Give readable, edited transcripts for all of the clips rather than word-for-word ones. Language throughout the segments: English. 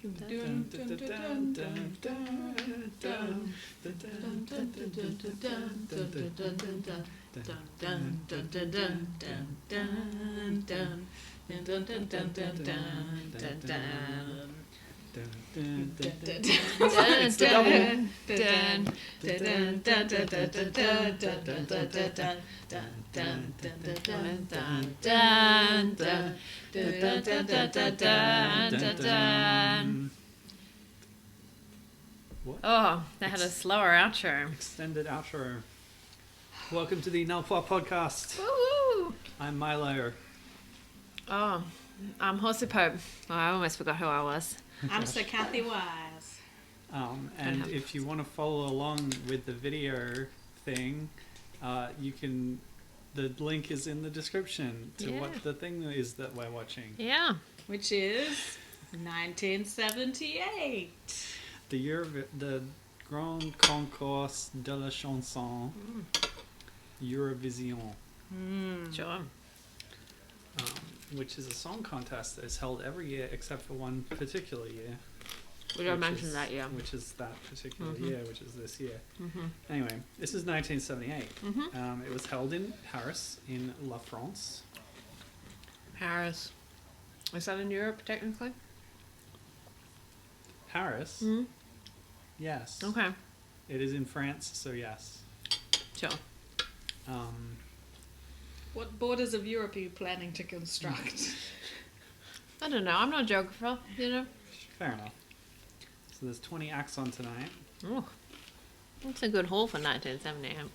It's the double. What? Oh, they had a slower outro. Extended outro. Welcome to the Nalpwa podcast. Woo-hoo. I'm Milo. Oh, I'm Horsey Pope. Oh, I almost forgot who I was. I'm Sir Kathy Wise. And if you want to follow along with the video thing, you can. The link is in the description to what the thing is that we're watching. Yeah. Which is 1978. The Grand Concours de la Chanson Eurovision. Sure. Which is a song contest that is held every year except for one particular year. We don't mention that year. Which is that particular year, which is this year. Anyway, this is 1978. It was held in Paris, in La France. Paris. Is that in Europe, technically? Paris? Yes. Okay. It is in France, so yes. Sure. What borders of Europe are you planning to construct? I don't know. I'm not a geographer, you know. Fair enough. So there's 20 acts on tonight. Oh, that's a good haul for 1978.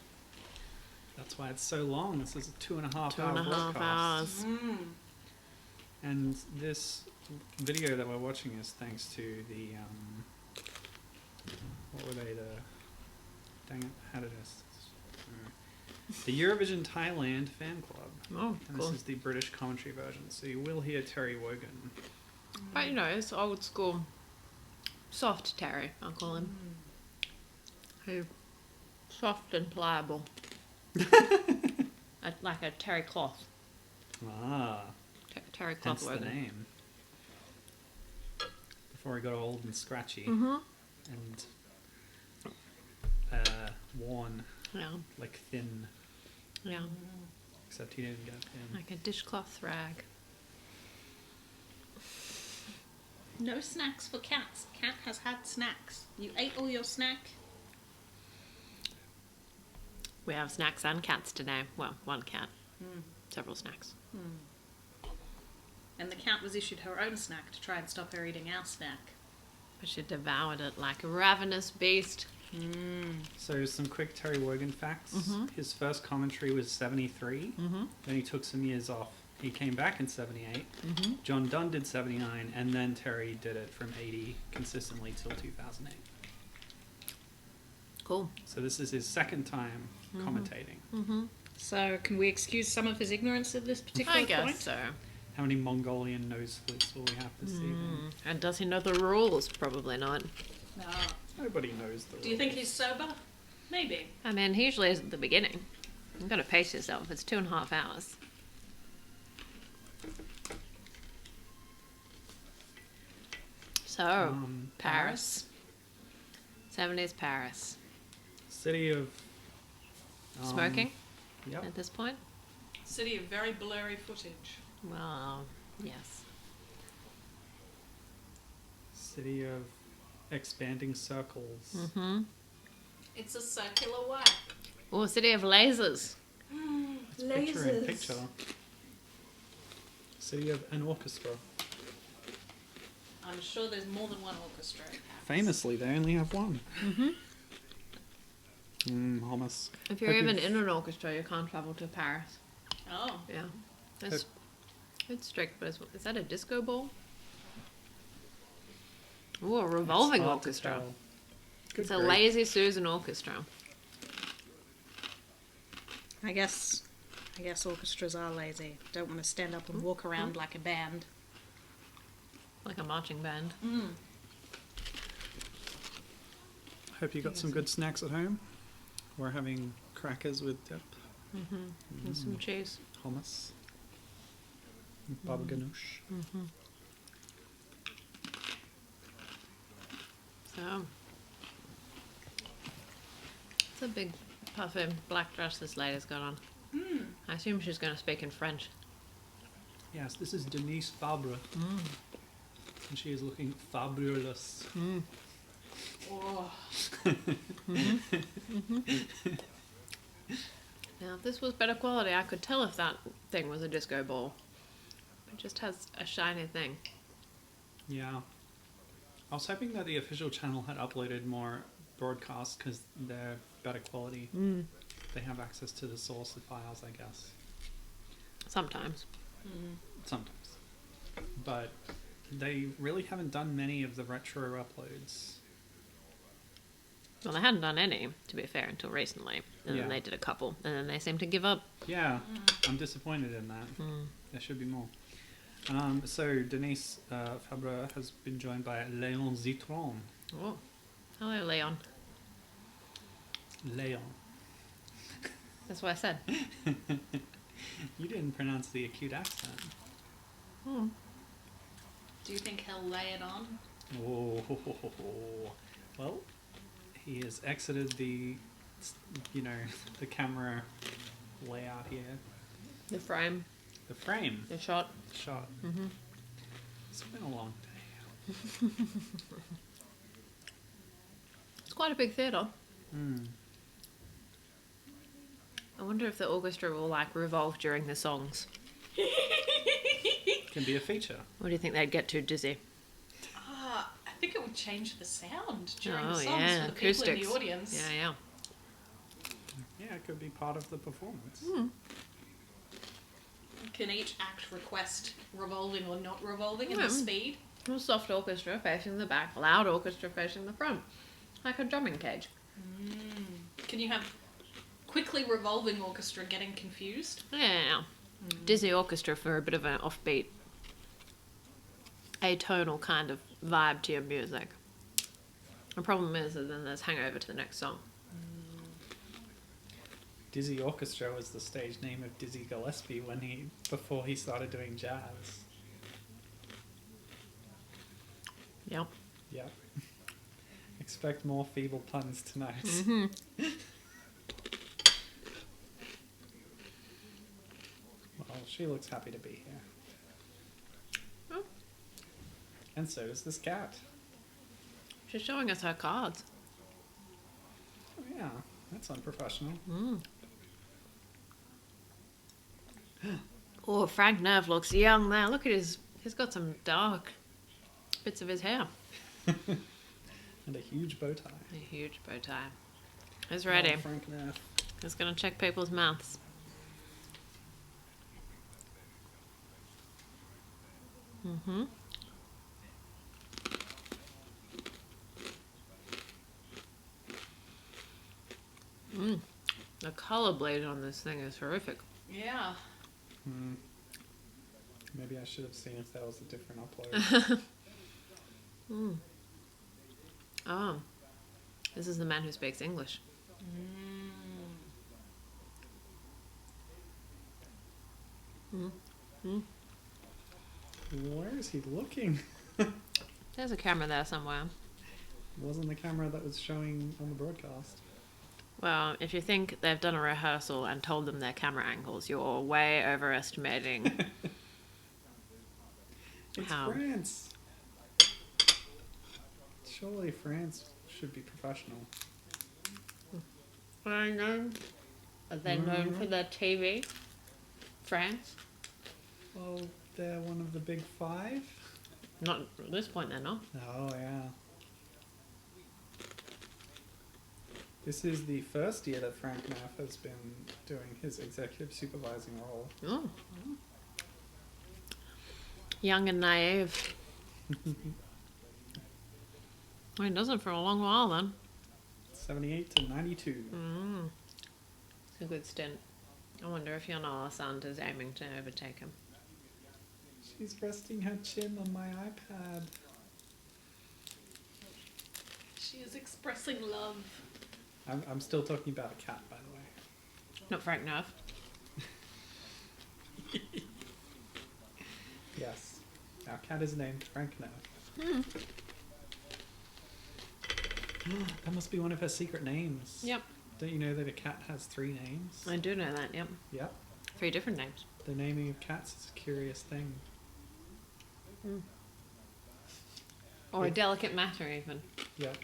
That's why it's so long. This is a 2.5 hour 2.5 hours. And this video that we're watching is thanks to the what were they? Dang it! How did this? The Eurovision Thailand fan club. Oh, and cool. This is the British commentary version, so you will hear Terry Wogan. But you know, it's old school. Soft Terry, I'll call him. Who soft and pliable. Like a terry cloth. Ah, Terry cloth that's the name. Before he got old and scratchy and worn, like thin. Yeah. Except he didn't get thin. Like a dishcloth rag. No snacks for cats. Cat has had snacks. You ate all your snack? We have snacks and cats today. Well, one cat. Several snacks. And the cat was issued her own snack to try and stop her eating our snack. But she devoured it like a ravenous beast. So some quick Terry Wogan facts. His first commentary was 73. Then he took some years off. He came back in 78. John Dunn did 79, and then Terry did it from 80 consistently till 2008. Cool. So this is his second time commentating. So can we excuse some of his ignorance at this particular I guess point? so. How many Mongolian nose flutes will we have this evening? And does he know the rules? Probably not. No. Nobody knows the rules. Do you think he's sober? Maybe. I mean, he usually is at the beginning. You've got to pace yourself. It's 2.5 hours. So, Paris. 70s Paris. City of... Smoking Yep. at this point? City of very blurry footage. Well, yes. City of expanding circles. It's a circular wax. Oh, city of lasers. Picture in picture. City of an orchestra. I'm sure there's more than one orchestra. Famously, they only have one. Hummus. If you're even in an orchestra, you can't travel to Paris. Oh. Yeah. It's strict, but is that a disco ball? Oh, a revolving orchestra. It's a Lazy Susan orchestra. I guess orchestras are lazy. Don't want to stand up and walk around like a band. Like a marching band. Hope you got some good snacks at home. We're having crackers with dip. And some cheese. Hummus. Baba ganoush. Oh. It's a big puffy black dress this lady's got on. I assume she's going to speak in French. Yes, this is Denise Fabre. And she is looking fabulous. Oh. Now, if this was better quality, I could tell if that thing was a disco ball. It just has a shiny thing. Yeah. I was hoping that the official channel had uploaded more broadcasts because they're better quality. They have access to the source of files, I guess. Sometimes. Sometimes. But they really haven't done many of the retro uploads. Well, they hadn't done any, to be fair, until recently. And Yeah. then they did a couple. And then they seemed to give up. Yeah, I'm disappointed in that. There should be more. So Denise Fabre has been joined by Léon Zitron. Oh. Hello, Leon. Léon. That's what I said. You didn't pronounce the acute accent. Do you think he'll lay it on? Oh, well, he has exited the, the camera layout here. The frame. The frame. The shot. Shot. It's been a long day. It's quite a big theatre. Mm. I wonder if the orchestra will, revolve during the songs. Can be a feature. Or do you think they'd get too dizzy? I think it would change the sound during Oh, the songs yeah, for the people in acoustics. the audience. Yeah. Yeah, it could be part of the performance. Can each act request revolving or not revolving and Yeah. the speed? A soft orchestra facing the back, loud orchestra facing the front. Like a drumming cage. Can you have quickly revolving orchestra getting confused? Yeah. Dizzy orchestra for a bit of an offbeat, atonal kind of vibe to your music. The problem is that then there's hangover to the next song. Dizzy Orchestra was the stage name of Dizzy Gillespie before he started doing jazz. Yep. Yep. Expect more feeble puns tonight. Well, she looks happy to be here. Oh. And so does this cat. She's showing us her cards. Oh yeah, that's unprofessional. Oh, Frank Nerve looks young there. Look at he's got some dark bits of his hair. And a huge bow tie. A huge bow tie. He's ready. Oh, Frank Neff. He's gonna check people's mouths. The color blade on this thing is horrific. Yeah. Maybe I should have seen if that was a different upload. Oh, this is the man who speaks English. Where is he looking? There's a camera there somewhere. It wasn't the camera that was showing on the broadcast. Well, if you think they've done a rehearsal and told them their camera angles, you're way overestimating It's how. France. Surely France should be professional. I know. Are they known for their TV? France? Well, they're one of the big five. Not at this point, they're not. Oh, yeah. This is the first year that Frank Neff has been doing his executive supervising role. Oh. Young and naive. Well, he does it for a long while then. 78 to 92. It's a good stint. I wonder if Yana Sant is aiming to overtake him. She's resting her chin on my iPad. She is expressing love. I'm still talking about a cat, by the way. Not Frank Nerve. Yes. Our cat is named Frank Neff. That must be one of her secret names. Yep. Don't you know that a cat has 3 names? I do know that, yep. Yep. 3 different names. The naming of cats is a curious thing. Or a delicate matter, even. Yep.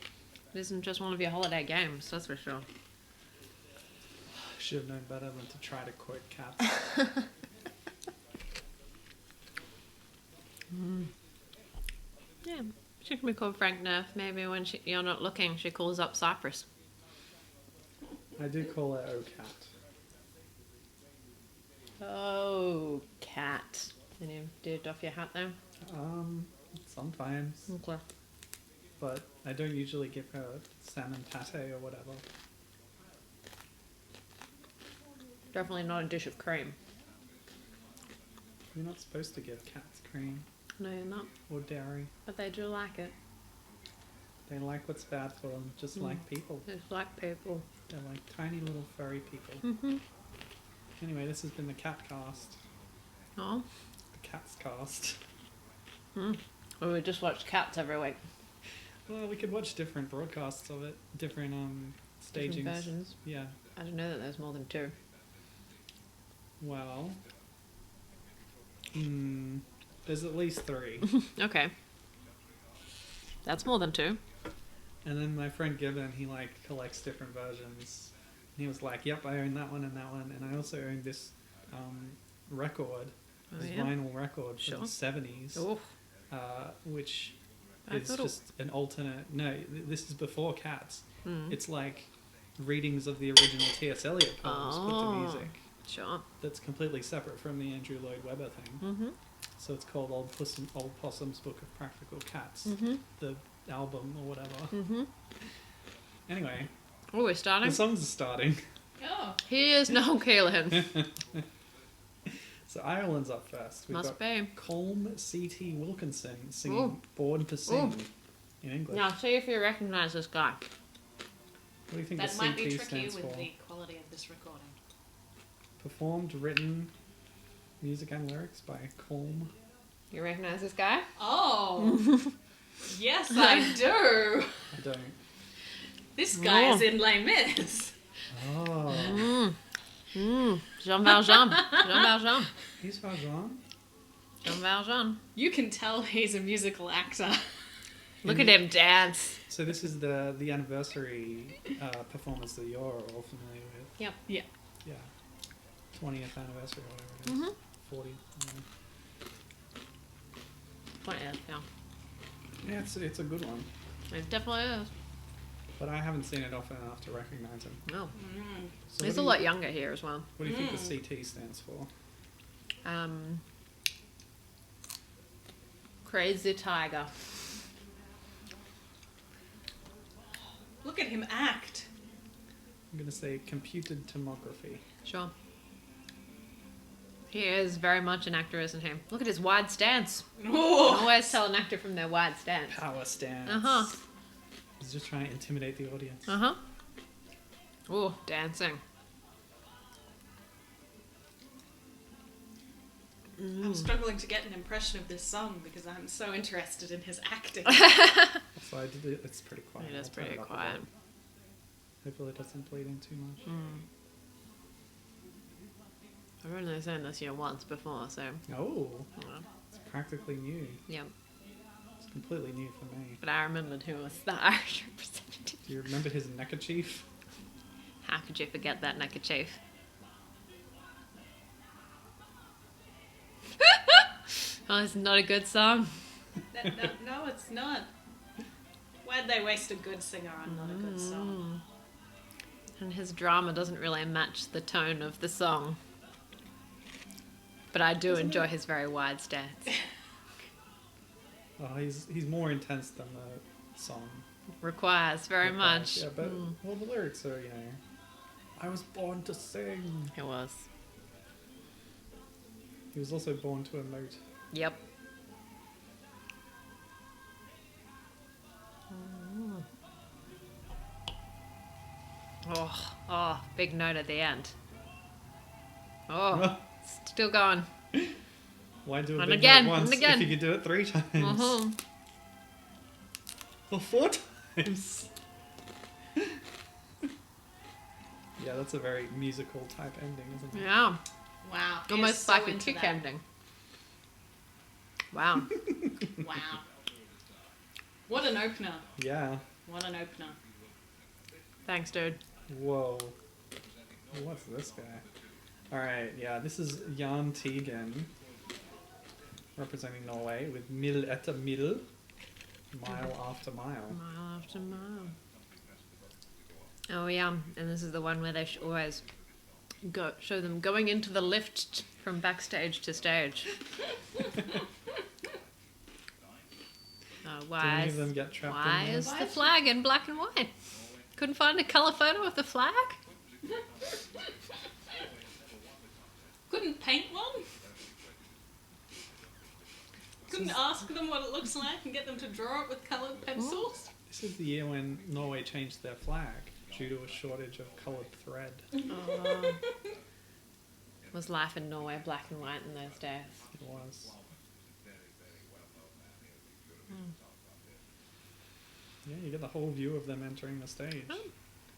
It isn't just one of your holiday games, that's for sure. Should have known better than to try to quote cats. Yeah. She can be called Frank Nerf. Maybe when you're not looking, she calls up Cyprus. I do call her Oh Cat. Oh, cat. Can you doff your hat there? Sometimes. Okay. But I don't usually give her salmon pate or whatever. Definitely not a dish of cream. You're not supposed to give cats cream No, you're not. or dairy. But they do like it. They like what's bad for them, just like people. It's like people. They're like tiny little furry people. Mm-hmm. Anyway, this has been the cat cast. Oh. The cat's cast. Well, we just watch cats every week. Well, we could watch different broadcasts of it, different stagings. Different versions. Yeah. I didn't know that there's more than 2. Well, there's at least 3. Okay. That's more than 2. And then my friend Gibbon, he like collects different versions. And he was like, "Yep, I own that one and that one, and I also own this record, this vinyl record Sure. from the 70s, Oh. which I is thought just an alternate. No, this is before Cats. Mm. It's like readings of the original T.S. Eliot poems put to music. Sure. That's completely separate from the Andrew Lloyd Webber thing. Mm-hmm. So it's called Old Possum's Book of Practical Cats, Mm-hmm. the album or whatever. Mm-hmm. Anyway, Oh, we're starting? the songs are starting. Oh. Here's Noel Keelan. So Ireland's up first. We've Must got be. Colm C.T. Wilkinson singing Ooh. Born to Sing Ooh. in English. Now, see if you recognise this guy. What do you think That the might be CT tricky stands with for? the quality of this recording. Performed, written, music and lyrics by Colm. You recognise this guy? Oh! Yes, I do! I don't. This guy Oh. is in Les Mis. Oh. Jean Valjean. Jean Valjean. He's Valjean? Jean Valjean. You can tell he's a musical actor. Look at him dance. So this is the anniversary performance that you're all familiar with. Yep. Yeah. Yeah. 20th anniversary or whatever it is. 40. What is? Yeah. Yeah, it's a good one. It definitely is. But I haven't seen it often enough to recognise him. No. So He's what a do lot younger here as well. What do you think the CT stands for? Crazy Tiger. Look at him act. I'm going to say computed tomography. Sure. He is very much an actor, isn't he? Look at his wide stance. Oh. Always tell an actor from their wide stance. Power stance. Uh-huh. He's just trying to intimidate the audience. Uh-huh. Oh, dancing. I'm struggling to get an impression of this song because I'm so interested in his acting. So I did it. It's pretty quiet. It is I'll turn pretty up a quiet. bit. Hopefully it doesn't bleed in too much. I've only seen this year once before, so... Oh, well, it's practically new. yeah. It's completely new for me. But I remembered who was the Irish representative. Do you remember his neckerchief? How could you forget that neckerchief? Oh, it's not a good song. No, it's not. Why'd they waste a good singer on not a good song? And his drama doesn't really match the tone of the song. But I do enjoy his very wide stance. Oh, he's more intense than the song. Requires very much. Yeah, but well, the lyrics are, I was born to sing. It was. He was also born to emote. Yep. Oh, big note at the end. Oh, still going. Why do a And big again, note once and again. if you could do it 3 times? Uh-huh. Or 4 times? Yeah, that's a very musical type ending, isn't it? Yeah. Wow. Almost so like a into kick that. ending. Wow. Wow. What an opener. Yeah. What an opener. Thanks, dude. Whoa. What's this guy? Alright, yeah, this is Jan Tegan, representing Norway, with Mil etter mil, mile after mile. Mile after mile. Oh yeah, and this is the one where they always show them going into the lift from backstage to stage. Do Why any of them get trapped why in there? is the flag in black and white? Couldn't find a colour photo of the flag? Couldn't paint one? Couldn't ask them what it looks like and get them to draw it with coloured pencils? This is the year when Norway changed their flag due to a shortage of coloured thread. Oh. Was life in Norway black and white in those days? It was. Yeah, you get the whole view of them entering the stage. Oh,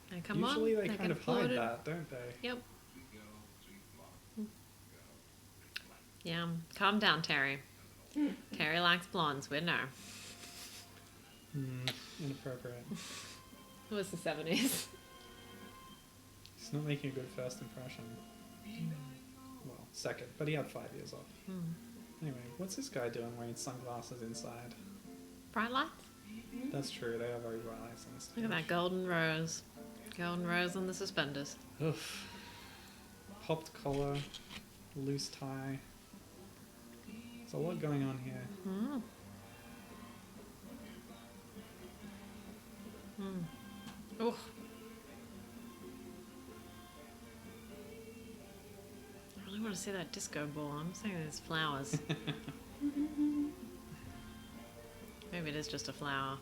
they come Usually on, they get kind of hide applauded. that, don't they? Yep. Yeah, calm down, Terry. Terry likes blondes, we know. Inappropriate. It was the 70s. He's not making a good first impression. Well, second, but he had 5 years off. Anyway, what's this guy doing wearing sunglasses inside? Bright lights? That's true, they are very bright lights on the stage. Look at that golden rose. Golden rose on the suspenders. Oof. Popped collar, loose tie. There's a lot going on here. Oh. I really want to see that disco ball. I'm seeing there's flowers. Maybe it is just a flower.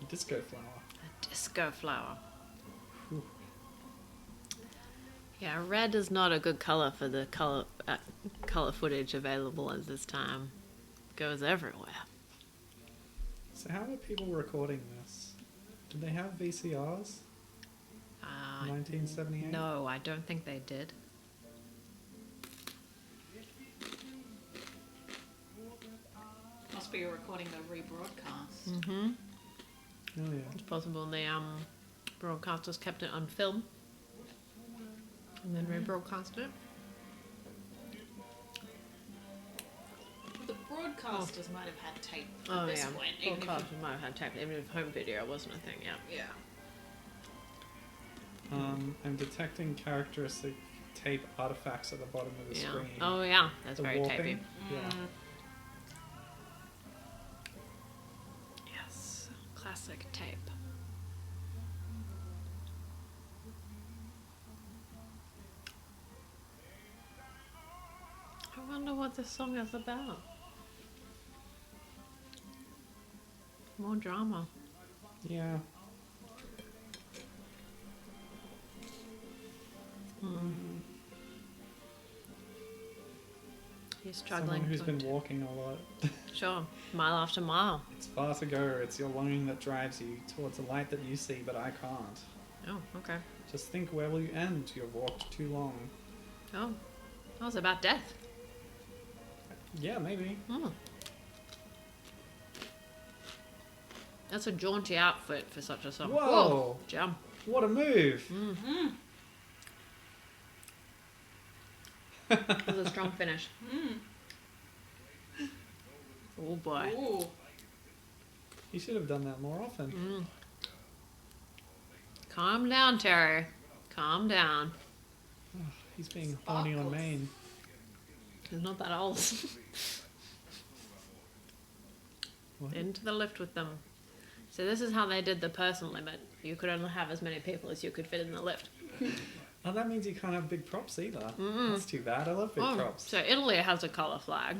Disco flower. A disco flower. Whew. Yeah, red is not a good color for the color footage available at this time. Goes everywhere. So how were people recording this? Did they have VCRs? 1978? No, I don't think they did. Must be recording the rebroadcast. Mm-hmm. Oh yeah. It's possible the broadcasters kept it on film and then rebroadcast it. The broadcasters might have had tape at Oh this yeah, point. Even if broadcasters might have had tape, even if home video wasn't a thing. Yeah. I'm detecting characteristic tape artifacts at the bottom of the Yeah. screen. Oh yeah, that's The very warping. tapey. Yeah. Yes, classic tape. I wonder what this song is about. More drama. Yeah. He's struggling. Someone who's to- been walking a lot. Sure, mile after mile. It's far to go. It's your longing that drives you towards a light that you see, but I can't. Oh, okay. Just think, where will you end? You've walked too long. Oh, that was about death. Yeah, maybe. Hmm. That's a jaunty outfit for such a song. Whoa! Jump. What a move! That was a strong finish. Oh boy. Ooh. You should have done that more often. Calm down, Terry. Calm down. He's being horny on Sparkles. main. He's not that old. What? Into the lift with them. So this is how they did the person limit. You could only have as many people as you could fit in the lift. Oh, that means you can't have big props either. That's too bad. I love big props. So Italy has a colour flag.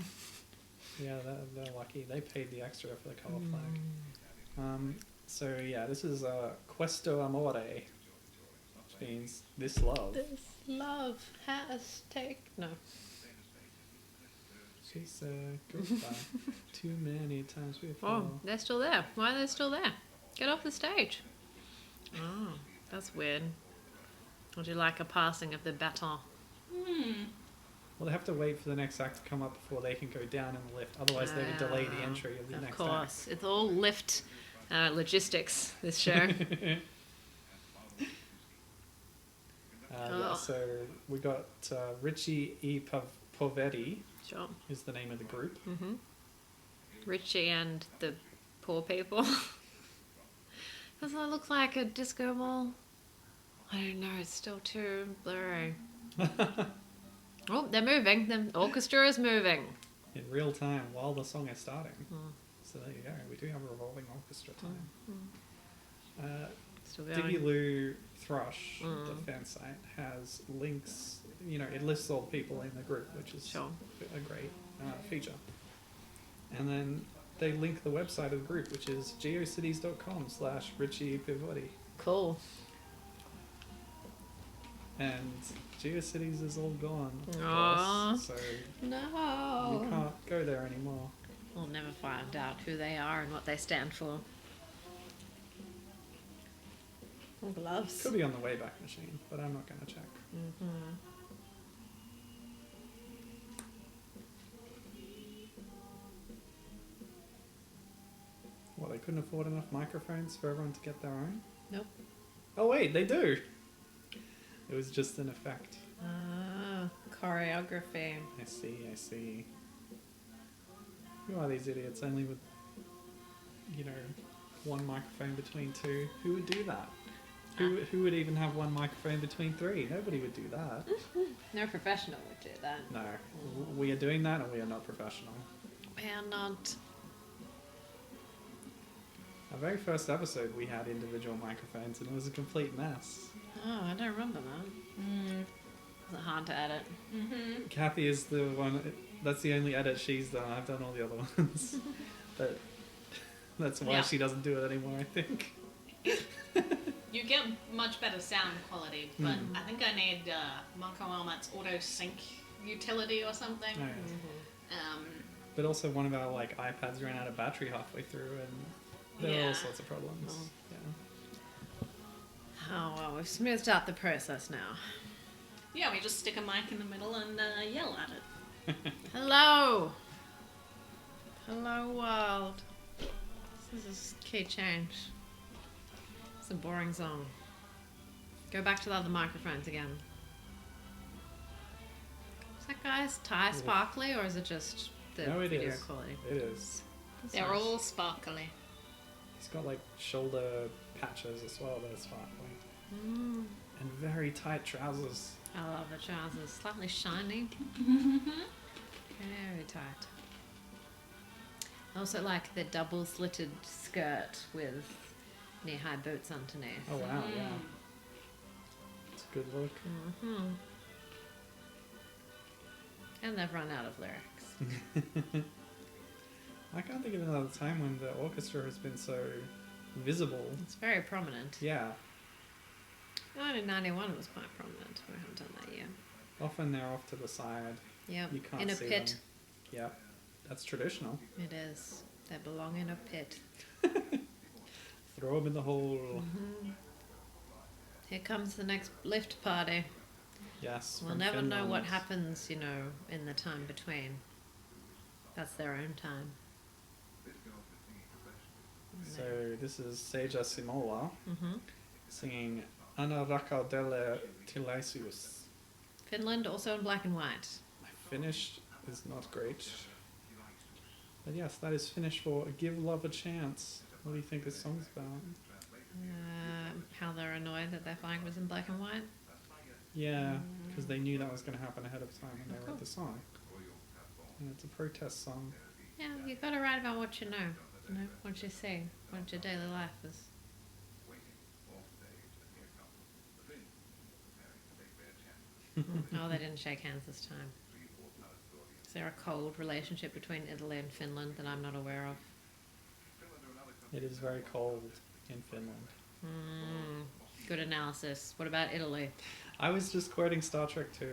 Yeah, they're lucky. They paid the extra for the colour flag. So yeah, this is Questo Amore, which means this love. This love has no. She said goodbye too many times before. Oh, they're still there. Why are they still there? Get off the stage. Oh, that's weird. Would you like a passing of the baton? Well, they have to wait for the next act to come up before they can go down in the lift. Otherwise, they would delay the entry of the next act. Of course. It's all lift logistics, this show. Yeah, so we got Richie E. Povetti Sure. is the name of the group. Mm-hmm. Richie and the poor people. Doesn't it look like a disco ball? I don't know, it's still too blurry. Oh, they're moving. The orchestra is moving. In real time while the song is starting. So there you go. We do have a revolving orchestra time. Still going. Diggy Lou Thrush, the fan site, has links. You know, it lists all the people in the group, which is Sure. a great feature. And then they link the website of the group, which is geocities.com/Richie Pivotti. Cool. And GeoCities is all gone, of Aww. course, so No. you can't go there anymore. We'll never find out who they are and what they stand for. Oh, gloves. Could be on the Wayback Machine, but I'm not going to check. Well, they couldn't afford enough microphones for everyone to get their own? Nope. Oh wait, they do! It was just an effect. Ah, choreography. I see. Who are these idiots? Only with, you know, one microphone between two. Who would do that? Who would even have one microphone between three? Nobody would do that. No professional would do that. No. We are doing that and we are not professional. We are not. Our very first episode we had individual microphones and it was a complete mess. Oh, I don't remember that. Was it hard to edit? Kathy is the one, that's the only edit she's done. I've done all the other ones. But that's why she doesn't do it anymore, I think. You get much better sound quality, but I think I need Marco Elmat's auto sync utility or something. Oh, yeah. But also one of our like iPads ran out of battery halfway through and there were all sorts of problems. Oh. Yeah. Oh, well, we've smoothed out the process now. Yeah, we just stick a mic in the middle and yell at it. Hello! Hello, world. This is a key change. It's a boring song. Go back to the other microphones again. Is that guy's tie sparkly, or is it just the No, it video is. quality? It is. That's They're nice. all sparkly. He's got like shoulder patches as well that are sparkling. And very tight trousers. I love the trousers. Slightly shiny. Very tight. I also like the double slitted skirt with knee-high boots underneath. Oh wow, yeah. It's a good look. And they've run out of lyrics. I can't think of another time when the orchestra has been so visible. It's very prominent. Yeah. Oh, in 91 it was quite prominent. We haven't done that year. Often they're off to the side. Yep. You can't In a see pit. them. Yeah. That's traditional. It is. They belong in a pit. Throw them in the hole. Here comes the next lift party. Yes. We'll from never know what Finland. happens, you know, in the time between. That's their own time. So this is Seija Simola singing Anna Rakaudelle Tilaisius. Finland, also in black and white. My Finnish is not great. But yes, that is Finnish for Give Love a Chance. What do you think this song's about? How they're annoyed that their flag was in black and white. Yeah, because they knew that was going to happen ahead of time when they wrote the song. And it's a protest song. Yeah, you got to write about what you know. You know, what you see, what your daily life is. Oh, they didn't shake hands this time. Is there a cold relationship between Italy and Finland that I'm not aware of? It is very cold in Finland. Good analysis. What about Italy? I was just quoting Star Trek 2.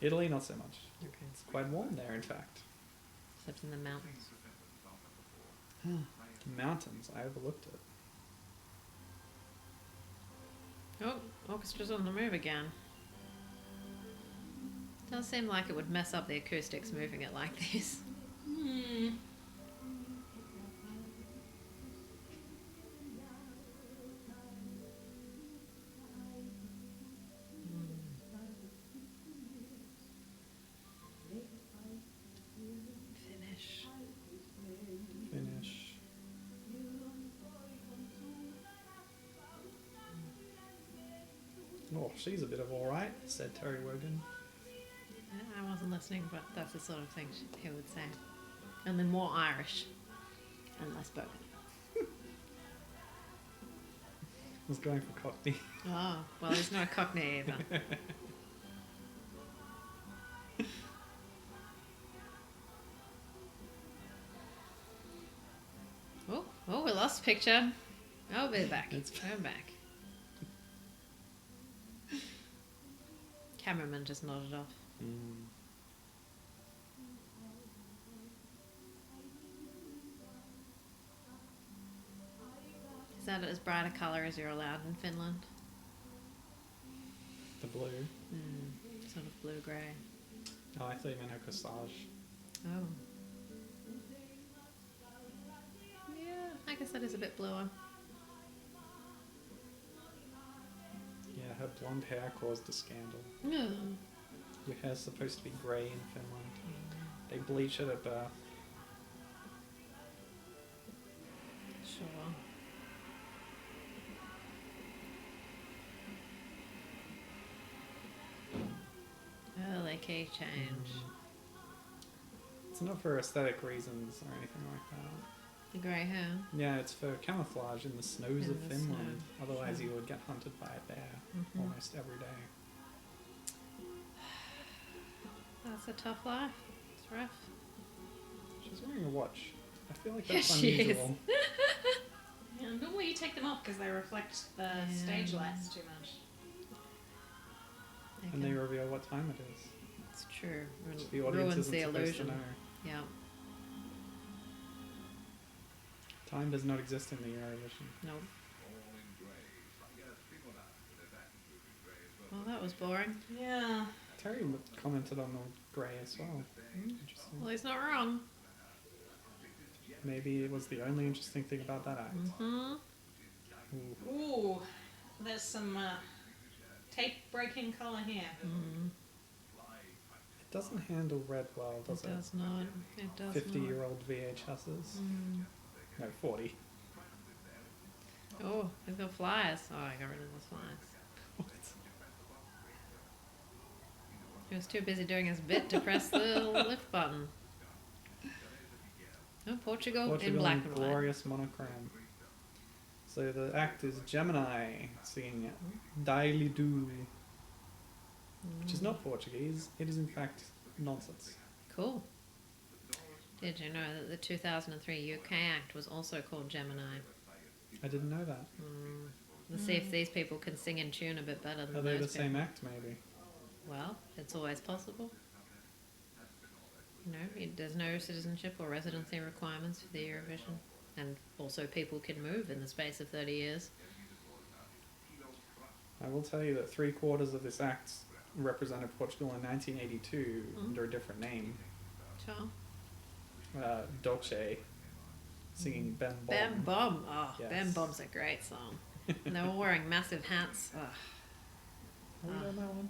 Italy, not so much. Okay. It's quite warm there, in fact. Except in the mountains. The mountains, I overlooked it. Oh, orchestra's on the move again. Does seem like it would mess up the acoustics moving it like this. Finish. Finish. Oh, she's a bit of alright, said Terry Wogan. I wasn't listening, but that's the sort of thing he would say. And then more Irish and less spoken. I was going for Cockney. Oh, well, he's not a Cockney either. Oh, we lost picture. Oh, we're back. We're back. Cameraman just nodded off. Is that as bright a colour as you're allowed in Finland? The blue. Sort of blue-grey. Oh, I thought you meant her corsage. Oh. Yeah, I guess that is a bit bluer. Yeah, her blonde hair caused a scandal. No. Your hair's supposed to be grey in Finland. They bleach it at birth. Sure. Early key change. It's not for aesthetic reasons or anything like that. The grey hair. Yeah, it's for camouflage in the snows In of the Finland. snow. Otherwise, Sure. you would get hunted by a bear almost every day. That's a tough life. It's rough. She's wearing a watch. I feel like Yes, that's she is. unusual. Yeah, normally you take them off because they reflect the stage lights too much. And they reveal what time it is. It's true. Which the audience Ruins isn't the supposed to illusion. know. Yeah. Time does not exist in the Eurovision. No. Well, that was boring. Yeah. Terry commented on the grey as well. Interesting. Well, he's not wrong. Maybe it was the only interesting thing about that act. Hmm. Ooh. Ooh, there's some tape-breaking colour here. It doesn't handle red well, does It it? does not. It does 50-year-old VHSs. No, 40. not. Oh, he's got flies. Oh, I got rid of those flies. He was too busy doing his bit to press the lift button. Oh, Portugal in black and white. glorious monochrome. So the act is Gemini singing Daily Do, which is not Portuguese. It is in fact nonsense. Cool. Did you know that the 2003 UK Act was also called Gemini? I didn't know that. Let's see if these people can sing in tune a bit better than Are they those the same people. act, maybe? Well, it's always possible. No, there's no citizenship or residency requirements for the Eurovision. And also people can move in the space of 30 years. I will tell you that 3/4 of this act represented Portugal in 1982 under a different name. Sure. Dolce singing Ben Bom. Bam Bom. Oh, Yes. Bam Bom's a great song. And they were wearing massive hats. Oh, Are we on that one?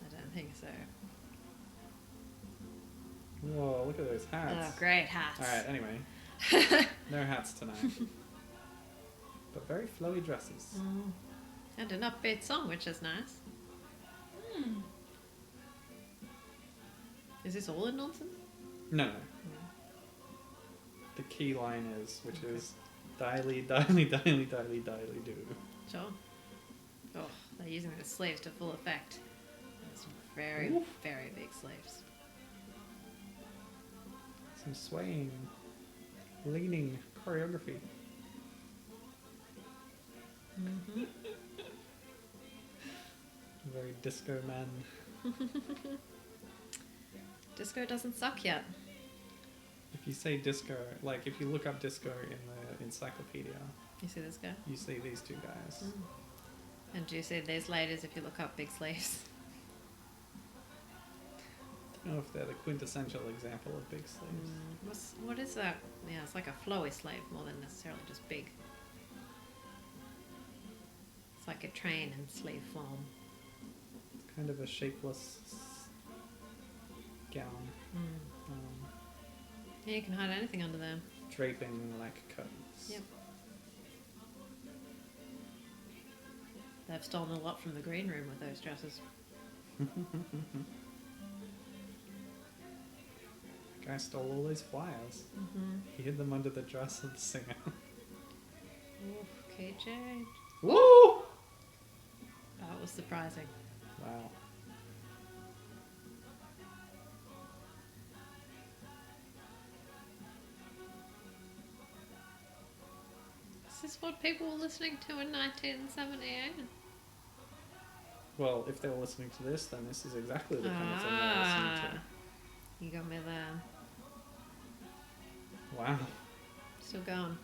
I don't think so. Whoa, look at those hats. Oh, great hats. Alright, anyway. No hats tonight. But very flowy dresses. And an upbeat song, which is nice. Is this all in nonsense? No. The key line is, which is Daily, daily, daily, daily, daily do. Sure. Oh, they're using the sleeves to full effect. It's very, Oof. very big sleeves. Some swaying, leaning choreography. Very disco man. Disco doesn't suck yet. If you say disco, like if you look up disco in the encyclopedia, You see this guy? you see these two guys. And do you see these ladies if you look up big sleeves? I don't know if they're the quintessential example of big sleeves. What is that? Yeah, it's like a flowy sleeve more than necessarily just big. It's like a train in sleeve form. It's kind of a shapeless gown. Yeah, you can hide anything under there. Draping like curtains. Yep. They've stolen a lot from the green room with those dresses. Guy stole all those flyers. He hid them under the dress of the singer. Oof, KJ. Woo! That was surprising. Wow. Is this what people were listening to in 1978? Well, if they were listening to this, then this is exactly the kind of thing they're listening to. You got me there. Wow. Still going.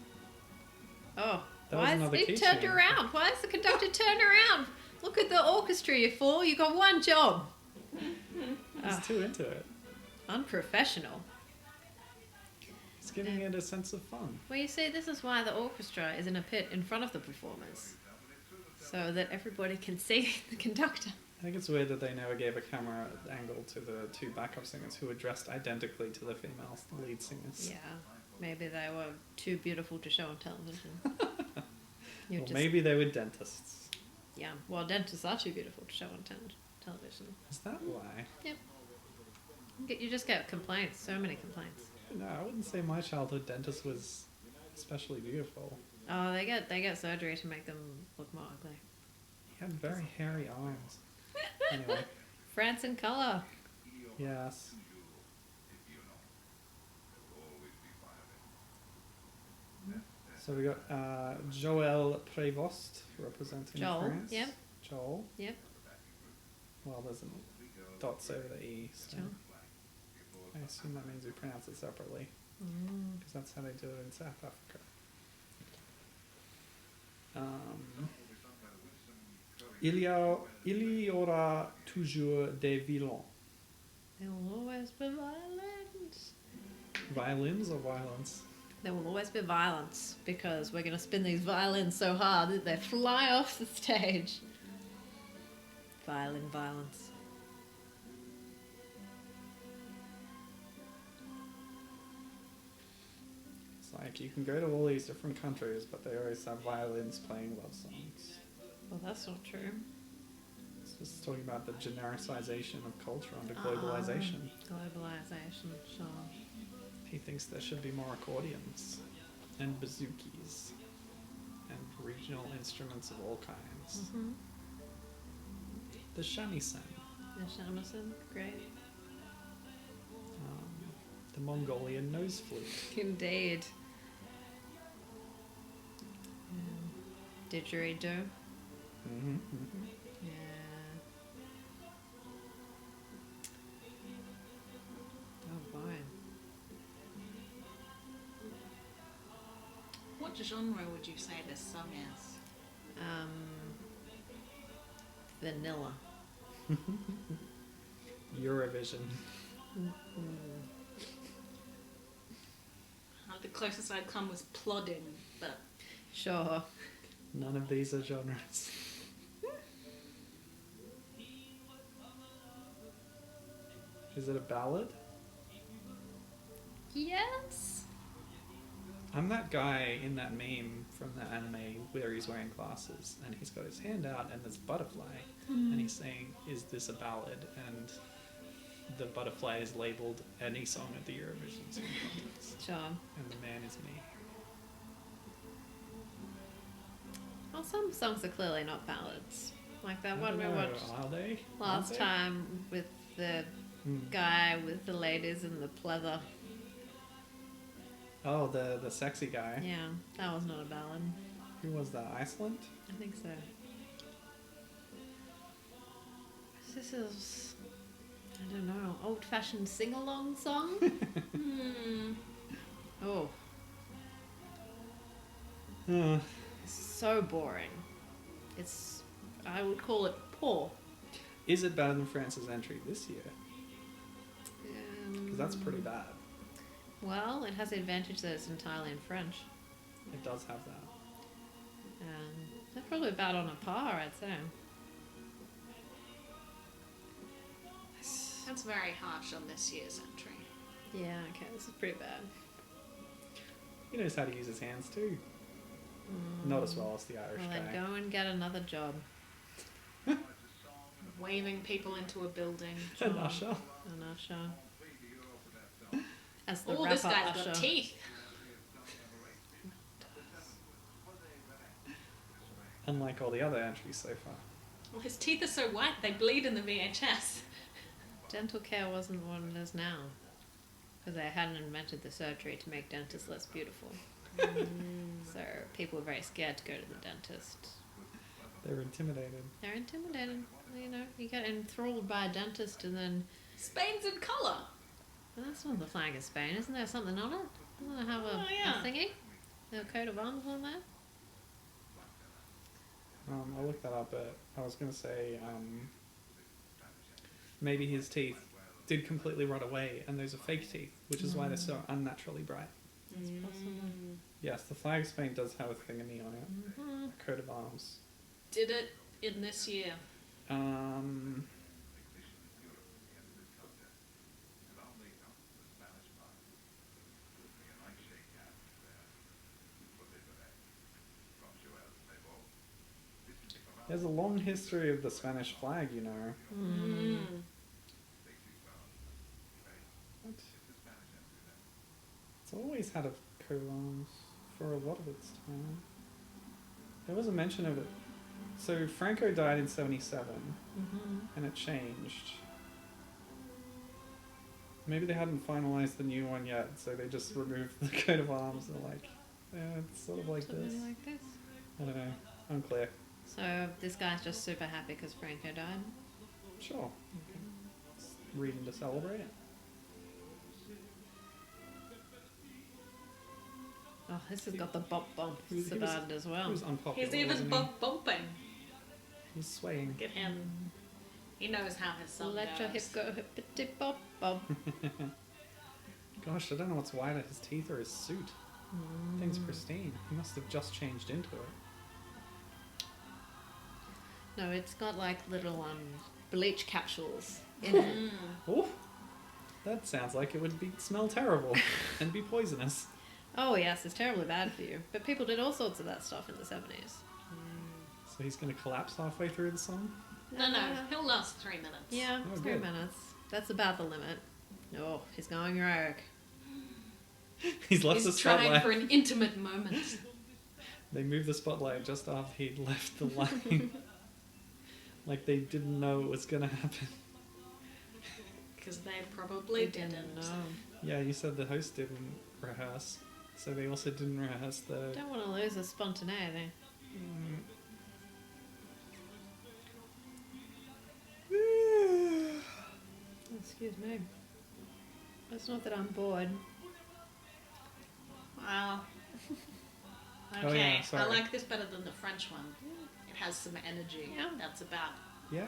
Oh, That was why is another he key turned change. around? Why is the conductor turned around? Look at the orchestra, you fool. You got one job. He's too into it. Unprofessional. He's giving it a sense of fun. Well, you see, this is why the orchestra is in a pit in front of the performers. So that everybody can see the conductor. I think it's weird that they never gave a camera angle to the two backup singers who were dressed identically to the female lead singers. Yeah, maybe they were too beautiful to show on television. Well, maybe they were dentists. Yeah, well, dentists are too beautiful to show on television. Is that why? Yep. You just get complaints, so many complaints. No, I wouldn't say my childhood dentist was especially beautiful. Oh, they get surgery to make them look more ugly. He had very hairy arms. Anyway, France in colour. yes. So we got Joël Prévost representing Joel, France. yep. Joel. Yep. Well, there's dots over the E, so Joel. I assume that means we pronounce it separately. Because that's how they do it in South Africa. Il y aura toujours des violons. There will always be violence. Violins or violence? There will always be violence because we're going to spin these violins so hard that they fly off the stage. Violin violence. It's like you can go to all these different countries, but they always have violins playing love songs. Well, that's not true. It's just talking about the genericization of culture under globalization. Globalization, sure. He thinks there should be more accordions and bazookas and regional instruments of all kinds. Mm-hmm. The shamisen, The shamisen, great. the Mongolian nose flute. Indeed. Didgeridoo. Mm-hmm. Yeah. Oh boy. What genre would you say this song is? Vanilla. Eurovision. The closest I'd come was plodding, but Sure. None of these are genres. Is it a ballad? Yes. I'm that guy in that meme from the anime where he's wearing glasses and he's got his hand out and there's butterfly and he's saying, "Is this a ballad?" And the butterfly is labeled any song at the Eurovision Song Contest. Sure. And the man is me. Well, some songs are clearly not ballads. Like that I one we don't know, watched are they? last Aren't they? time with the guy with the ladies in the pleather. Oh, the sexy guy. Yeah, that was not a ballad. Who was that? Iceland? I think so. This is, I don't know, old-fashioned sing-along song? Oh, Uh, so boring. It's, I would call it poor. Is it better than France's entry this year? Because that's pretty bad. Well, it has the advantage that it's entirely in French. It does have that. They're probably about on a par, I'd say. That's very harsh on this year's entry. Yeah, okay, this is pretty bad. He knows how to use his hands too. Not as well as the Irish Well, then guy. go and get another job. Waving people into a building. An usher. An usher. As the Oh, rapper this guy's usher. got teeth. Unlike all the other entries so far. Well, his teeth are so white they bleed in the VHS. Dental care wasn't what it is now. Because they hadn't invented the surgery to make dentists less beautiful. So people were very scared to go to the dentist. They were intimidated. They're intimidated. You know, you get enthralled by a dentist and then... Spain's in colour. Well, that's on the flag of Spain. Isn't there something on it? Doesn't it have Oh, yeah. a thingy? A coat of arms on there? I'll look that up, but I was going to say maybe his teeth did completely rot away and those are fake teeth, which is why they're so unnaturally bright. It's possible. Yes, the flag of Spain does have a thingy on it. Mm-hmm. A coat of arms. Did it in this year. There's a long history of the Spanish flag, you know. What? It's always had a coat of arms for a lot of its time. There was a mention of it. So Franco died in 77, and it changed. Maybe they hadn't finalized the new one yet, so they just removed the coat of arms and like, yeah, it's sort of like this. Something like this. I don't know. Unclear. So this guy's just super happy because Franco died. Sure. It's reason to celebrate. Oh, this has got the bop bump He was- started as well. He was unpopular. He's even wasn't he? bumping. He's swaying. Look at him. He knows how his song Let your hip goes. go hippity bop bop. Gosh, I don't know what's whiter, his teeth or his suit. Thing's pristine. He must have just changed into it. No, it's got like little bleach capsules in it. Oh, that sounds like it would smell terrible and be poisonous. Oh yes, it's terribly bad for you. But people did all sorts of that stuff in the 70s. So he's going to collapse halfway through the song? No, he'll last 3 minutes. Yeah, Oh, 3 good. minutes. That's about the limit. Oh, he's going rogue. He's left the He's trying spotlight. for an intimate moment. They moved the spotlight just after he'd left the line. Like they didn't know it was going to happen. Because they probably They didn't. know. Yeah, you said the host didn't rehearse. So they also didn't rehearse the... Don't want to lose the spontaneity. Excuse me. It's not that I'm bored. Wow. Okay, Oh, yeah, I sorry. like this better than the French one. It has some energy. Yeah. That's about. Yeah.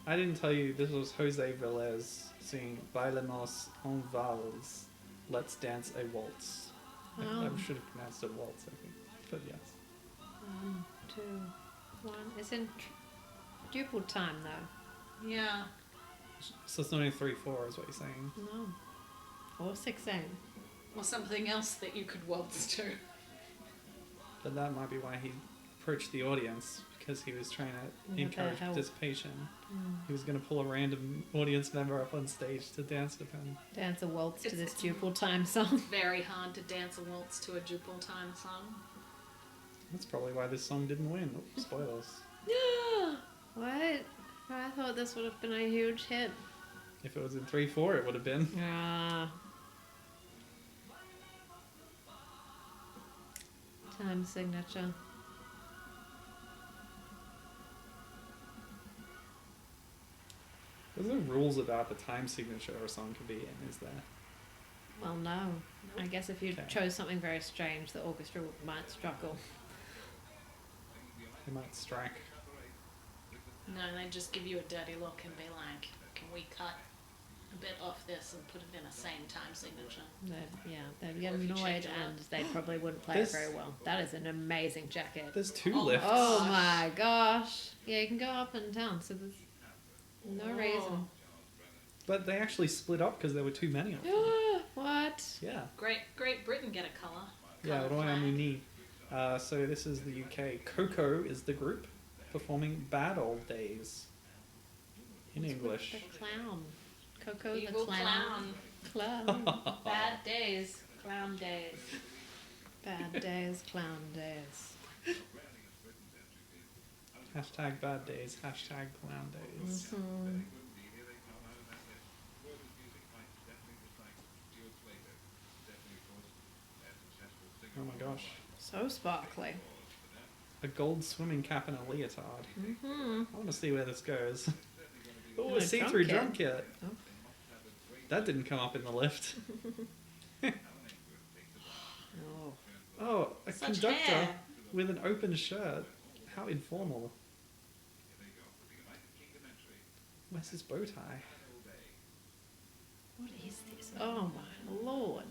I didn't tell you, this was Jose Velez singing Bailemos en Vals. Let's dance a waltz. I Oh. should have pronounced it waltz, I think. But yes. 1, 2, 1. It's in duple time though. Yeah. So it's not in 3/4 is what you're saying. No. Or 6/8. Or something else that you could waltz to. But that might be why he approached the audience, because he was trying to Get their encourage help. participation. He was going to pull a random audience member up on stage to dance with him. Dance a waltz to It's- this it's- duple time song. Very hard to dance a waltz to a Jupil time song. That's probably why this song didn't win. Oh, spoilers. What? I thought this would have been a huge hit. If it was in 3/4, it would have been. Ah. Time signature. There's no rules about the time signature a song could be in, is there? Well, no. I guess if you Okay. chose something very strange, the orchestra might struggle. They might strike. No, they just give you a dirty look and be like, can we cut a bit off this and put it in a same time signature? They'd get Or if you annoyed change it and they probably wouldn't play This- it very well. That is an amazing jacket. There's 2 Oh, lifts. Oh my gosh. Yeah, you can go up and down, so there's no reason. But they actually split up because there were too many of them. What? Yeah. Great Britain get a colour. Yeah, Colour Roy flag. Amuni. So this is the UK. Coco is the group performing Bad Old Days in English. The clown. Coco Evil the clown. Clown. Bad days. Clown days. Bad days, clown days. Hashtag bad days, hashtag clown days. Mm-hmm. Oh my gosh. So sparkly. A gold swimming cap and a leotard. Mm-hmm. I want to see where this goes. Oh, Oh, a a see-through drum drum kit. Oh. That didn't come up in the lift. Oh. Oh, a Such conductor hair. with an open shirt. How informal. Where's his bow tie? What is this? Oh my lord.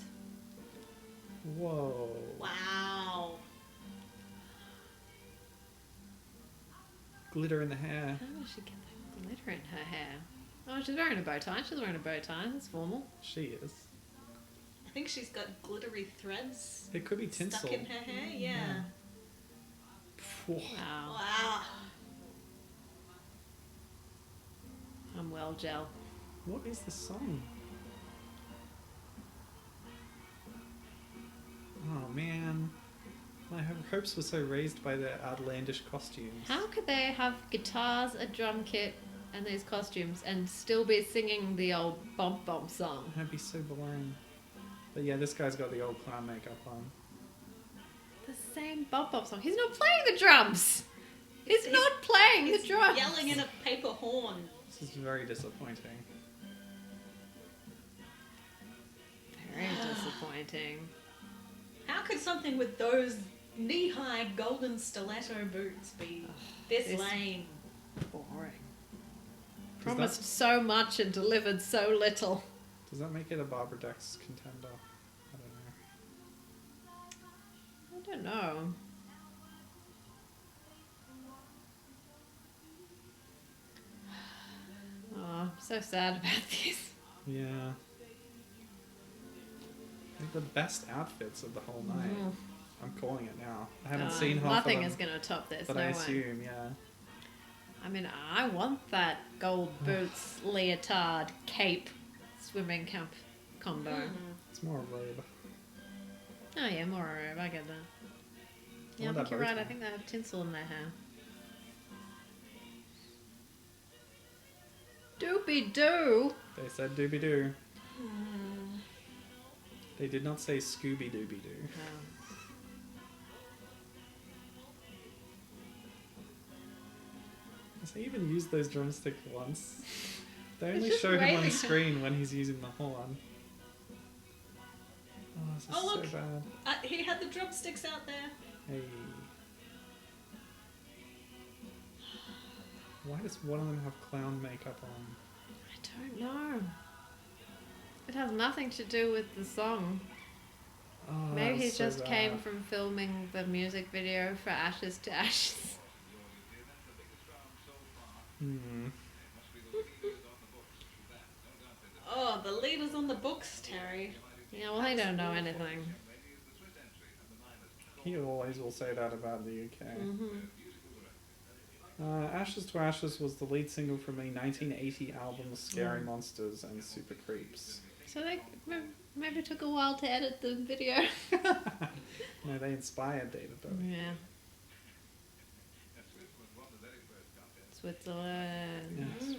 Whoa. Wow. Glitter in the hair. How did she get that glitter in her hair? Oh, she's wearing a bow tie. She's wearing a bow tie. That's formal. She is. I think she's got glittery threads It could be tinsel. stuck in her hair. Yeah. Phew. Wow. Wow. I'm well gel. What is this song? Oh man. My hopes were so raised by their outlandish costumes. How could they have guitars, a drum kit, and these costumes and still be singing the old bump bump song? That'd be so boring. But yeah, this guy's got the old clown makeup on. The same bump bump song. He's not playing the drums. He's not playing the He's drums. yelling in a paper horn. This is very disappointing. Very disappointing. How could something with those knee-high golden stiletto boots be this this- lame? Boring. Does Promised so much and delivered so little. Does that make it a Barbara Dex contender? I don't know. I don't know. Oh, I'm so sad about this. Yeah. They're the best outfits of the whole night. Mhm. I'm calling it now. I haven't seen half Nothing of them, is going to top this. but No I way. assume, yeah. I mean, I want that gold boots, leotard, cape, swimming cap combo. It's more a robe. Oh yeah, more a robe. I get that. Yeah, I want think that you're bow right. I tie. think they have tinsel in their hair. Doobie doo. They said dooby doo. They did not say Scooby Dooby Doo. Has he even used those drumsticks once? They only just show him on waving. screen when he's using the horn. Oh, this is Oh, look. so bad. He had the drumsticks out there. Hey. Why does one of them have clown makeup on? I don't know. It has nothing to do with the song. Oh, Maybe that he was so just bad. came from filming the music video for Ashes to Ashes. Hmm. Oh, the leader's on the books, Terry. Yeah, well, they don't know anything. He always will say that about the UK. Mm-hmm. Ashes to Ashes was the lead single from the 1980 album Scary Monsters and Super Creeps. So they maybe took a while to edit the video. No, they inspired David Bowie. Yeah. Switzerland. Yes.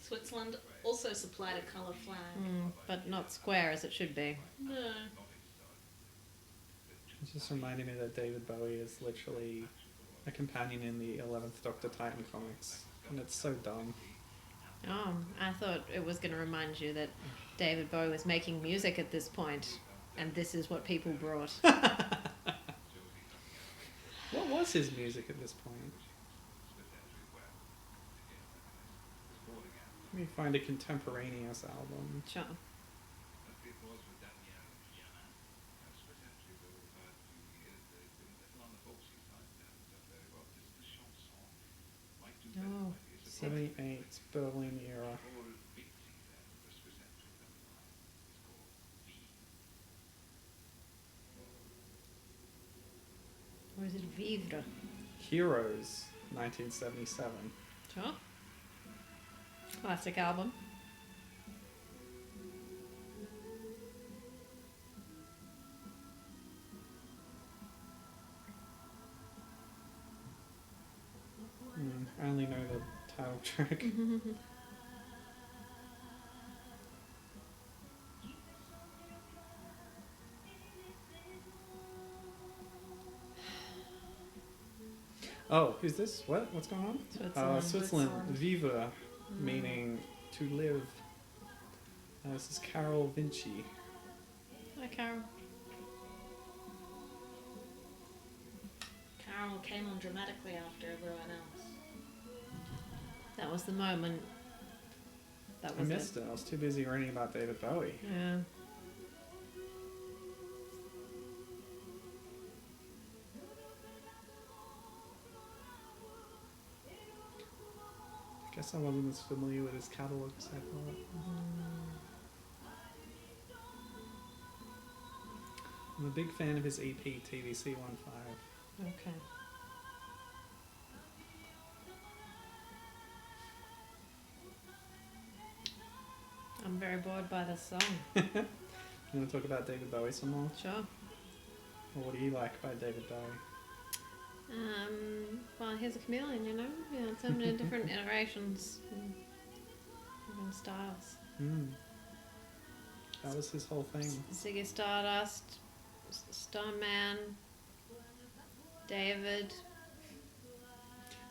Switzerland also supplied a colour flag. But not square as it should be. No. It just reminded me that David Bowie is literally a companion in the 11th Doctor Titan comics. And it's so dumb. Oh, I thought it was going to remind you that David Bowie was making music at this point, and this is what people brought. What was his music at this point? Let me find a contemporaneous album. Sure. Oh, 78, Berlin era. or is it Vivre? Heroes, 1977. Sure. Classic album. I only know the title track. Oh, who's this? What? What's going on? Switzerland. Switzerland. Viva, meaning to live. This is Carol Vinci. Hi, Carol. Carol came on dramatically after everyone else. That was the moment. That I was missed it. I was too busy reading about David Bowie. Yeah. I guess I wasn't as familiar with his catalogue as I thought. I'm a big fan of his EP, TVC 15. Okay. I'm very bored by this song. You want to talk about David Bowie some more? Sure. Or what do you like by David Bowie? Well, he's a chameleon, you know? Yeah, so many different iterations and different styles. That was his whole thing. Ziggy Stardust, Starman, David,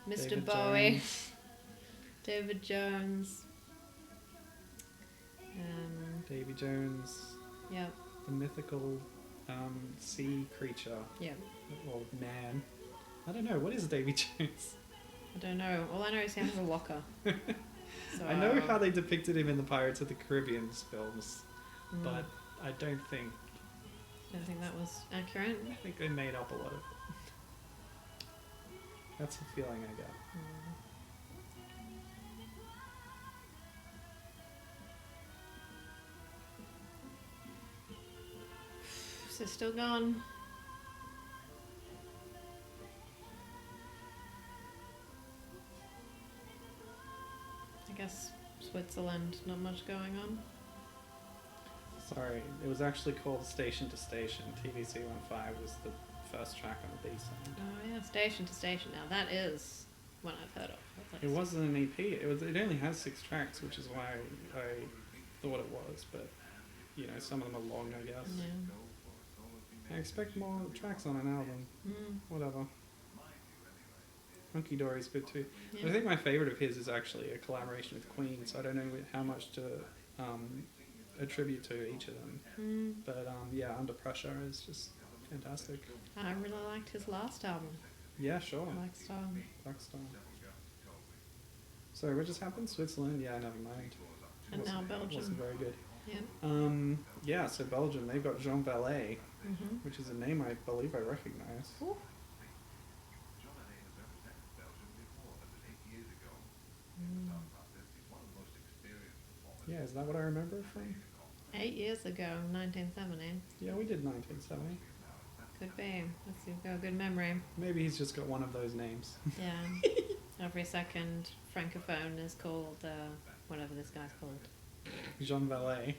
Mr. David Bowie, Jones. David Jones. Davy Jones, Yep, the mythical sea creature, yep. or man. I don't know, what is Davy Jones? I don't know. All I know is he has a locker. So, I know how they depicted him in the Pirates of the Caribbean films, but I don't think that was accurate. I think they made up a lot of it. That's the feeling I get. So still gone. I guess Switzerland, not much going on. Sorry, it was actually called Station to Station. TVC 15 was the first track on the B-side. Oh yeah, Station to Station. Now that is one I've heard of. It wasn't an EP. It only has 6 tracks, which is why I thought it was. But you know, some of them are long, I guess. Yeah. I expect more tracks on an album. Whatever. Hunky Dory's good too. Yeah. I think my favourite of his is actually a collaboration with Queen, so I don't know how much to attribute to each of them. But yeah, Under Pressure is just fantastic. I really liked his last album. Yeah, sure. Black Star. Black Star. Sorry, what just happened? Switzerland? Yeah, never mind. And now Belgium. Wasn't very good. Yeah. Yeah, so Belgium, they've got Jean Valet, which is a name I believe I recognise. Ooh. Yeah, is that what I remember it from? 8 years ago, 1970. Yeah, we did 1970. Could be. Let's see, you've got a good memory. Maybe he's just got one of those names. Yeah. Every second francophone is called, whatever this guy's called. Jean Valet.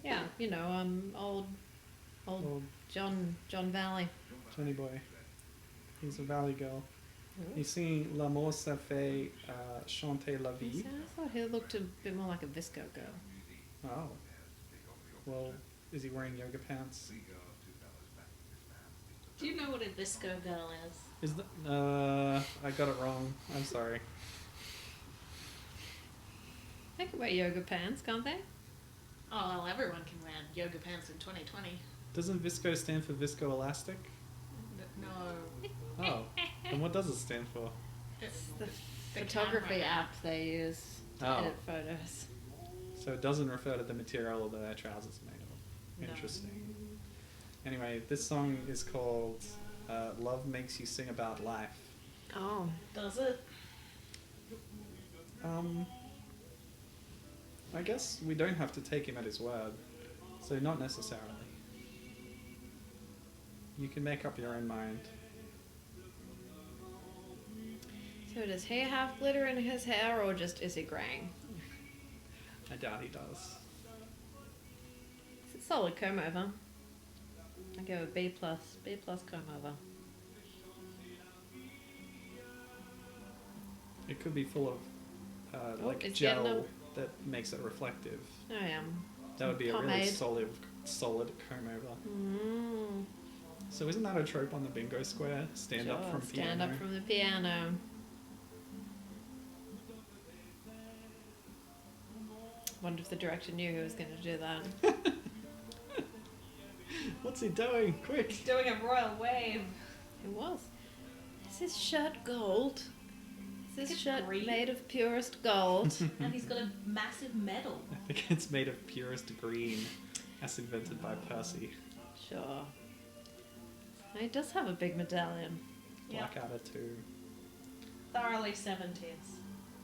Yeah, you know, old John Valley. Johnny Boy. He's a Valley girl. Ooh. He's singing L'amour ça fait chanter la vie. I thought he looked a bit more like a Visco girl. Oh. Well, is he wearing yoga pants? Do you know what a disco girl is? Is that I got it wrong. I'm sorry. They can wear yoga pants, can't they? Oh, well, everyone can wear yoga pants in 2020. Doesn't Visco stand for Visco Elastic? No. Oh. Then what does it stand for? It's the the photography camera app they use. Oh, edit photos. so it doesn't refer to the material that their trousers are made of. No. Interesting. Anyway, this song is called Love Makes You Sing About Life. Oh. Does it? I guess we don't have to take him at his word, so not necessarily. You can make up your own mind. So does he have glitter in his hair, or just is he graying? I doubt he does. It's a solid comb over. I go with B+. B+ comb over. It could be full of Oh, like it's getting gel up. that makes it reflective. Oh yeah. That would be a really Pomade. solid comb over. Mm. So isn't that a trope on the bingo square? Stand up Sure, from stand piano. up from the piano. Wonder if the director knew he was going to do that. What's he doing? Quick! He's doing a royal wave. It was. Is this shirt gold? Is this It's shirt green. made of purest gold? And he's got a massive medal. I think it's made of purest green, as invented by Percy. Sure. He does have a big medallion. Yeah. Blackadder too. Thoroughly 70s.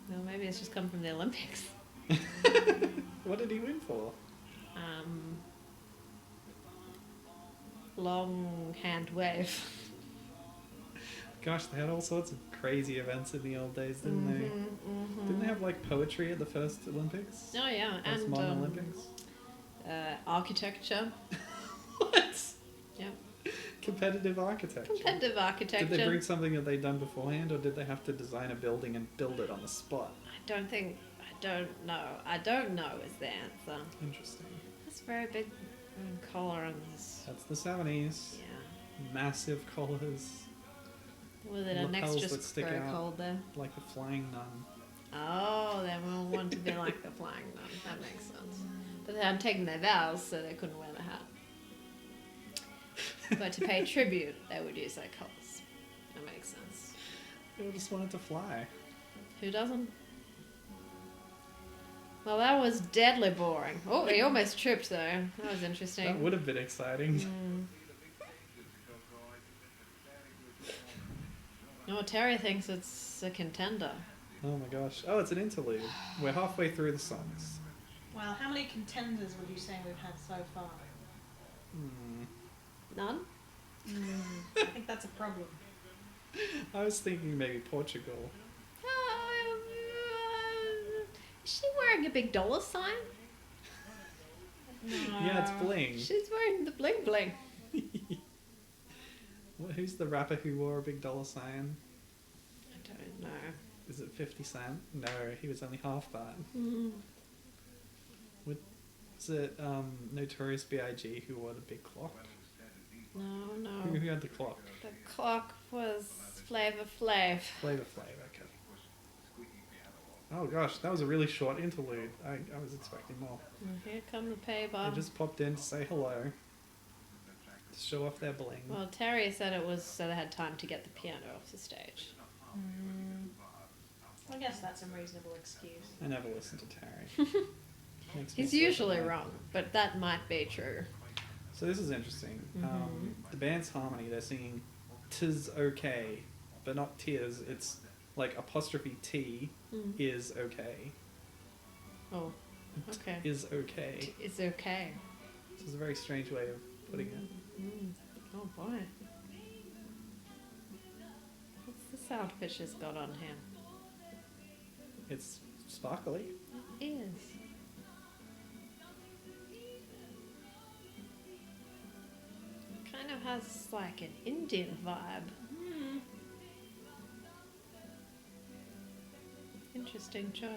Well, maybe it's just come from the Olympics. What did he win for? Long hand wave. Gosh, they had all sorts of crazy events in the old days, didn't they? Mm-hmm. Didn't they have like poetry at the first Olympics? Oh yeah, First and modern Olympics? architecture. What? Yep. Competitive architecture. Competitive architecture. Did they bring something that they'd done beforehand, or did they have to design a building and build it on the spot? I don't know. I don't know is the answer. Interesting. That's very big collar on this. That's the 70s. Yeah. Massive collars, Was it a next Lapels that just stick very out. cold there? like the Flying Nun. Oh, they will want to be like the flying nun. That makes sense. But they hadn't taken their vows, so they couldn't wear the hat. But to pay tribute, they would use their colours. That makes sense. They all just wanted to fly. Who doesn't? Well, that was deadly boring. Oh, he almost tripped though. That was interesting. That would have been exciting. Mm. Oh, Terry thinks it's a contender. Oh my gosh. Oh, it's an interlude. We're halfway through the songs. Well, how many contenders would you say we've had so far? Hmm. None? I think that's a problem. I was thinking maybe Portugal. Is she wearing a big dollar sign? Yeah, it's bling. She's wearing the bling bling. Who's the rapper who wore a big dollar sign? I don't know. Is it 50 Cent? No, he was only half that. Mm. Was it Notorious B.I.G. who wore the big clock? No. Who had the clock? The clock was Flavor Flav. Flavor Flav, okay. Oh gosh, that was a really short interlude. I was expecting more. And here come the pay They bar. just popped in to say hello. To show off their bling. Well, Terry said it was so they had time to get the piano off the stage. I guess that's a reasonable excuse. I never listened to Terry. Makes me He's sleep usually at night. wrong, but that might be true. So this is interesting. Mhm. The band's harmony, they're singing "tis okay," but not tears. It's like apostrophe T Mm. is okay. Oh, okay. Is okay. It's okay. This is a very strange way of putting it. Mm. Oh boy. What's the sound Fisher's got on him? It's sparkly. It is. Kind of has like an Indian vibe. Interesting choice.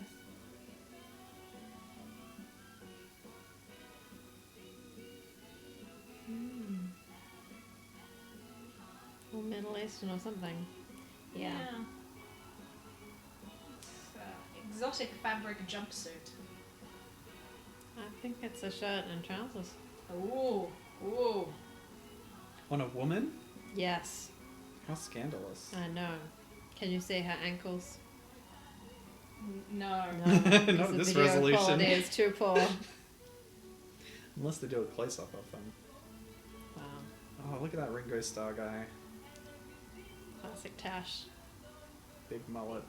Or Middle Eastern or something. Yeah. Exotic fabric jumpsuit. I think it's a shirt and trousers. Ooh. Ooh. On a woman? Yes, How scandalous. I know. Can you see her ankles? No. No, Not because the this video resolution. quality is too poor. Unless they do a close-up of them. Wow. Oh, look at that Ringo Starr guy. Classic Tash. Big mullet.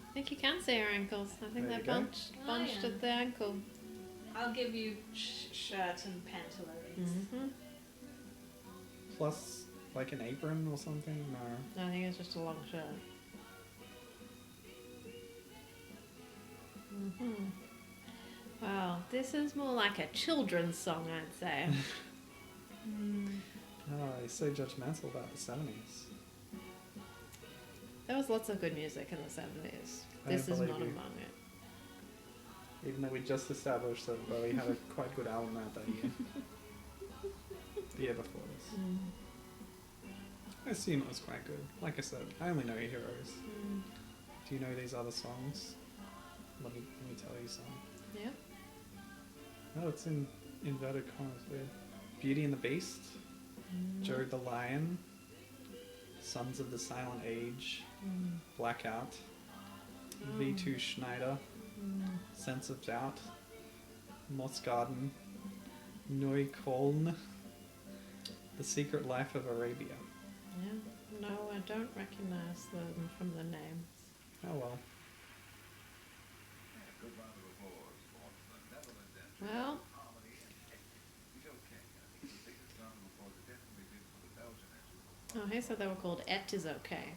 I think you can see her ankles. I think There they're you go. bunched Oh, yeah. at the ankle. I'll give you shirt and pantaloons. Mm-hmm. Plus, like an apron or something? No. I think it's just a long shirt. Mm-hmm. Wow, this is more like a children's song, I'd say. Oh, he's so judgmental about the 70s. There was lots of good music in the 70s. I This is believe not you. among it. Even though we just established that Bowie had a quite good album out that year. The year before this. I assume it was quite good. Like I said, I only know Heroes. Do you know these other songs? Let me tell you some. Yeah. Oh, it's in inverted commas with Beauty and the Beast, Joe the Lion, Sons of the Silent Age, Blackout, V2 Schneider, Sense of Doubt, Moss Garden, Nui Koln, The Secret Life of Arabia. Yeah. No, I don't recognize them from the names. Oh well. Well, oh, he said they were called Et is Okay.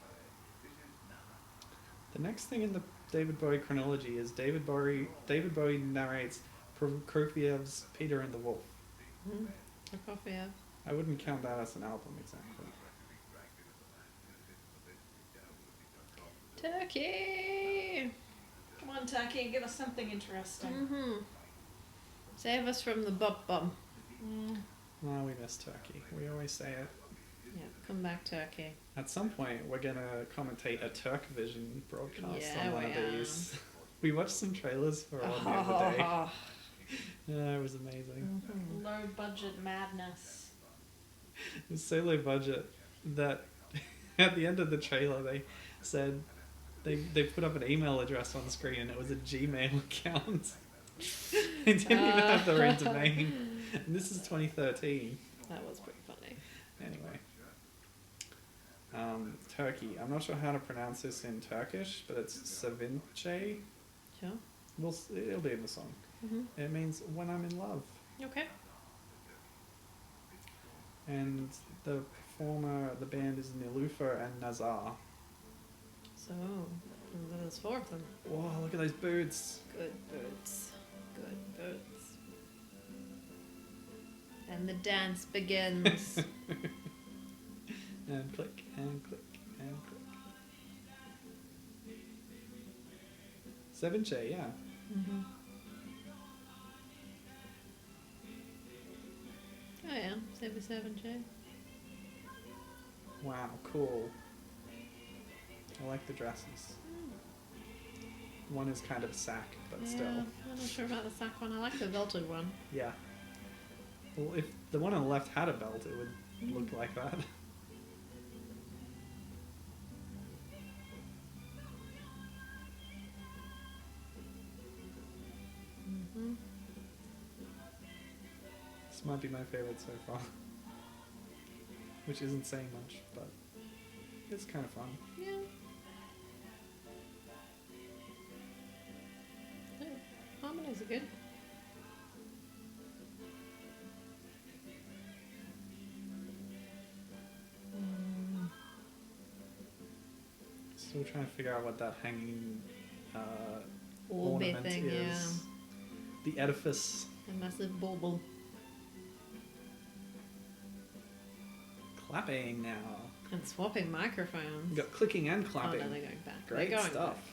The next thing in the David Bowie chronology is David Bowie narrates Prokofiev's Peter and the Wolf. Prokofiev. I wouldn't count that as an album exactly. Turkey! Come on, Turkey, give us something interesting. Mm-hmm. Save us from the bum. Oh, we miss Turkey. We always say it. Yeah, come back, Turkey. At some point, we're gonna commentate a Turkvision broadcast Yeah, on one we of are. these. We watched some trailers for one the other day. Yeah, it was amazing. Low budget madness. It was so low budget that at the end of the trailer they said they put up an email address on screen and it was a Gmail account. They didn't even have their own domain. And this is 2013. That was pretty funny. Anyway. Turkey. I'm not sure how to pronounce this in Turkish, but it's Sevince. Sure. It'll be in the song. It means when I'm in love. Okay. And the band is Nilufer and Nazar. So, there's 4 of them. Whoa, look at those boots. Good boots. Good boots. And the dance begins. And click, and click, and click. Sevince, yeah. Oh yeah, 7J. Wow, cool. I like the dresses. One is kind of sack, but Yeah, still. I'm not sure about the sack one. I like the belted one. Yeah. Well, if the one on the left had a belt, it would look like that. This might be my favorite so far. Which isn't saying much, but it's kind of fun. Yeah. Yeah, harmonies are good. Still trying to figure out what that hanging Orby ornament thing, is. yeah. The edifice. A massive bauble. Clapping now. And swapping microphones. We've got clicking and Oh clapping. no, they're going back. Great they're going stuff. back.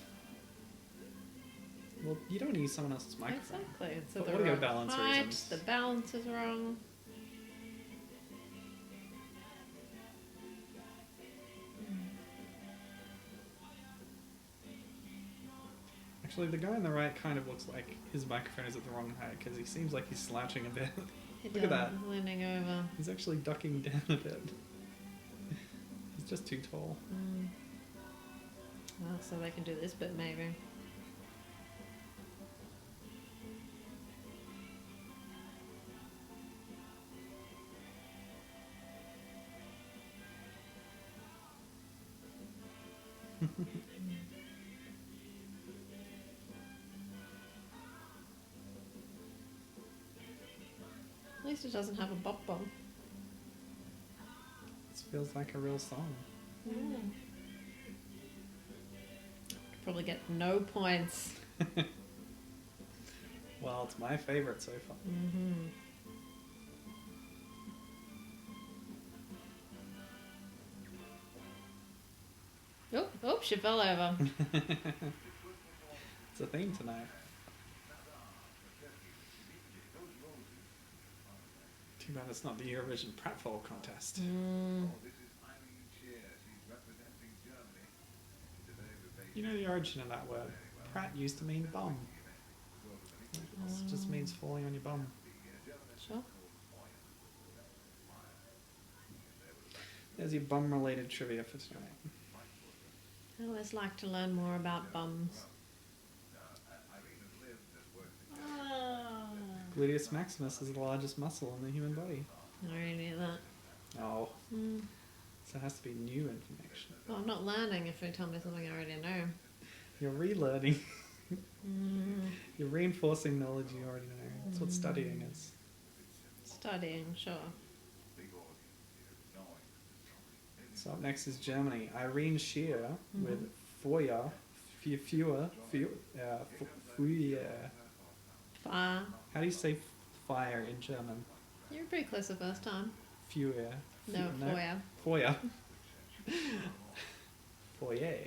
Well, you don't use someone else's microphone. Exactly. So For the audio wrong balance height, reasons. the balance is wrong. Actually, the guy on the right kind of looks like his microphone is at the wrong height because he seems like he's slouching a bit. He Look at that. Leaning over. He's actually ducking down a bit. He's just too tall. Well, so they can do this bit maybe. At least it doesn't have a bop bomb. This feels like a real song. Probably get no points. Well, it's my favourite so far. Oh, she fell over. It's a theme tonight. Too bad it's not the Eurovision pratfall contest. You know the origin of that word? Prat used to mean bum. It just means falling on your bum. Sure. There's your bum-related trivia for tonight. I always like to learn more about bums. Gluteus maximus is the largest muscle in the human body. I already knew that. Oh. So it has to be new information. Well, I'm not learning if you tell me something I already know. You're relearning. You're reinforcing knowledge you already know. That's what studying is. Studying, sure. So up next is Germany. Irene Shear with Feuer. Feuer. Fire. How do you say fire in German? You were pretty close the first time. Feuer. No, Feuer. Feuer. Foyer.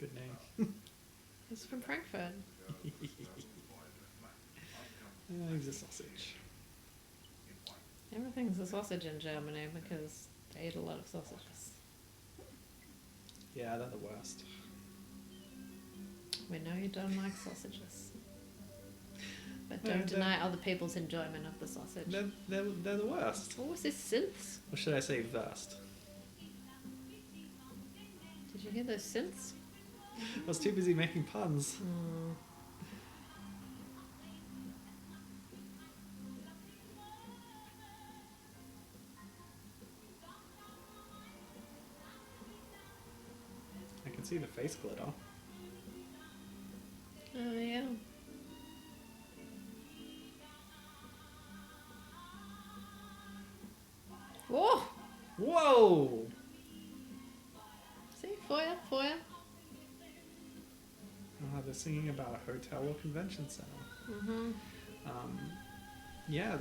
Good name. It's from Frankfurt. He's a sausage. Everything's a sausage in Germany because they eat a lot of sausages. Yeah, they're the worst. We know you don't like sausages. But No, don't they're- deny other people's enjoyment of the sausage. They're the worst. What was this synths? Or should I say worst? Did you hear those synths? I was too busy making puns. I can see the face glitter. Oh yeah. Whoa! Whoa! See, Feuer. They're singing about a hotel or convention center. Yeah,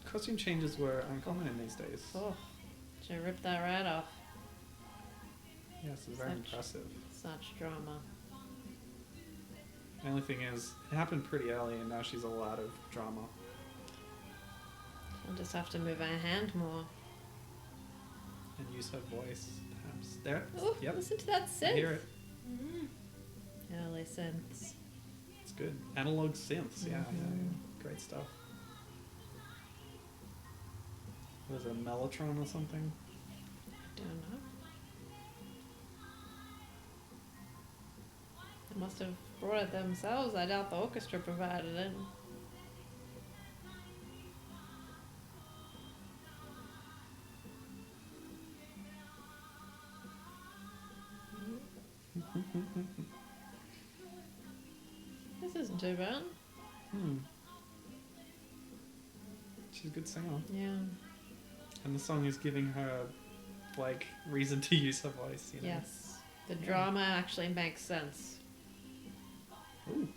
costume changes were uncommon in these days. Oh, she ripped that right off. Yes, it's very impressive. Such drama. The only thing is, it happened pretty early and now she's all out of drama. She'll just have to move her hand more. And use her voice, perhaps. There. Oh, Yep. listen to that synth. I hear it. Early synths. It's good. Analog synths, yeah. Great stuff. Was it a mellotron or something? Don't know. They must have brought it themselves. I doubt the orchestra provided it. This isn't too bad. She's a good singer. Yeah. And the song is giving her, like, reason to use her voice, you know? Yes. The drama actually makes sense. Ooh.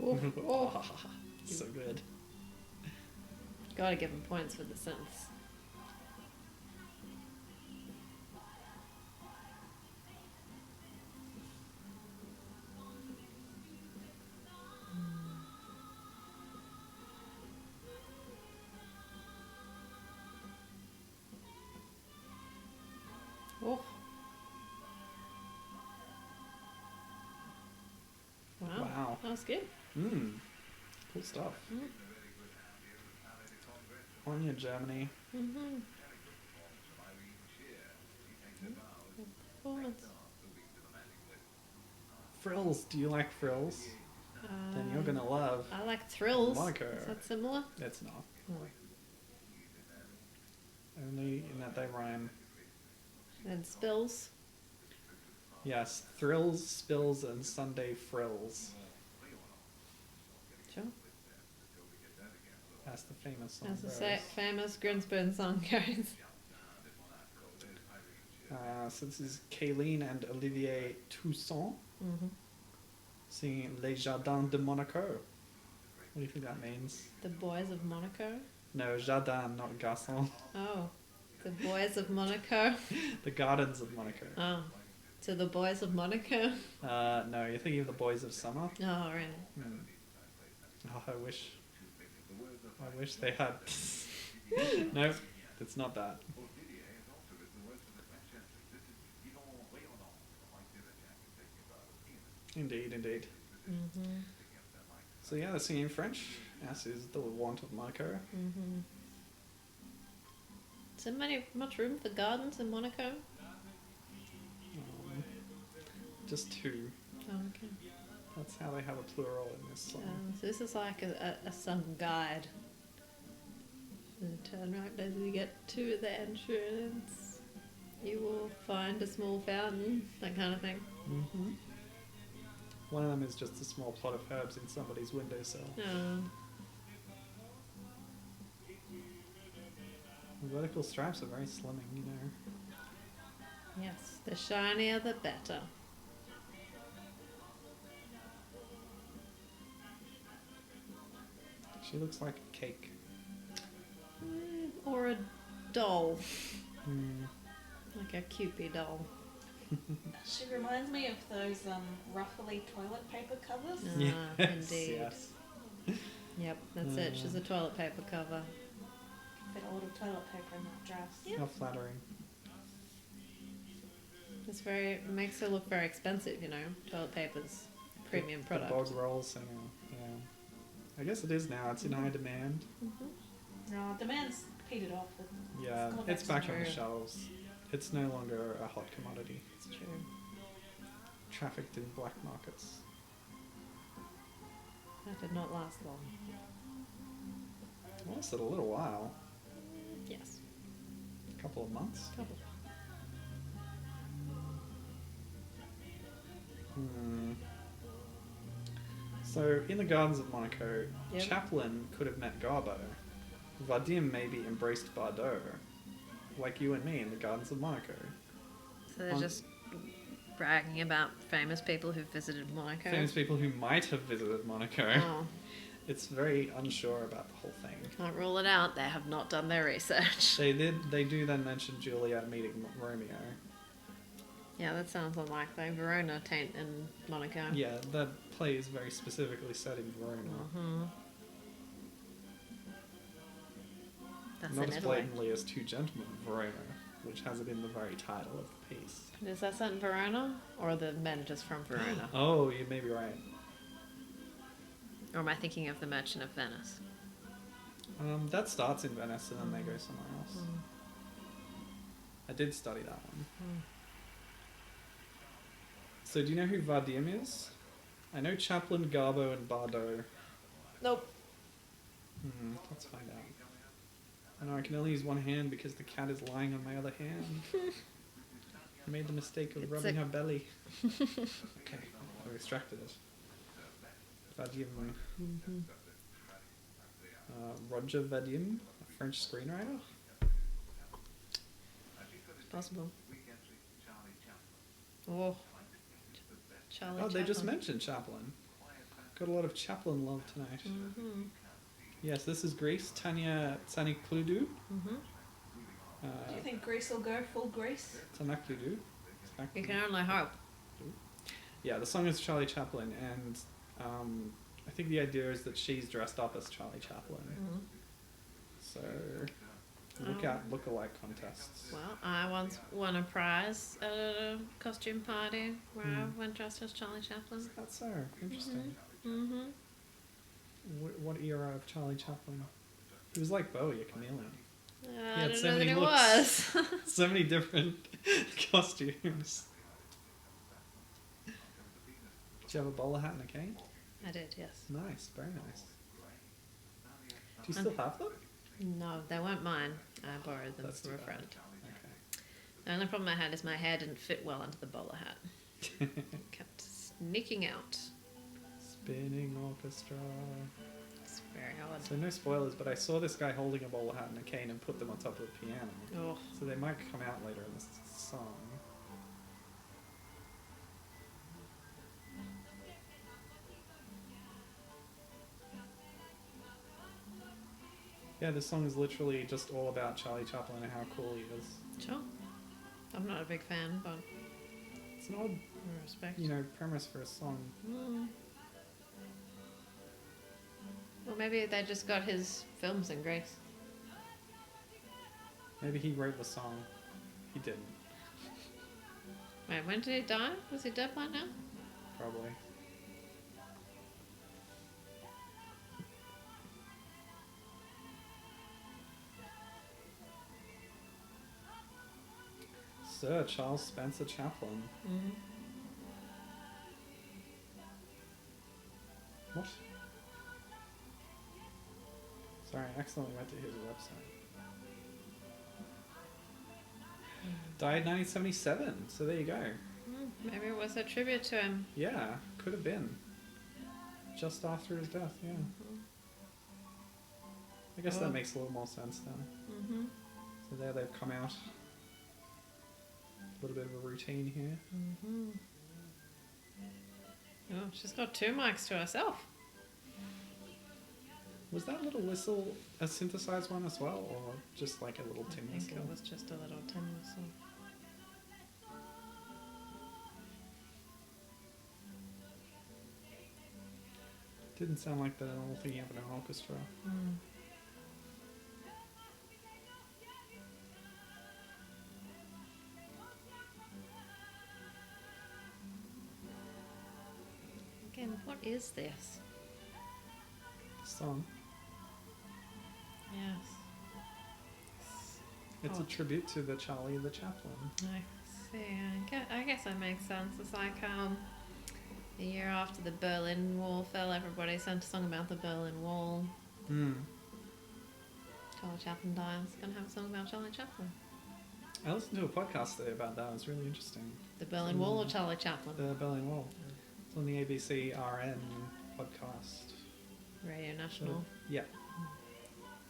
Yeah. Oof. Oh. So good. Gotta give him points for the synths. That's good. Cool stuff. On your Germany. Mm-hmm. Performance. Frills. Do you like frills? Then you're gonna love I like thrills. Monaco. Is that similar? It's not. Oh. Only in that they rhyme. And spills. Yes, thrills, spills, and Sunday frills. Sure. That's the famous song. As the goes. famous Grinspoon song goes. So this is Kayleen and Olivier Toussaint singing Les Jardins de Monaco. What do you think that means? The Boys of Monaco. No, Jardin, not Garçon. Oh, the Boys of Monaco. The Gardens of Monaco. Oh, to the Boys of Monaco. No, you're thinking of the Boys of Summer. Oh, really? Oh, I wish they had. No, it's not that. Indeed. So yeah, they're singing in French, as is the want of Monaco. Is there much room for gardens in Monaco? Just two. Oh, okay. That's how they have a plural in this song. So this is like a sung guide. And turn right as you get to the entrance. You will find a small fountain, that kind of thing. One of them is just a small plot of herbs in somebody's windowsill. Oh. The vertical stripes are very slimming, you know. Yes, the shinier the better. She looks like a cake. Or a doll. Mm. Like a Cupid doll. She reminds me of those ruffly toilet paper covers. Indeed. Yes. Yep, that's it. She's a toilet paper cover. Fit a lot of toilet paper in that dress. Yep. How flattering. It makes her look very expensive, you know. Toilet paper's premium product. The bog rolls singer. Yeah. I guess it is now. It's in high demand. No, demand's petered off. Yeah, gone it's back on the true. shelves. It's no longer a hot commodity. It's true. Trafficked in black markets. That did not last long. Lasted a little while. Yes. A couple of months. Couple. So, in the Gardens of Monaco, Yep. Chaplin could have met Garbo. Vadim maybe embraced Bardot. Like you and me in the Gardens of Monaco. So they're just bragging about famous people who've visited Monaco. Famous people who might have visited Monaco. Oh, It's very unsure about the whole thing. can't rule it out. They have not done their research. They do then mention Juliet meeting Romeo. Yeah, that sounds unlikely. Verona taint in Monaco. Yeah, that play is very specifically set in Verona. Mm-hmm. That's Not in as Italy. blatantly as Two Gentlemen of Verona, which has it in the very title of the piece. Is that set in Verona? Or are the men just from Verona? Oh, you may be right. Or am I thinking of The Merchant of Venice? That starts in Venice and then they go somewhere else. I did study that one. So do you know who Vadim is? I know Chaplin, Garbo, and Bardot. Nope. Let's find out. I know I can only use one hand because the cat is lying on my other hand. I made the mistake of It's rubbing a- her belly. Okay, I've extracted it. Vadim. Roger Vadim, a French screenwriter. It's possible. Oh. Charlie Oh, they just Chaplin. mentioned Chaplin. Got a lot of Chaplin love tonight. Mm-hmm. Yes, this is Greece. Tanya Tsanikloudou. Mm-hmm. Do you think Greece will go full Greece? Tsanikloudou. You can only hope. Yeah, the song is Charlie Chaplin, and I think the idea is that she's dressed up as Charlie Chaplin. So look out look-alike contests. Well, I once won a prize at a costume party where I went dressed as Charlie Chaplin. That's so interesting. Mm-hmm. What era of Charlie Chaplin? He was like Bowie, a chameleon. I had don't so know that many it looks. was. So many different costumes. Did you have a bowler hat and a cane? I did, yes. Nice, very nice. Do you still have them? No, they weren't mine. I borrowed them That's from too a bad. friend. Okay. The only problem I had is my hair didn't fit well under the bowler hat. Kept sneaking out. Spinning orchestra. It's very odd. So no spoilers, but I saw this guy holding a bowler hat and a cane and put them on top of the piano. Oh, So they might come out later in this song. Yeah, this song is literally just all about Charlie Chaplin and how cool he is. sure. I'm not a big fan, but It's an odd, I respect. premise for a song. Mm. Well, maybe they just got his films in Greece. Maybe he wrote the song. He didn't, Wait, when did he die? Was he dead by now? probably. Sir Charles Spencer Chaplin. Mm-hmm. What? Sorry, I accidentally went to his website. Died 1977, so there you go. Maybe it was a tribute to him. Yeah, could have been. Just after his death, yeah. I guess that makes a little more sense then. Mm-hmm. So there they've come out. A little bit of a routine here. Mm-hmm. Oh, she's got two mics to herself. Was that little whistle a synthesized one as well, or just like a little tin I think whistle? it was just a little tin whistle. Didn't sound like the normal thing you have in an orchestra. Mm. Again, what is this? Song. Yes. It's a tribute to the Charlie the Chaplin. I see. I guess that makes sense. It's like the year after the Berlin Wall fell, everybody sent a song about the Berlin Wall. Hmm. Charlie Chaplin dies. Gonna have a song about Charlie Chaplin. I listened to a podcast today about that. It was really interesting. The Berlin Wall or Charlie Chaplin? The Berlin Wall. It's on the ABC RN podcast. Radio National. Yeah.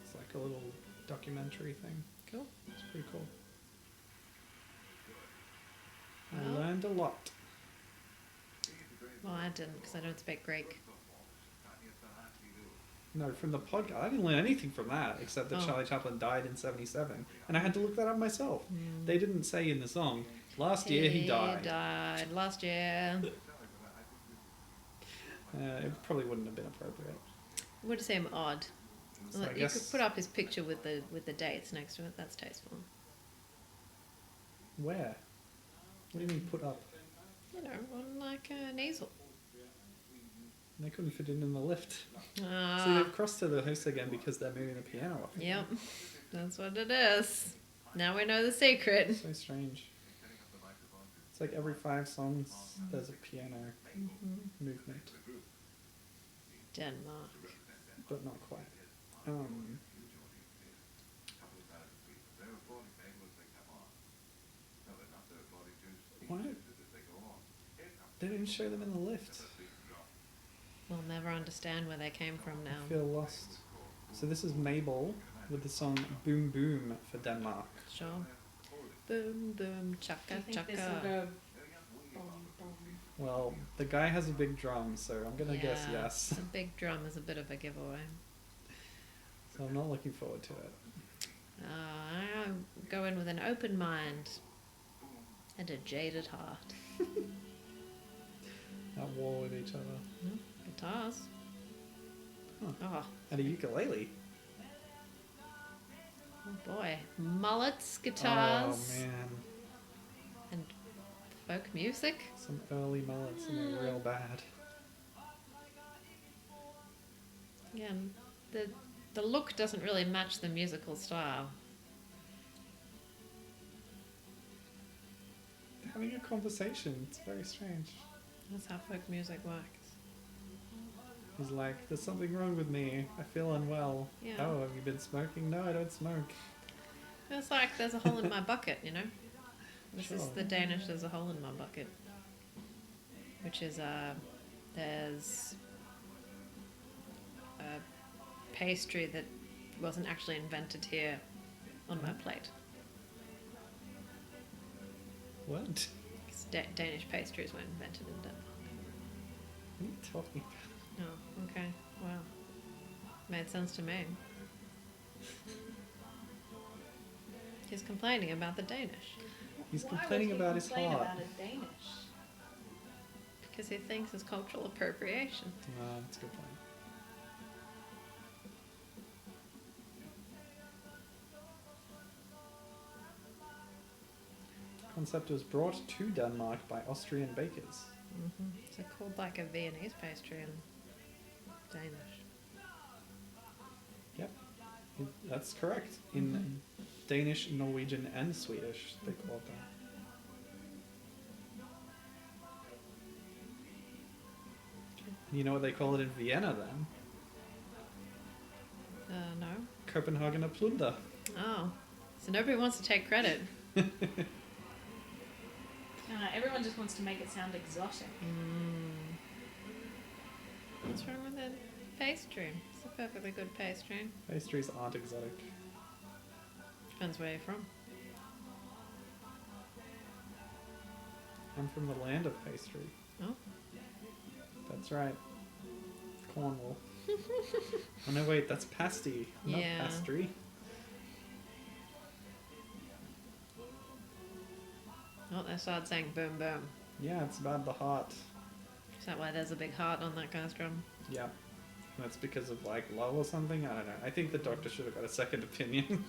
It's like a little documentary thing. Cool. It's pretty cool. Well. I learned a lot. Well, I didn't because I don't speak Greek. No, from the podcast. I didn't learn anything from that except that Oh. Charlie Chaplin died in 1977. And I had to look that up myself. They didn't say in the song, last year he died. He died last year. It probably wouldn't have been appropriate. It would seem odd. So Well, I you guess, could put up his picture with the dates next to it. That's tasteful. where? What do you mean put up? You know, on like an easel. They couldn't fit it in the lift. So Ah, they've crossed to the house again because they're moving the piano up. yep. That's what it is. Now we know the secret. So strange. It's like every 5 songs there's a piano movement, Denmark. but not quite. Why? They didn't show them in the lift. We'll never understand where they came from I now. feel lost. So this is Mabel with the song Boom Boom for Denmark. Sure. Boom, boom, chaka, I think this will chaka. go boom, boom. Well, the guy has a big drum, so I'm gonna guess Yeah, yes. The big drum is a bit of a giveaway. So I'm not looking forward to it. I go in with an open mind and a jaded heart. At war with each other. Guitars. Huh. Oh, And a ukulele. oh boy. Mullets, guitars, Oh man. and folk music. Some early mullets and they're real bad. Again, the look doesn't really match the musical style. They're having a conversation. It's very strange. That's how folk music works. He's like, there's something wrong with me. I feel unwell. Yeah. Oh, have you been smoking? No, I don't smoke. It's like there's a hole in my bucket, you know? This is Sure. the Danish there's a hole in my bucket. Which is, there's a pastry that wasn't actually invented here on my plate. What? 'Cause Danish pastries were invented in Denmark. What are you talking about? Oh, okay. Wow. Made sense to me. He's complaining about the Danish. He's complaining about his heart. About a Danish? Because he thinks it's cultural appropriation. That's a good point. The concept was brought to Denmark by Austrian bakers. So called like a Viennese pastry in Danish. Yep, that's correct. In Danish, Norwegian, and Swedish, they call it that. You know what they call it in Vienna then? No. Copenhagener plunder. Oh. So nobody wants to take credit. Everyone just wants to make it sound exotic. What's wrong with the pastry? It's a perfectly good pastry. Pastries aren't exotic. Depends where you're from. I'm from the land of pastry. Oh. That's right. Cornwall. Oh no, wait, that's pasty, not Yeah. pastry. Oh, they started saying boom boom. Yeah, it's about the heart. Is that why there's a big heart on that guy's drum? Yeah. That's because of like love or something? I don't know. I think the doctor should have got a second opinion.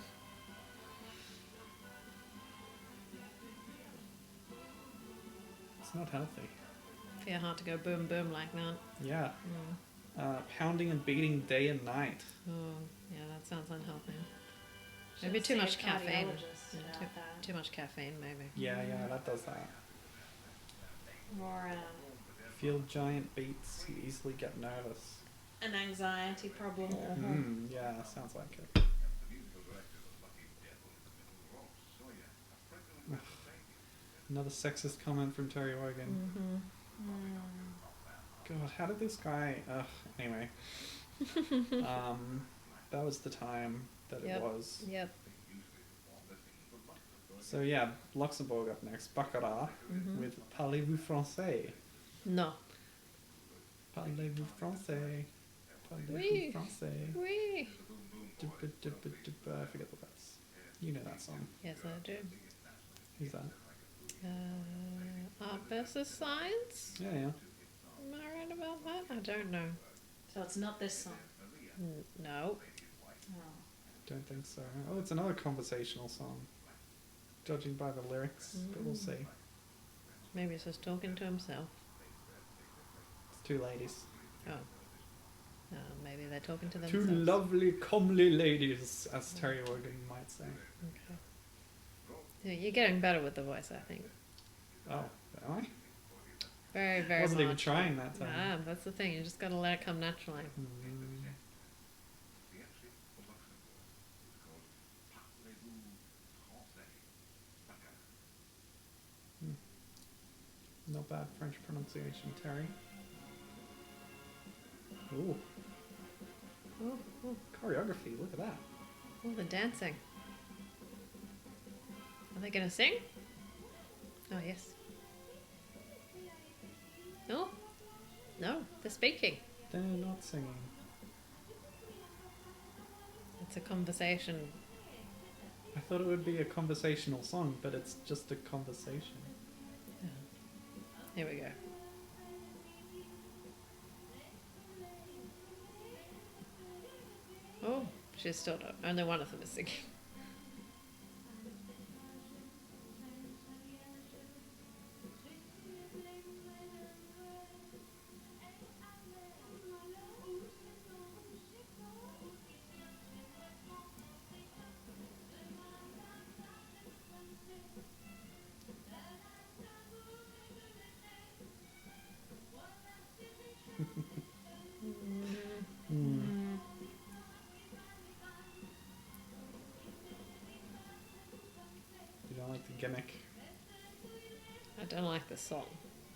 It's not healthy. For your heart to go boom boom like that. Yeah. Pounding and beating day and night. Oh, yeah, that sounds unhealthy. Maybe too much caffeine. Yeah, too much caffeine, maybe. Yeah, that does that. Or Feel giant beats, you easily get nervous. an anxiety problem. Yeah, sounds like it. Ugh. Another sexist comment from Terry Wogan. God, how did this guy... anyway. That was the time that it was. Yep. So yeah, Luxembourg up next. Baccarat with Parlez-vous français? No. Parlez-vous français? Parlez-vous Oui. français? Whee! I forget the words. You know that song. Yes, I do. Who's that? Art versus science? Yeah. Am I right about that? I don't know. So it's not this song. No. Don't think so. Oh, it's another conversational song. Judging by the lyrics, but we'll see. Maybe he's just talking to himself. It's two ladies. Oh. Maybe they're talking to Two themselves. lovely, comely ladies, as Terry Wogan might say. Okay. Yeah, you're getting better with the voice, I think. Oh, am I? Very, very I wasn't even much. trying that time. Ah, that's the thing. You just got to let it come naturally. Not bad French pronunciation, Terry. Ooh. Oh, Choreography, look at that. oh, the dancing. Are they going to sing? Oh, yes. No? No, they're speaking. They're not singing. It's a conversation. I thought it would be a conversational song, but it's just a conversation. Here we go. Oh, she's still not. Only one of them is singing. gimmick. I don't like the song.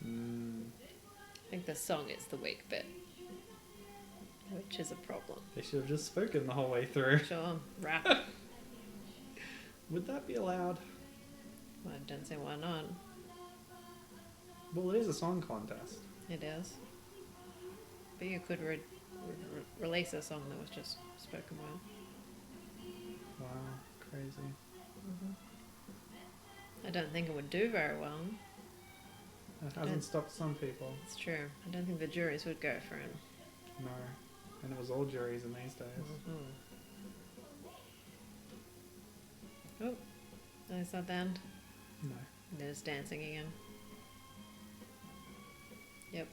I think the song is the weak bit, which is a problem. They should have just spoken the whole way through. Sure, rap. Would that be allowed? I don't see why not. Well, it is a song contest. It is. But you could release a song that was just spoken word. Wow, crazy. I don't think it would do very well. It hasn't stopped some people. It's true. I don't think the juries would go for it. No. And it was all juries in these days. Oh, is that the end? No. There's dancing again. Yep.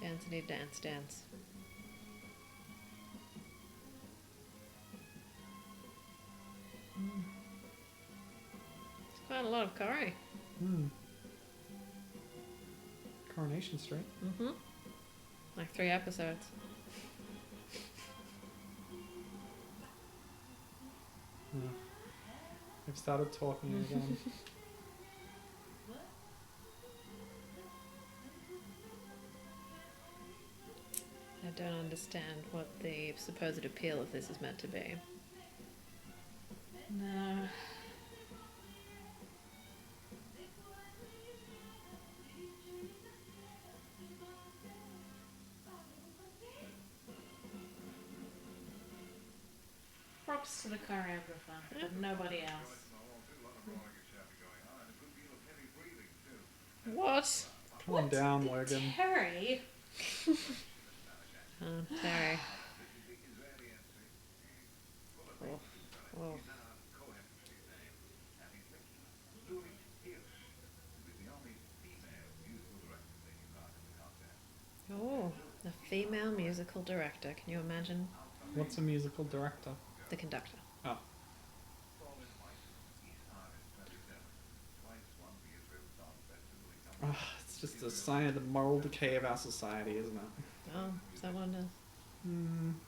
Dancity dance dance. It's quite a lot of curry. Coronation Street. Like 3 episodes. Yeah. They've started talking again. I don't understand what the supposed appeal of this is meant to be. No. Props to the choreographer, but nobody else. What? Calm down, Logan. Terry? Oh, Terry. Oh. Oh, a female musical director. Can you imagine? What's a musical director? The conductor. Oh. It's just a sign of the moral decay of our society, isn't it? Oh, is that what it is?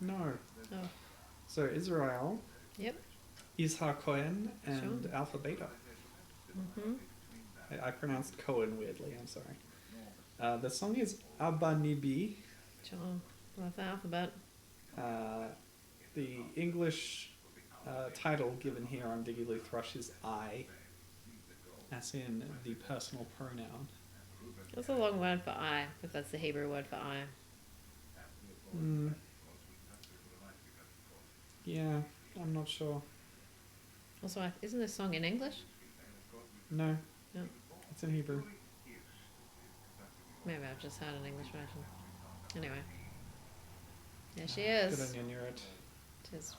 No. Oh. So Israel, Yep. Ishar Cohen, and Alpha Beta. I pronounced Cohen weirdly, I'm sorry. The song is Abba Nibi. Sure. Love the alphabet. The English title given here on Diggy Lou Thrush is I, as in the personal pronoun. That's a long word for I, if that's the Hebrew word for I. Yeah, I'm not sure. Also, isn't this song in English? No. No. It's in Hebrew. Maybe I've just heard an English version. Anyway. There she is. Good on you, knew it. She's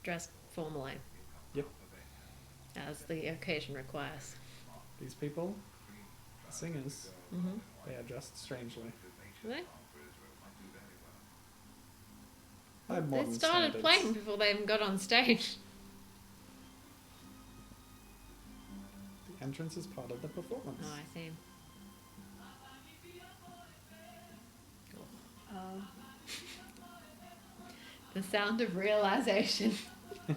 dressed formally. Yep. As the occasion requires. These people, the singers, they are dressed strangely. Are they? By They modern started standards. playing before they even got on stage. The entrance is part of the performance. Oh, I see. The sound of realization. I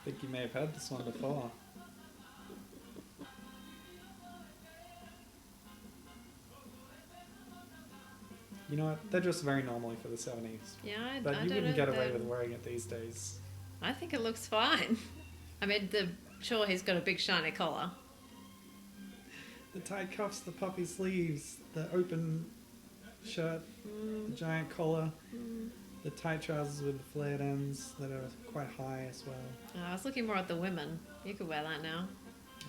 think you may have heard this one before. You know what? They're dressed very normally for the 70s. Yeah, I But you don't wouldn't know get away the- with wearing it these days. I think it looks fine. I mean, sure, he's got a big shiny collar. The tight cuffs, the puffy sleeves, the open shirt, the giant collar, the tight trousers with the flared ends that are quite high as well. I was looking more at the women. You could wear that now.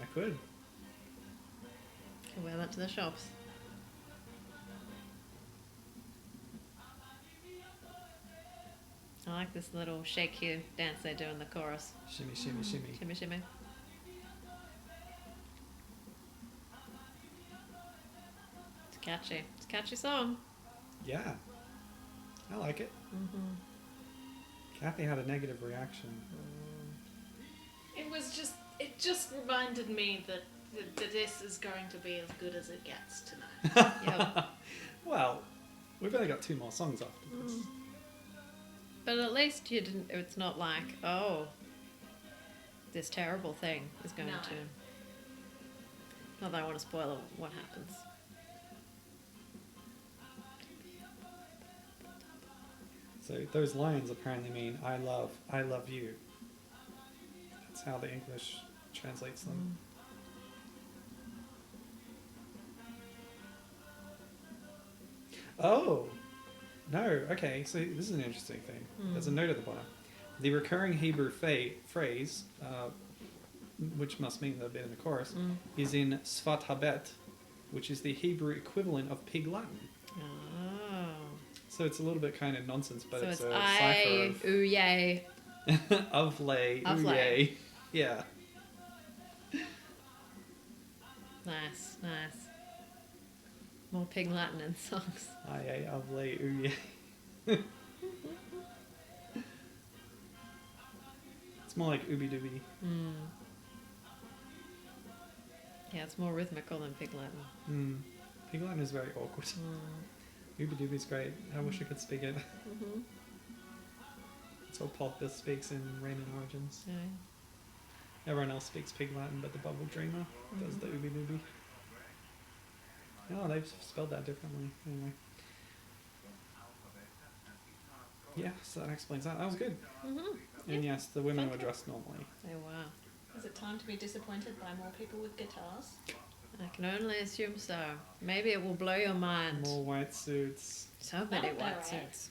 I could. You could wear that to the shops. I like this little shake you dance they do in the chorus. Shimmy, shimmy, shimmy. Shimmy, shimmy. It's catchy. It's a catchy song. Yeah. I like it. Kathy had a negative reaction. It just reminded me that this is going to be as good as it gets tonight. Yep. Well, we've only got 2 more songs after this. But at least you didn't. It's not like, oh, this terrible thing is going No. to. Not that I want to spoil what happens. So those lines apparently mean I love you. That's how the English translates them. Oh, no. Okay, so this is an interesting thing. There's a note at the bottom. The recurring Hebrew phrase, which must mean the bit in the chorus, is in Sfat Habet, which is the Hebrew equivalent of Pig Latin. Oh. So it's a little bit kind of nonsense, but So it's it's a I, cipher ooh, yay. of lay, Of ooh, lay. yay. Yeah. Nice, nice. More Pig Latin in songs. I, of lay, ooh, yay. It's more like ooby dooby. Yeah, it's more rhythmical than Pig Latin. Pig Latin is very awkward. Ooby dooby's great. I wish I could speak it. That's what Pop speaks in Rayman Origins. Yeah. Everyone else speaks Pig Latin, but the Bubble Dreamer does the ooby dooby. Oh, they've spelled that differently. Anyway. Yeah, so that explains that. That was good. And yes, the women were dressed normally. They were. Is it time to be disappointed by more people with guitars? I can only assume so. Maybe it will blow your mind. More white suits. So many Oh, white alright. suits.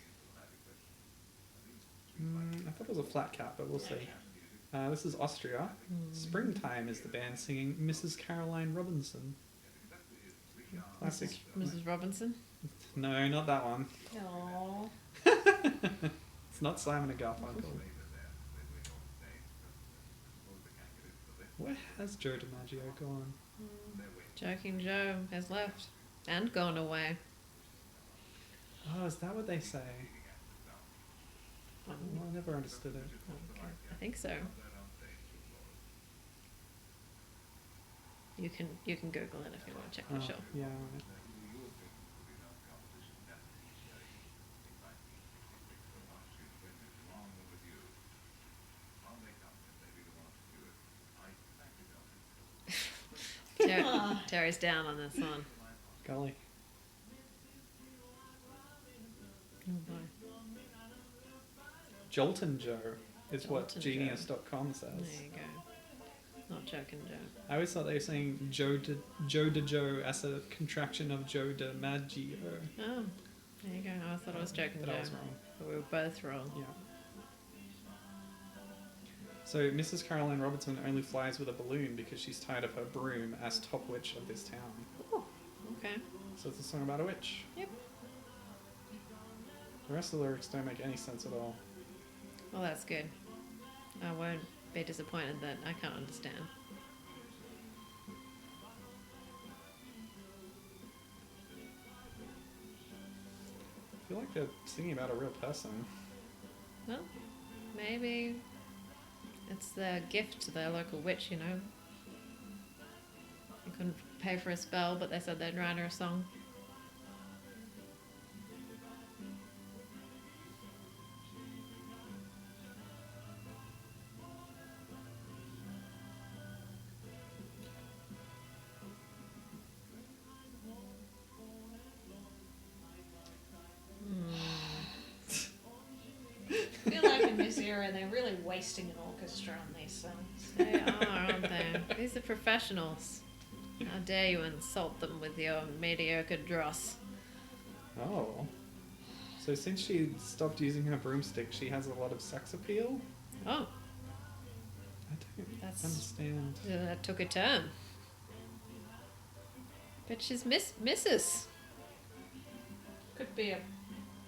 I thought it was a flat cap, but we'll see. This is Austria. Springtime is the band singing Mrs. Caroline Robinson. Classic. Mrs. Robinson? No, not that one. No. It's not Simon and Garfunkel. Where has Joe DiMaggio gone? Joking Joe has left and gone away. Oh, is that what they say? Oh, I never understood it. Okay. I think so. You can Google it if you want to check for sure. Yeah. Right. Terry's down on this one. Golly. Oh boy. Joltin' Joe is what Joltin' Genius.com says. There you go. Not Joking Joe. I always thought they were saying Joe to Joe as a contraction of Joe DiMaggio. Oh, there you go. I thought it was Joking But Joe. I was wrong. But we were both wrong. Yeah. So Mrs. Caroline Robertson only flies with a balloon because she's tired of her broom as top witch of this town. Oh, okay. So it's a song about a witch. Yep. The rest of the lyrics don't make any sense at all. Well, that's good. I won't be disappointed that I can't understand. I feel like they're singing about a real person. Well, maybe it's their gift to their local witch, you know. They couldn't pay for a spell, but they said they'd write her a song. I feel like in this era they're really wasting an orchestra on these songs. They are, aren't they? These are professionals. How dare you insult them with your mediocre dross? Oh. So since she stopped using her broomstick, she has a lot of sex appeal? Oh, I don't That's- understand. that took a turn. But she's Mrs. Could be a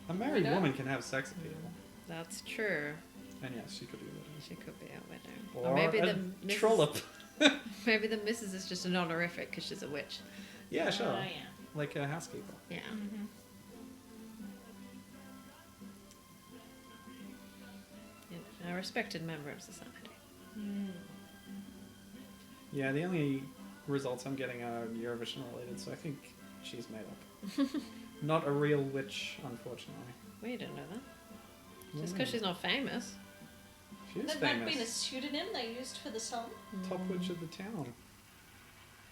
A married Widow? woman can have sex appeal. That's true. And yes, she could be widowed. She could be a widow. Or Or maybe a the Mrs. trollop. Maybe the Mrs. is just an honorific because she's a witch. Yeah, sure. yeah. Like a housekeeper. Yeah. Yeah, a respected member of society. Yeah, the only results I'm getting are Eurovision related, so I think she's made up. Not a real witch, unfortunately. We didn't know that. Just Yeah. because she's not famous. She is That might have been a famous. pseudonym they used for the song. Top witch of the town.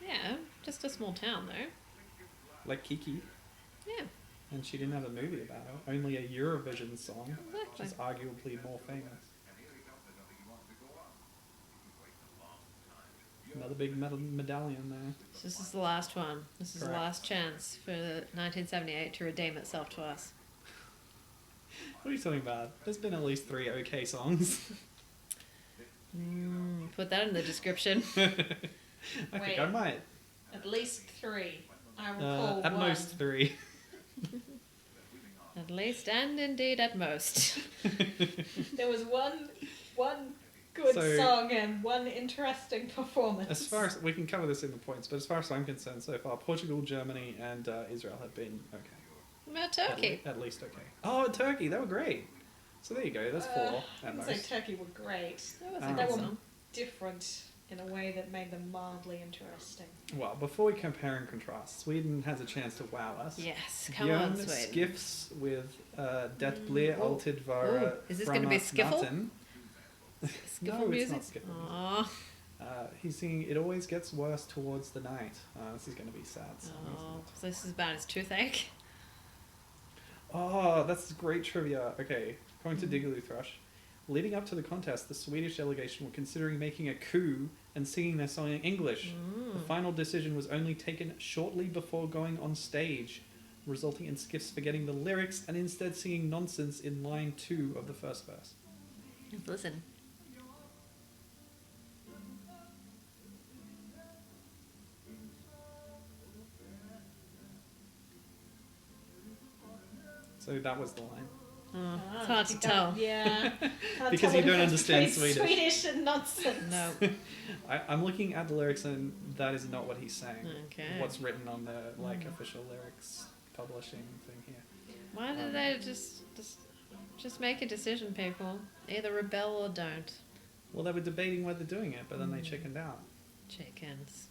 Yeah, just a small town though. Like Kiki. Yeah, And she didn't have a movie about it. Only a Eurovision song, which exactly. is arguably more famous. Another big medallion there. So this is the last one. This is the Correct. last chance for 1978 to redeem itself to us. What are you talking about? There's been at least 3 okay songs. Put that in the description. I think Wait. I might. At least 3. I recall At one. most 3. At least, and indeed at most. There was one good So- song and one interesting performance. As far as we can cover this in the points, but as far as I'm concerned, so far Portugal, Germany, and Israel have been okay. What about Turkey? At least okay. Oh, Turkey, they were great. So there you go. That's 4 I at wouldn't say most. Turkey were great. That was Ah. a They good were song. different in a way that made them mildly interesting. Well, before we compare and contrast, Sweden has a chance to wow us. Yes, come on, Björn Sweden. Skiffs with Det blir alltid vara Ooh, is this gonna be skiffle? natten. Skiffle No, it's music? not skiffle. Aww. He's singing "It Always Gets Worse Towards the Night." This is going to be sad. Song, Oh, so this is about his toothache. Oh, that's great trivia. Okay, going to Diggly Thrush. Leading up to the contest, the Swedish delegation were considering making a coup and singing their song in English. The final decision was only taken shortly before going on stage, resulting in Skiffs forgetting the lyrics and instead singing nonsense in line 2 of the first verse. Let's listen. So that was the line. Oh, it's hard to you tell. don't- Yeah. Can't Because tell you the don't difference understand between Swedish. Swedish and nonsense. No. I'm looking at the lyrics and that is not what he's saying. Okay. What's written on the official lyrics publishing thing here. Why did they just make a decision, people? Either rebel or don't. Well, they were debating whether doing it, but then they chickened out. Chickens.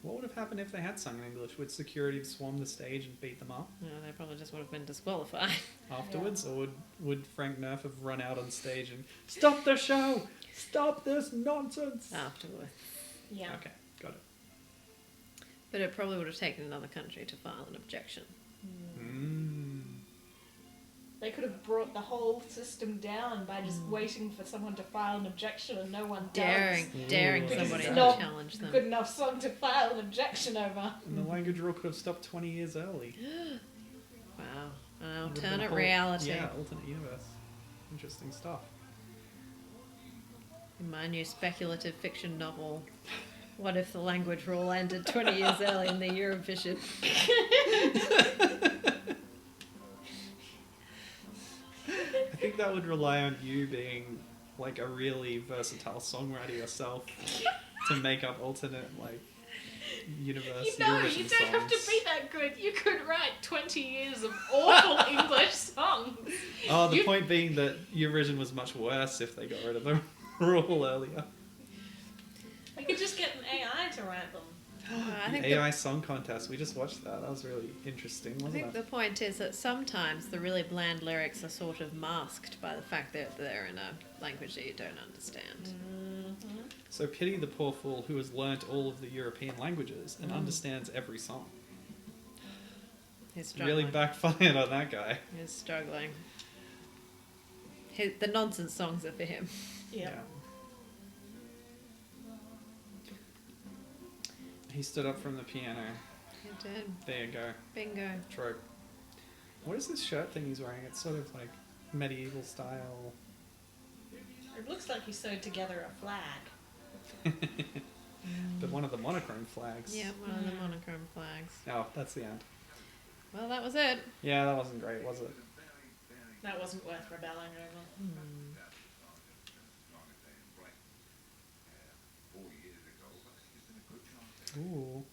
What would have happened if they had sung in English? Would security have swarmed the stage and beat them up No, they probably just would have been disqualified. afterwards? Or would Frank Nerf have run out on stage and stop the show? Stop this nonsense! Afterwards. Yeah. Okay, got it. But it probably would have taken another country to file an objection. They could have brought the whole system down by just waiting for someone to file an objection and no one Daring Ooh. somebody Because to it's not challenge them. good enough song to file an objection over. And the language rule could have stopped 20 years early. Wow. An Would have been a alternate whole- reality. Yeah, alternate universe. Interesting stuff. In my new speculative fiction novel, what if the language rule ended 20 years early in the Eurovision? I think that would rely on you being like a really versatile songwriter yourself to make up alternate like universe. You know, Eurovision you don't have to songs. be that good. You could write 20 years of awful English songs. Oh, the You- point being that Eurovision was much worse if they got rid of the rule earlier. You could just get an AI to write them. I think The AI song contest. We just watched that. That was really interesting, I wasn't think it? the point is that sometimes the really bland lyrics are sort of masked by the fact that they're in a language that you don't understand. So pity the poor fool who has learnt all of the European languages and understands every song. He's struggling. Really backfired on that guy. He's struggling. The nonsense songs are for him. Yeah. He stood up from the piano. He did. There you go. Bingo. Trope. What is this shirt thing he's wearing? It's sort of like medieval style. It looks like he sewed together a flag. But one of the monochrome flags. Yeah, one of the monochrome flags. Oh, that's the end. Well, that was it. Yeah, that wasn't great, was it? That wasn't worth rebelling over. Ooh.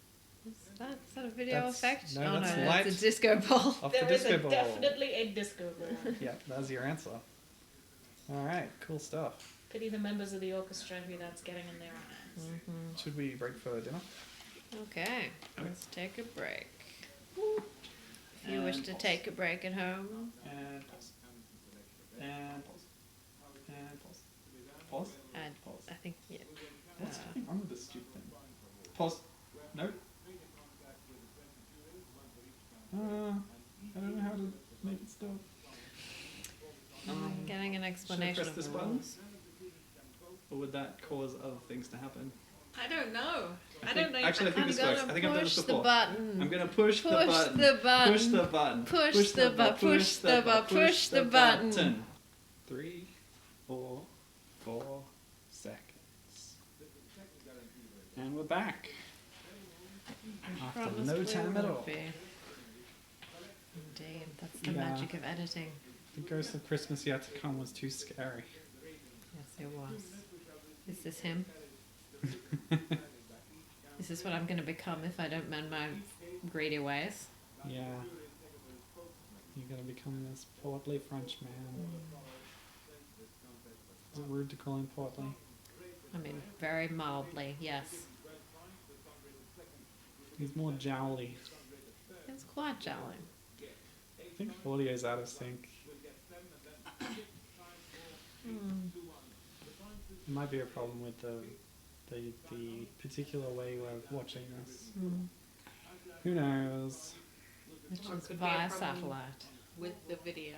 Is that a video That's- effect? no, Oh that's no, light. that's a disco ball. Off There the is disco ball. definitely a disco ball. Yeah, that's your answer. Alright, cool stuff. Pity the members of the orchestra who that's getting in their eyes. Should we break for dinner? Okay, let's take a break. If you wish to take a break at home, And pause. And pause. Pause. I think, yeah. What's going on with this stupid thing? Pause. No. I don't know how to make it stop. I'm getting an explanation press of this the button? rules. Or would that cause other things to happen? I don't know. I don't know. Actually, I think this works. I think I've done this Push before. the button. I'm gonna push the Push button. the button. Push the button. Push the button. Push the button. Push the button. 3, 4, 4 seconds. And we're back. After Promised no we time at would all. be. Indeed, that's the Yeah. magic of editing. The Ghost of Christmas Yet to Come was too scary. Yes, it was. Is this him? Is this what I'm going to become if I don't mend my greedy ways? Yeah. You're gonna become this portly French man. Is it rude to call him portly? I mean, very mildly, yes. He's more jowly. It's quite jolly. I think audio's out of sync. It might be a problem with the particular way we're watching this. Who knows? Which Or is could be a via problem. satellite. With the video.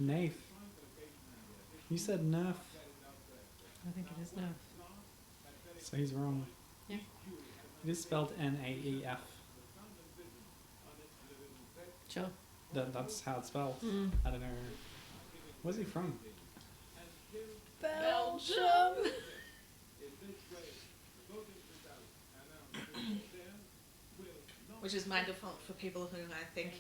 Naif. You said nerf, I think it is no. so he's wrong. Yeah. It is spelled Naef. Sure. That's how it's spelled. I don't know. Where's he from? Belgium! Which is my default for people who I think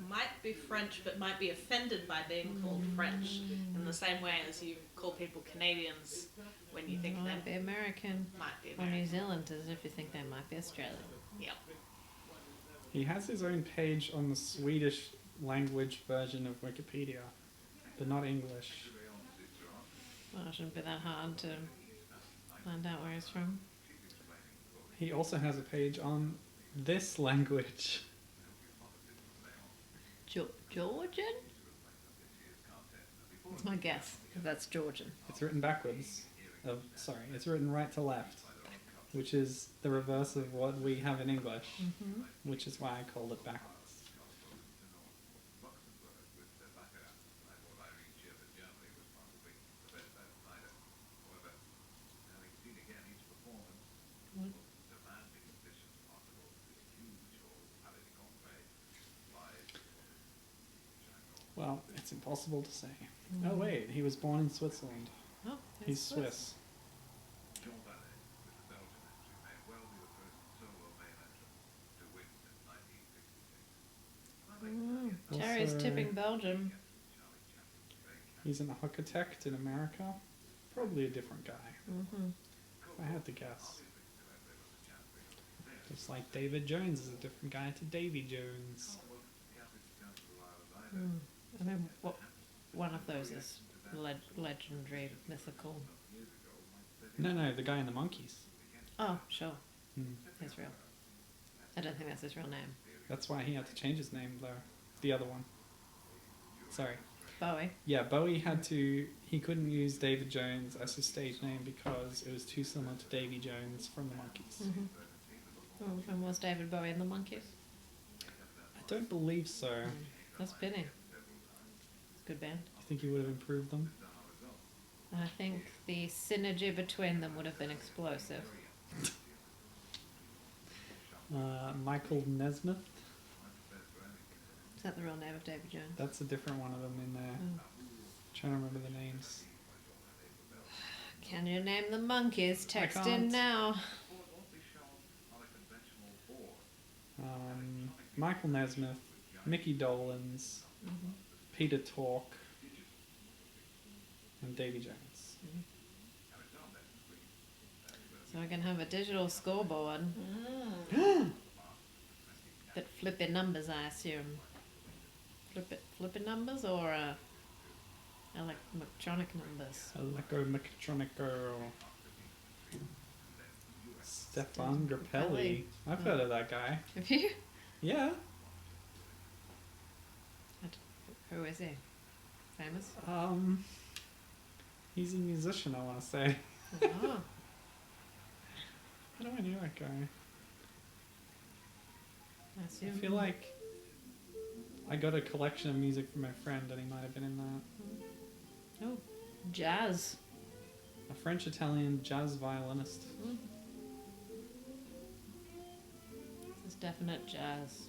might be French but might be offended by being called French, in the same way as you call people Canadians when you think they Might be American. might be Or New American. Zealanders if you think they might be Australian. Yeah. He has his own page on the Swedish language version of Wikipedia, but not English. Well, it shouldn't be that hard to find out where he's from. He also has a page on this language. Georgian? That's my guess. If that's Georgian. It's written backwards. It's written right to left, which is the reverse of what we have in English, which is why I called it backwards. Well, it's impossible to say. Oh wait, he was born in Switzerland. Oh, He's Swiss. Terry's Also- tipping Belgium. He's an architect in America. Probably a different guy. If I had to guess. Just like David Jones is a different guy to Davy Jones. I mean, one of those is legendary, mythical. No, the guy in the Monkeys. Oh, sure. Hmm. He's real. I don't think that's his real name. That's why he had to change his name, though. The other one. Sorry. Bowie. Yeah, Bowie he couldn't use David Jones as his stage name because it was too similar to Davy Jones from the Monkeys. Oh, and was David Bowie in the Monkeys? I don't believe so. That's a pity. It's a good band. You think he would have improved them? I think the synergy between them would have been explosive. Michael Nesmith. Is that the real name of David Jones? That's a different one of them in there. Trying to remember the names. Can you name the Monkeys? Text in can't. now. Michael Nesmith, Mickey Dolenz, Peter Tork, and Davy Jones. So I can have a digital scoreboard. But flipping numbers, I assume. Flipping numbers or electronic numbers? Electromechatronic girl. Stephane Grappelli. I've heard of that guy. Have you? Yeah. Who is he? famous? He's a musician, I want to say. Oh. How do I know that guy? I I assume. feel like I got a collection of music from my friend, and he might have been in that. Oh, jazz. A French-Italian jazz violinist. Mm. This is definite jazz.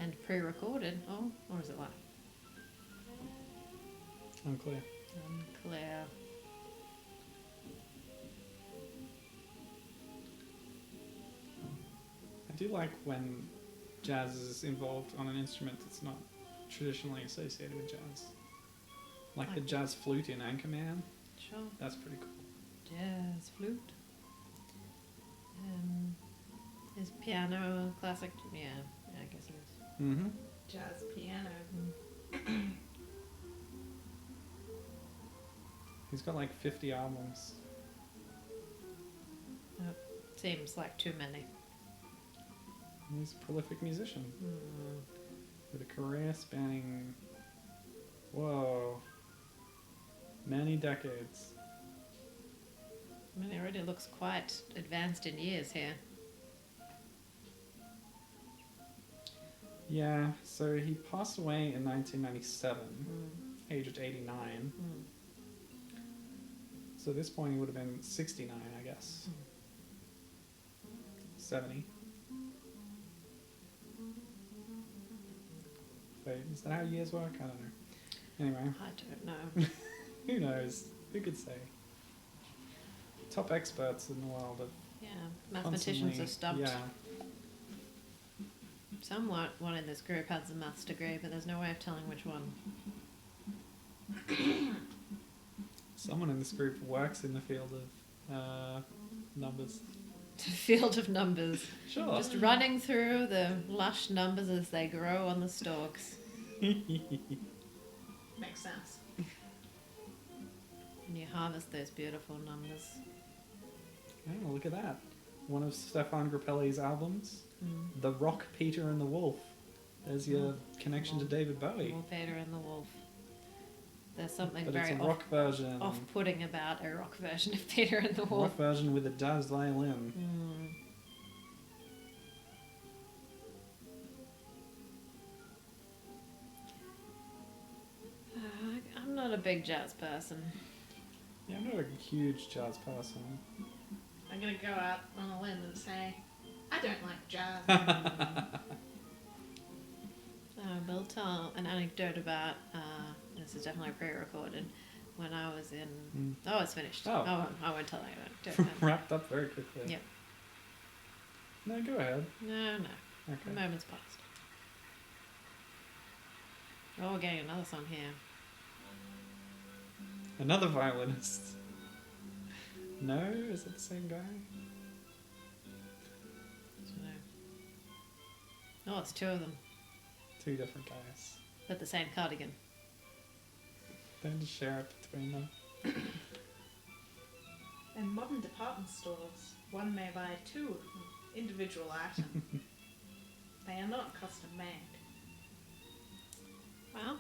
And pre-recorded. Oh, or is it live? Unclear. Unclear. I do like when jazz is involved on an instrument that's not traditionally associated with jazz. Like the jazz flute in Anchorman. Sure. That's pretty cool. Jazz flute. Is piano classic? Yeah, I guess it is. Mm-hmm. Jazz piano. He's got like 50 albums. Seems like too many. He's a prolific musician with a career spanning, many decades. I mean, he already looks quite advanced in years here. Yeah, so he passed away in 1997, aged 89. So at this point he would have been 69, I guess. 70. Wait, is that how years work? I don't know. Anyway, I don't know. who knows? Who could say? Top experts in the world of Yeah, mathematicians constantly- are stumped. Yeah, Somewhat one in this group has a maths degree, but there's no way of telling which one. someone in this group works in the field of numbers. Field of numbers. Sure. Just running through the lush numbers as they grow on the stalks. Makes sense. And you harvest those beautiful numbers. Oh, look at that. One of Stephane Grappelli's albums, The Rock, Peter and the Wolf. There's your connection to David Bowie. Or Peter and the Wolf. There's something But it's very a rock version. off-putting about a rock version of Peter and the Rock Wolf. version with a jazz violin. I'm not a big jazz person. Yeah, I'm not a huge jazz person. I'm gonna go out on a limb and say, I don't like jazz. We'll tell an anecdote about, this is definitely pre-recorded, when I was in... Oh, it's finished. Oh. I won't tell anyone. Wrapped up very quickly. Yep. No, go ahead. No. The Okay. moment's passed. Oh, we're getting another song here. Another violinist. No? Is it the same guy? Oh, it's two of them. Two different guys. But the same cardigan. They just share it between them. In modern department stores, one may buy two individual items. They are not custom made. Well.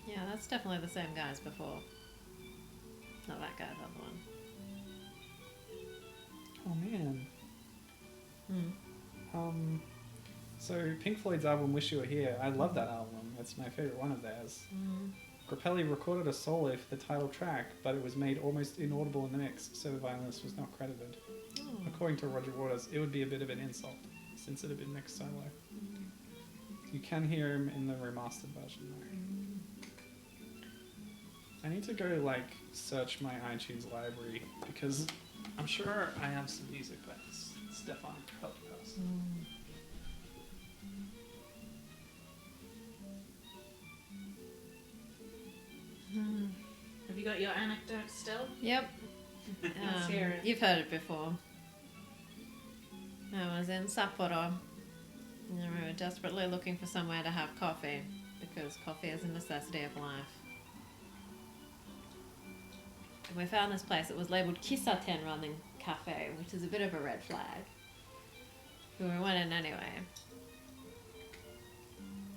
Yeah, that's definitely the same guy as before. Not that guy, the other one. Oh man. So Pink Floyd's album Wish You Were Here, I love that album. It's my favourite one of theirs. Grappelli recorded a solo for the title track, but it was made almost inaudible in the mix, so the violinist was not credited. According to Roger Waters, it would be a bit of an insult, since it had been mixed solo. You can hear him in the remastered version though. I need to go search my iTunes library, because I'm sure I have some music by this Stephane Grappelli person. Have you got your anecdote still? Yep. Let's hear it. You've heard it before. I was in Sapporo, and we were desperately looking for somewhere to have coffee, because coffee is a necessity of life. And we found this place. It was labelled Kisaten Running Cafe, which is a bit of a red flag. But we went in anyway.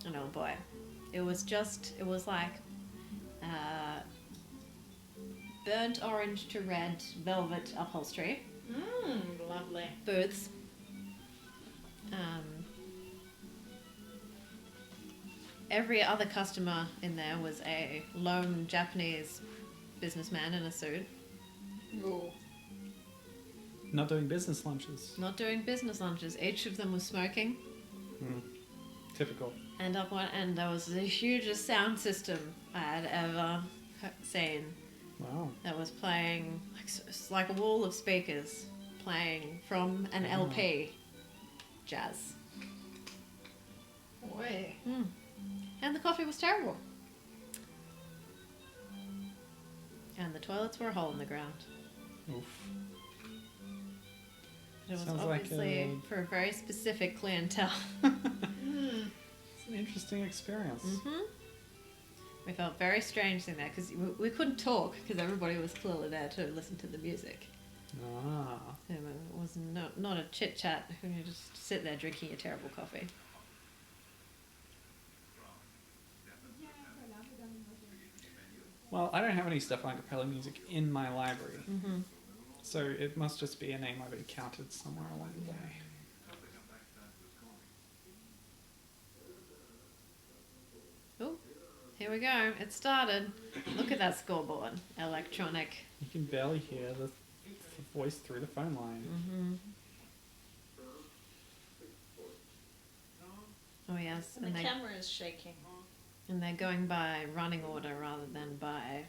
And oh boy. It was like burnt orange to red velvet upholstery. Lovely. Booths. Every other customer in there was a lone Japanese businessman in a suit. Ooh. Not doing business lunches. Not doing business lunches. Each of them was smoking. Typical. And up one end there was the hugest sound system I had ever seen. Wow. That was playing like a wall of speakers playing from an LP jazz. Oi. And the coffee was terrible. And the toilets were a hole in the ground. Oof. It was Sounds like obviously for a very specific clientele. It's an interesting experience. We felt very strange in there because we couldn't talk because everybody was clearly there to listen to the music. Ah. It was not a chit chat. You just sit there drinking your terrible coffee. Well, I don't have any Stephane Grappelli music in my library. So it must just be a name I've encountered somewhere along the way. Oh, here we go. It started. Look at that scoreboard. Electronic. You can barely hear the voice through the phone line. Oh yes, And the camera is shaking. and they're going by running order rather than by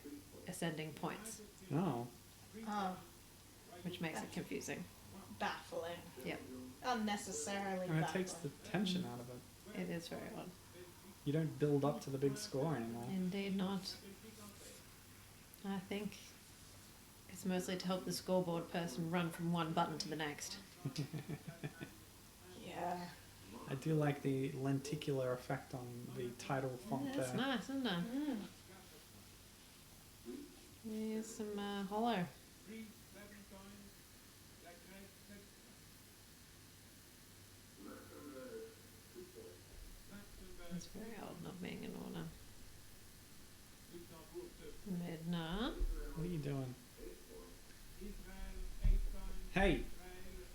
ascending points, Oh. Oh, which makes it confusing. baffling. Yep. Unnecessarily And it baffling. takes the tension out of it. It is very odd. You don't build up to the big score anymore. Indeed not. I think it's mostly to help the scoreboard person run from one button to the next. Yeah. I do like the lenticular effect on the title font That's there. nice, isn't it? Here's some hollow. It's very odd not being in order. Midna. What are you doing? Hey!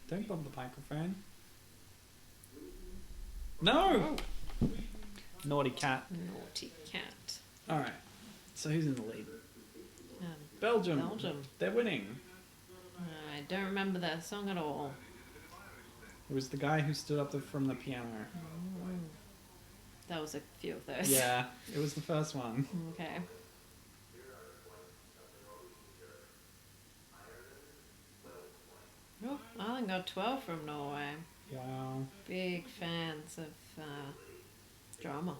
Don't bump the microphone. No! Naughty cat. Naughty cat. Alright. So who's in the lead? Um, Belgium. Belgium. They're winning. I don't remember that song at all. It was the guy who stood up from the piano. That was a few of those. Yeah, it was the first one. Okay. Oh, Ireland got 12 from Norway. Wow. Big fans of drama.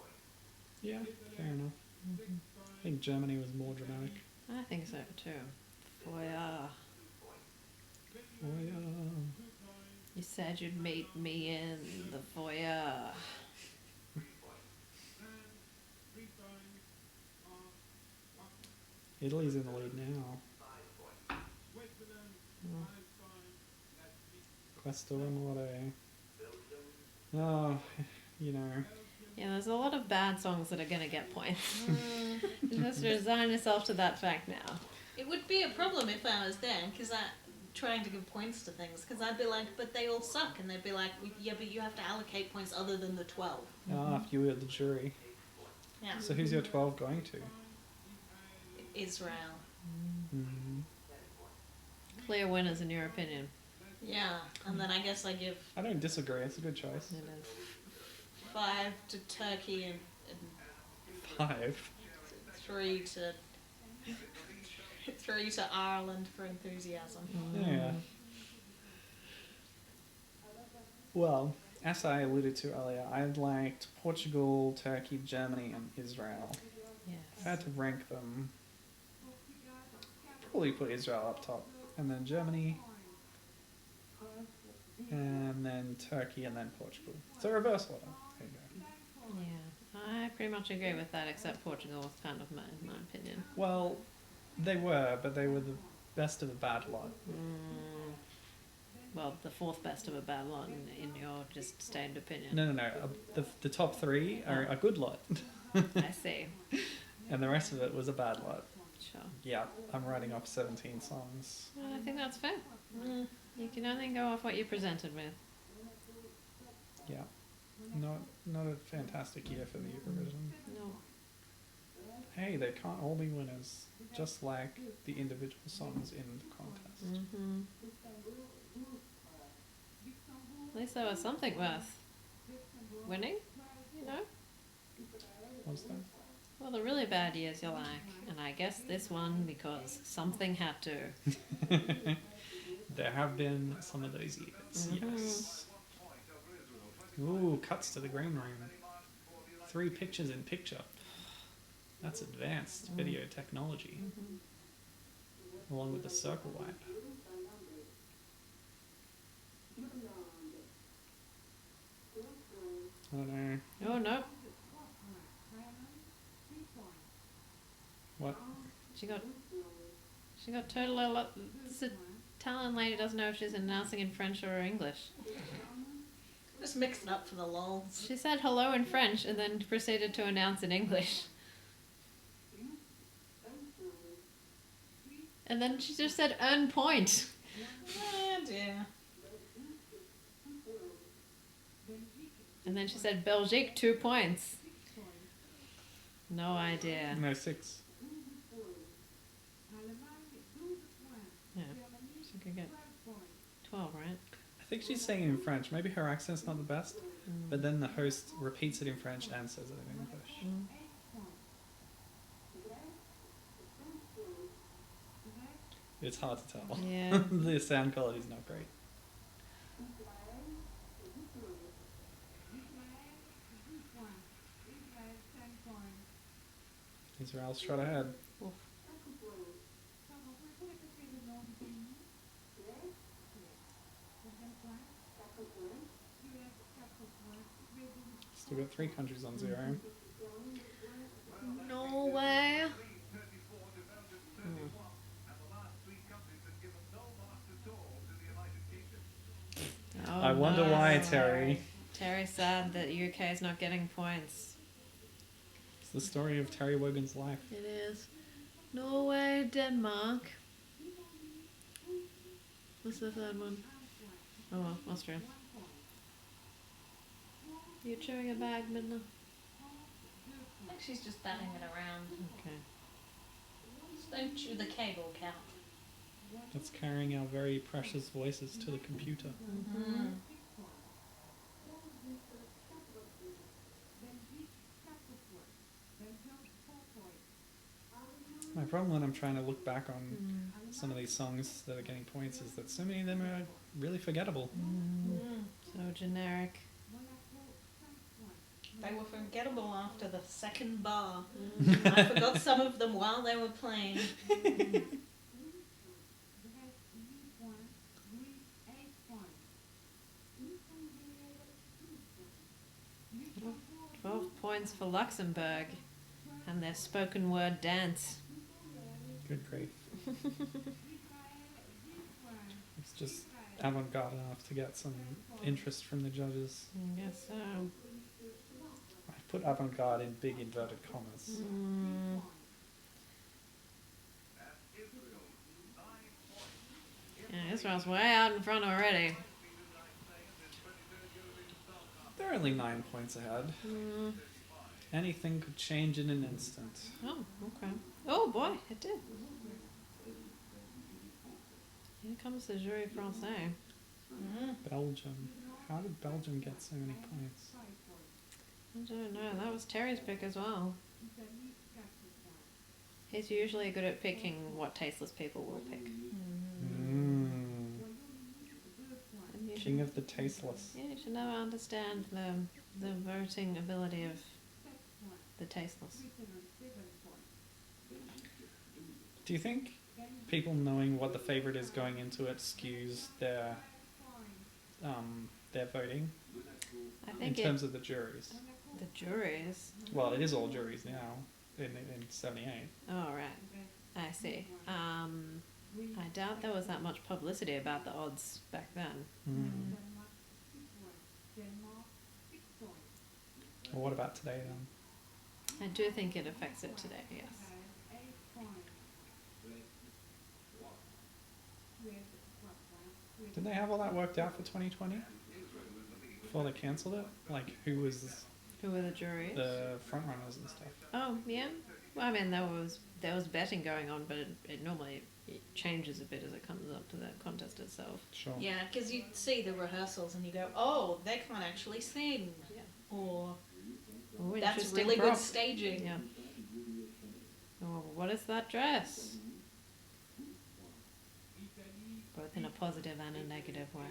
Yeah, fair enough. I think Germany was more dramatic. I think so too. Foyer. Oh, yeah. You said you'd meet me in the foyer. Italy's in the lead now. Questo Amore. Oh, you know. Yeah, there's a lot of bad songs that are going to get points. You have to resign yourself to that fact now. It would be a problem if I was there, because I trying to give points to things, because I'd be like, but they all suck, and they'd be like, yeah, but you have to allocate points other than the 12. Ah, if you were the jury. Yeah. So who's your 12 going to? Israel. Clear winners in your opinion. Yeah, and then I guess I give I don't disagree, it's a good choice. It is. 5 to Turkey and 5. 3 to 3 to Ireland for enthusiasm. Yeah. Well, as I alluded to earlier, I liked Portugal, Turkey, Germany, and Israel. Yes. If I had to rank them, probably put Israel up top, and then Germany, and then Turkey, and then Portugal. So reverse order. There you go. Yeah, I pretty much agree with that, except Portugal was kind of in my opinion. Well, they were, but they were the best of a bad lot. well, the fourth best of a bad lot in your just stated opinion. No. The top three are a good lot, I see. and the rest of it was a bad lot. Sure. Yeah, I'm writing off 17 songs. Well, I think that's fair. You can only go off what you're presented with. Yeah, not a fantastic year for the Eurovision. No. Hey, they can't all be winners, just like the individual songs in the contest. Mm-hmm. At least there was something worth winning, you know? Was there? Well, the really bad years you like, and I guess this one because something had to. There have been some of those years, yes. Ooh, cuts to the green room. 3 pictures in picture. That's advanced video technology. Along with the circle wipe. I don't know. Oh, no. What? She got total. This Italian lady doesn't know if she's announcing in French or English. Just mix it up for the lols. She said hello in French and then proceeded to announce in English. And then she just said earn point. Oh dear. And then she said Belgique 2 points. No idea. No, 6. Yeah, she could get 12, right? I think she's saying it in French. Maybe her accent's not the best, but then the host repeats it in French and says it in English. It's hard to tell. Yeah. The sound quality's not great. Israel's shot ahead. Oof. Still got 3 countries on 0. No way. Oh, I wonder why, Terry. Terry's sad that UK is not getting points. It's the story of Terry Wogan's life. It is. Norway, Denmark. What's the third one? Oh well, Austria. You chewing a bag, Midna? I think she's just batting it around. Okay. Just don't chew the cable, Cat. That's carrying our very precious voices to the computer. Mm-hmm. My problem when I'm trying to look back on some of these songs that are getting points is that so many of them are really forgettable. So generic. They were forgettable after the second bar. I forgot some of them while they were playing. 12 points for Luxembourg and their spoken word dance. Good grief. It's just avant-garde enough to get some interest from the judges. I guess so. I put avant-garde in big inverted commas. Yeah, Israel's way out in front already. They're only 9 points ahead. Anything could change in an instant. Oh, okay. Oh boy, it did. Here comes the jury français. Belgium. How did Belgium get so many points? I don't know. That was Terry's pick as well. He's usually good at picking what tasteless people will pick. And you King should, of the tasteless. yeah, you should never understand the voting ability of the tasteless. Do you think people knowing what the favourite is going into it skews their voting I in think terms of the juries? the juries. Well, it is all juries now in 78. Oh right, I see. I doubt there was that much publicity about the odds back then. Mm. Well, what about today then? I do think it affects it today, yes. Did they have all that worked out for 2020? Before they cancelled it? Like, who was Who were the juries? the front runners and stuff? Oh, yeah. Well, I mean, there was betting going on, but it normally changes a bit as it comes up to the contest itself. Sure. Yeah, because you see the rehearsals and you go, oh, they can't actually sing. Yeah. Or Oh, that's interesting really prop. good staging. Yeah. Oh, what is that dress? Both in a positive and a negative way.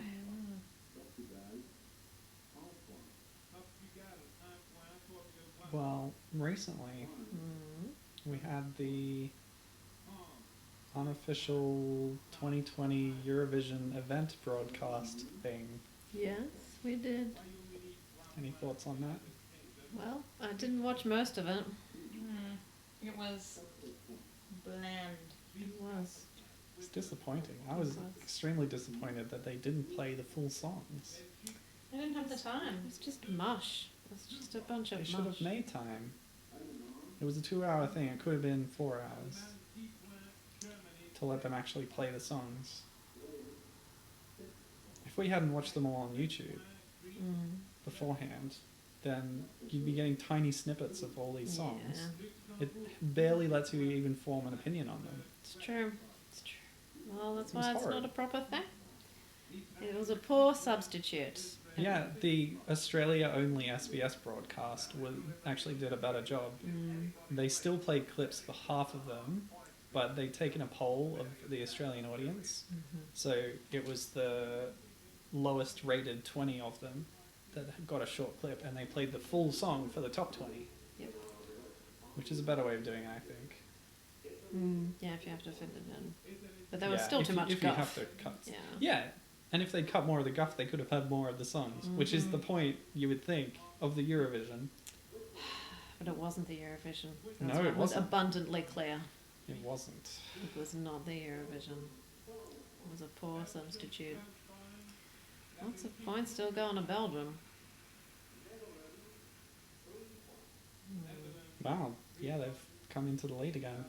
Well, recently Mm. we had the unofficial 2020 Eurovision event broadcast thing. Yes, we did. Any thoughts on that? Well, I didn't watch most of it. It was bland. It was. It's disappointing. I was extremely disappointed that they didn't play the full songs. I didn't have the time. It's just mush. It's just a bunch of They mush. should have made time. It was a 2-hour thing. It could have been 4 hours to let them actually play the songs. If we hadn't watched them all on YouTube Mm. beforehand, then you'd be getting tiny snippets of all these songs. Yeah, It barely lets you even form an opinion on them. it's true. It's true. Well, that's It was why it's horrid. not a proper thing. It was a poor substitute. Yeah, the Australia-only SBS broadcast actually did a better job. Mm. They still played clips for half of them, but they'd taken a poll of the Australian audience. Mm-hmm. So it was the lowest rated 20 of them that got a short clip, and they played the full song for the top 20. Yep. Which is a better way of doing it, I think. Yeah, if you have to fit it in. But there was Yeah, still if too you- much if guff. you have to cut. Yeah. Yeah, and if they cut more of the guff, they could have had more of the songs, which is the point, you would think, of the Eurovision. But it wasn't the Eurovision. No, That's it what was wasn't. abundantly clear. It wasn't. It was not the Eurovision. It was a poor substitute. Lots of points still going to Belgium. Wow, yeah, they've come into the lead again.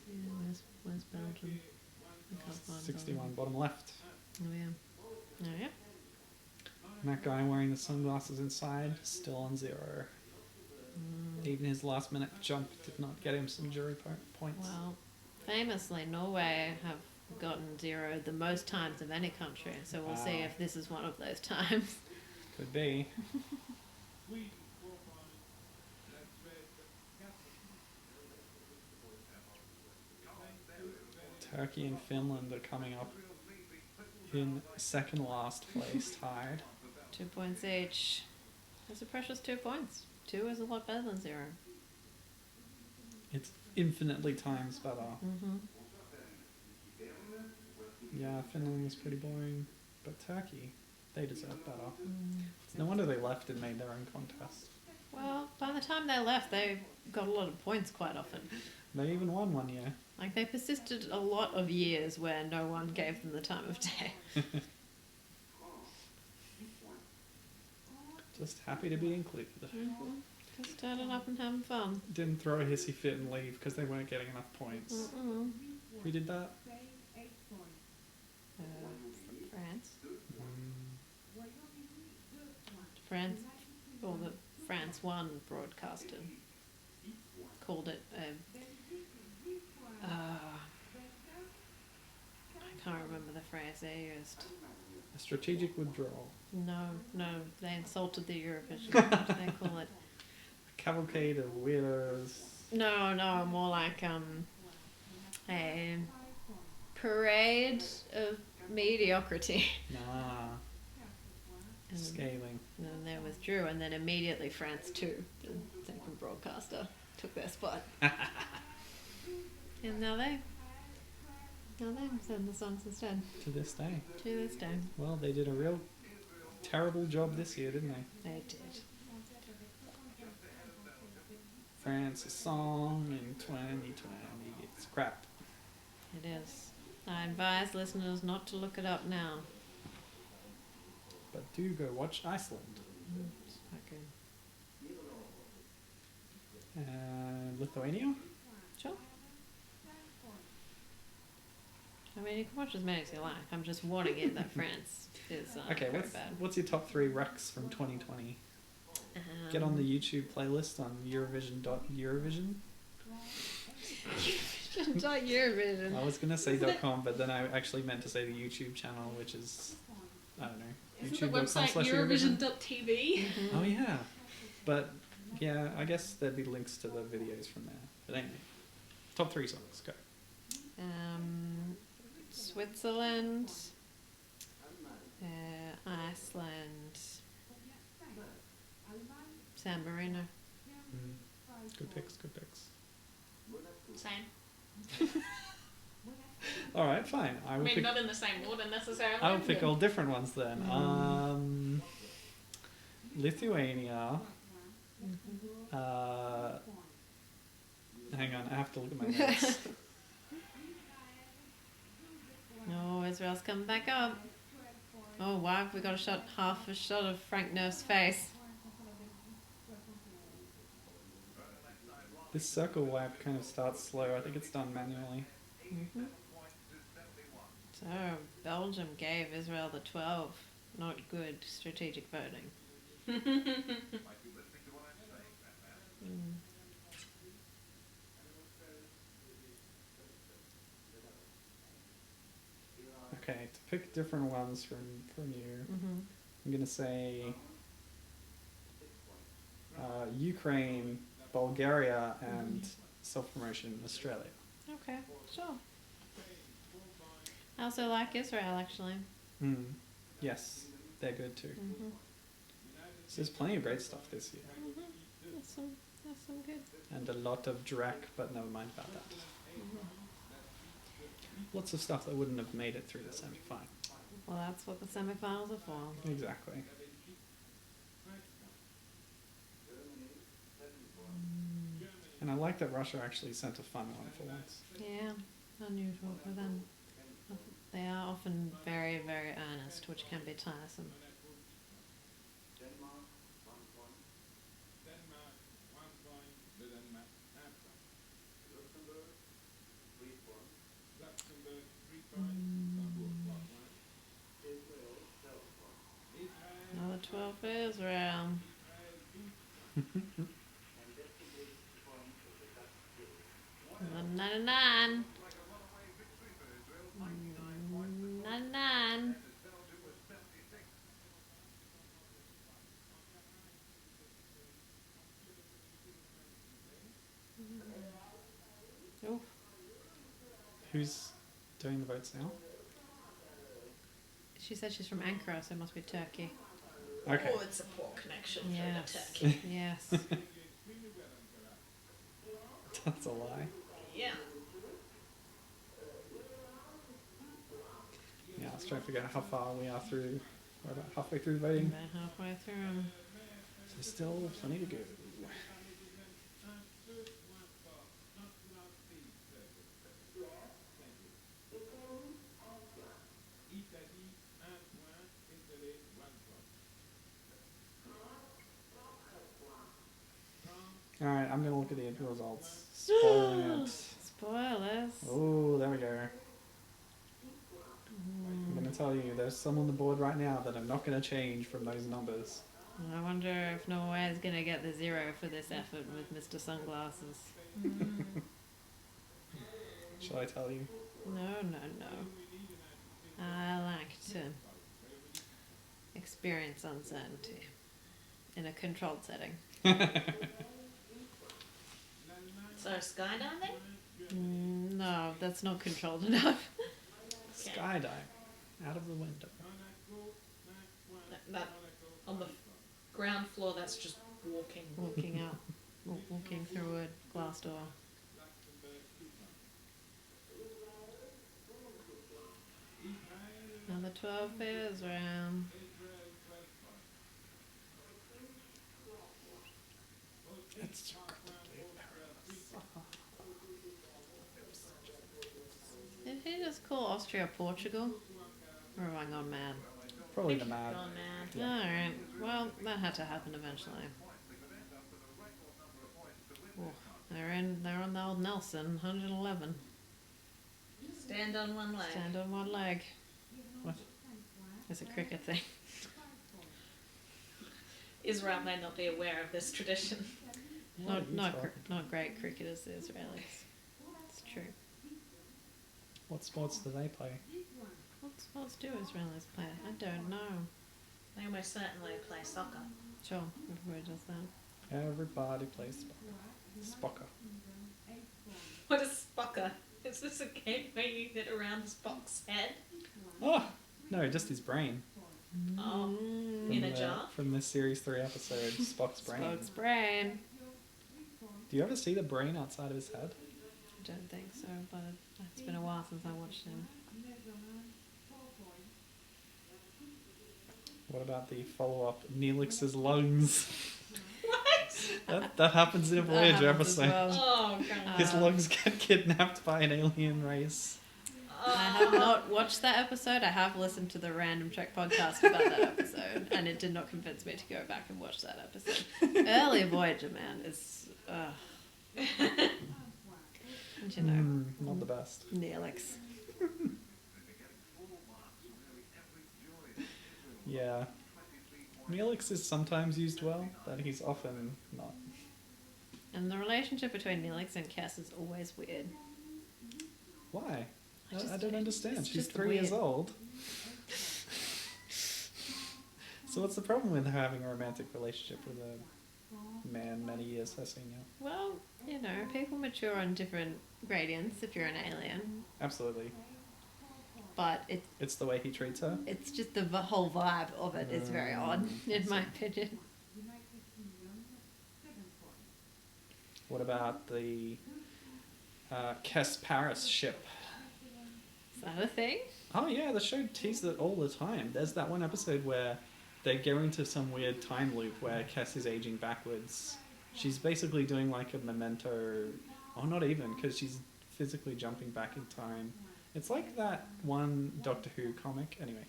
Yeah, where's Belgium? I can't find 61, Belgium. bottom left. Oh yeah. Oh yeah. And that guy wearing the sunglasses inside, still on 0. Even his last minute jump did not get him some jury points. Well, famously, Norway have gotten 0 the most times of any country, so we'll see Wow. if this is one of those times. Could be. Turkey and Finland are coming up in second last place, tied. 2 points each. That's a precious 2 points. 2 is a lot better than 0. It's infinitely times better. Mm-hmm. Yeah, Finland was pretty boring, but Turkey, they deserve better. It's no wonder they left and made their own contest. Well, by the time they left, they got a lot of points quite often. They even won one year. Like, they persisted a lot of years where no one gave them the time of day. Just happy to be included. Just turning up and having fun. Didn't throw a hissy fit and leave because they weren't getting enough points. Mm-mm. Who did that? France. France, or the France 1 broadcaster called it I can't remember the phrase they used. A strategic withdrawal. No, they insulted the Eurovision. What do they call it? A cavalcade of weirdos. No, more like a parade of mediocrity. Nah. And Scathing. then they withdrew, and then immediately France 2, the second broadcaster, took their spot. And now they send the songs instead. To this day. To this day. Well, they did a real terrible job this year, didn't they? They did. France, a song in 2020. It's crap. It is. I advise listeners not to look it up now. But do go watch Iceland. It's fucking... Lithuania? Sure. I mean, you can watch as many as you like. I'm just warning you that France is Okay, very bad. what's your top 3 recs from 2020? Get on the YouTube playlist on Eurovision. Eurovision. I was going to say .com, but then I actually meant to say the YouTube channel, which is, I don't know, Isn't the youtube.com/Eurovision. website Eurovision.tv? Oh, yeah. But, yeah, I guess there'd be links to the videos from there. But anyway, top 3 songs, go. Switzerland, Iceland, San Marino. Good picks. Same. All right, fine. I mean, not in the same order necessarily. I'll pick all different ones then. Lithuania. Hang on, I have to look at my notes. Oh, Israel's coming back up. Oh, wow, we got half a shot of Frank Nurse's face. This circle wipe kind of starts slow. I think it's done manually. So, Belgium gave Israel the 12. Not good strategic voting. Okay, to pick different ones from you, I'm gonna say Ukraine, Bulgaria, and self-promotion Australia. Okay, sure. I also like Israel, actually. Yes, they're good too. So there's plenty of great stuff this year. That's some good. And a lot of Drac, but never mind about that. Lots of stuff that wouldn't have made it through the semi-final. Well, that's what the semi-finals are for. Exactly. And I like that Russia actually sent a fun one for once. Yeah, unusual for them. They are often very, very earnest, which can be tiresome. Another 12 for Israel. Another 99. 99. Oh, Who's doing the votes now? she said she's from Ankara, so it must be Turkey. Okay. Oh, it's a poor connection for Yes. the Turkey. Yes. That's a lie. Yeah. Yeah, I was trying to figure out how far we are through. We're about halfway through the voting. About halfway through. So still plenty to go. Alright, I'm gonna look at the results. Spoiling it. Spoilers. Oh, there we go. I'm gonna tell you, there's some on the board right now that are not gonna change from those numbers. I wonder if Norway is going to get the 0 for this effort with Mr. Sunglasses. Shall I tell you? No. I like to experience uncertainty in a controlled setting. So skydiving? No, that's not controlled enough. Skydive. Out of the window. That on the ground floor, that's just walking. Walking out, walking through a glass door. Another 12 bears round. It's incredibly perilous. call Austria Portugal? Or have I gone mad? Probably the mad. Gone mad. Yeah. Alright, well, that had to happen eventually. Oh, they're on the old Nelson, 111. Stand on one leg. Stand on one leg. What? It's a cricket thing. Israel may not be aware of this tradition. What are you talking- Not great cricketers, the Israelis. It's true. What sports do they play? What sports do Israelis play? I don't know. They almost certainly play soccer. Sure, everybody does that. Everybody plays Spocker. What is Spocker? Is this a game where you hit around Spock's head? Oh! No, just his brain. Oh, Mm. in a jar? From this series 3 episode, Spock's brain. Spock's brain. Do you ever see the brain outside of his head? I don't think so, but it's been a while since I watched him. What about the follow-up, Neelix's lungs? What? That happens in a That Voyager happens as episode. well. Oh, God. His lungs get kidnapped by an alien race. I have not watched that episode. I have listened to the Random Trek podcast about that episode, and it did not convince me to go back and watch that episode. Early Voyager, man, is... and you know, Not the best. Neelix. Yeah. Neelix is sometimes used well, but he's often not. And the relationship between Neelix and Cass is always weird. Why? I I don't understand. it's She's just 3 years weird. old. So what's the problem with her having a romantic relationship with a man many years her senior? Well, you know, people mature on different gradients if you're an alien. Absolutely. But It's the way he treats her. it's just the whole vibe of it is very odd, in my opinion. What about the Kess Paris ship? Is that a thing? Oh yeah, the show teases it all the time. There's that one episode where they go into some weird time loop where Kess is aging backwards. She's basically doing like a memento, or not even, because she's physically jumping back in time. It's like that one Doctor Who comic. Anyway,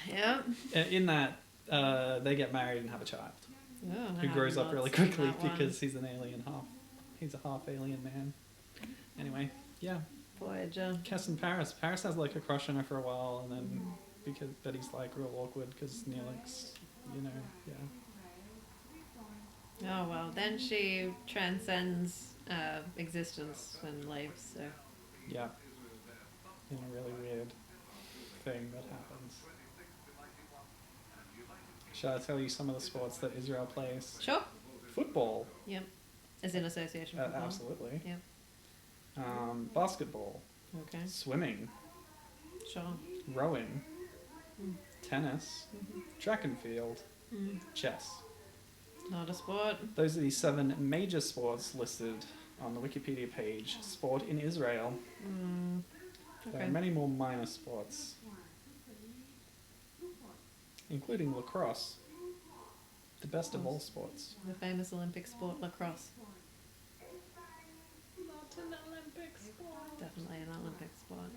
Yeah. in that they get married and have a child Oh, I who have grows up not really seen quickly that one. because he's an alien half. He's a half alien man. Anyway, yeah. Voyager. Cass and Paris. Paris has like a crush on her for a while, and then but he's like real awkward because Neelix, you know, yeah. Oh well, then she transcends existence and leaves. So Yeah. In a really weird thing that happens. Shall I tell you some of the sports that Israel plays? sure. Football. Yep. As in association football. Absolutely. Yep. Basketball. Okay. Swimming. Sure. Rowing. Mm. Tennis. Track and field. Mm. Chess. Not a sport. Those are the 7 major sports listed on the Wikipedia page. Sport in Israel. Mm. There are Okay. many more minor sports, including lacrosse, the best of all sports. The famous Olympic sport, lacrosse. Not an Olympic sport. Definitely an Olympic sport.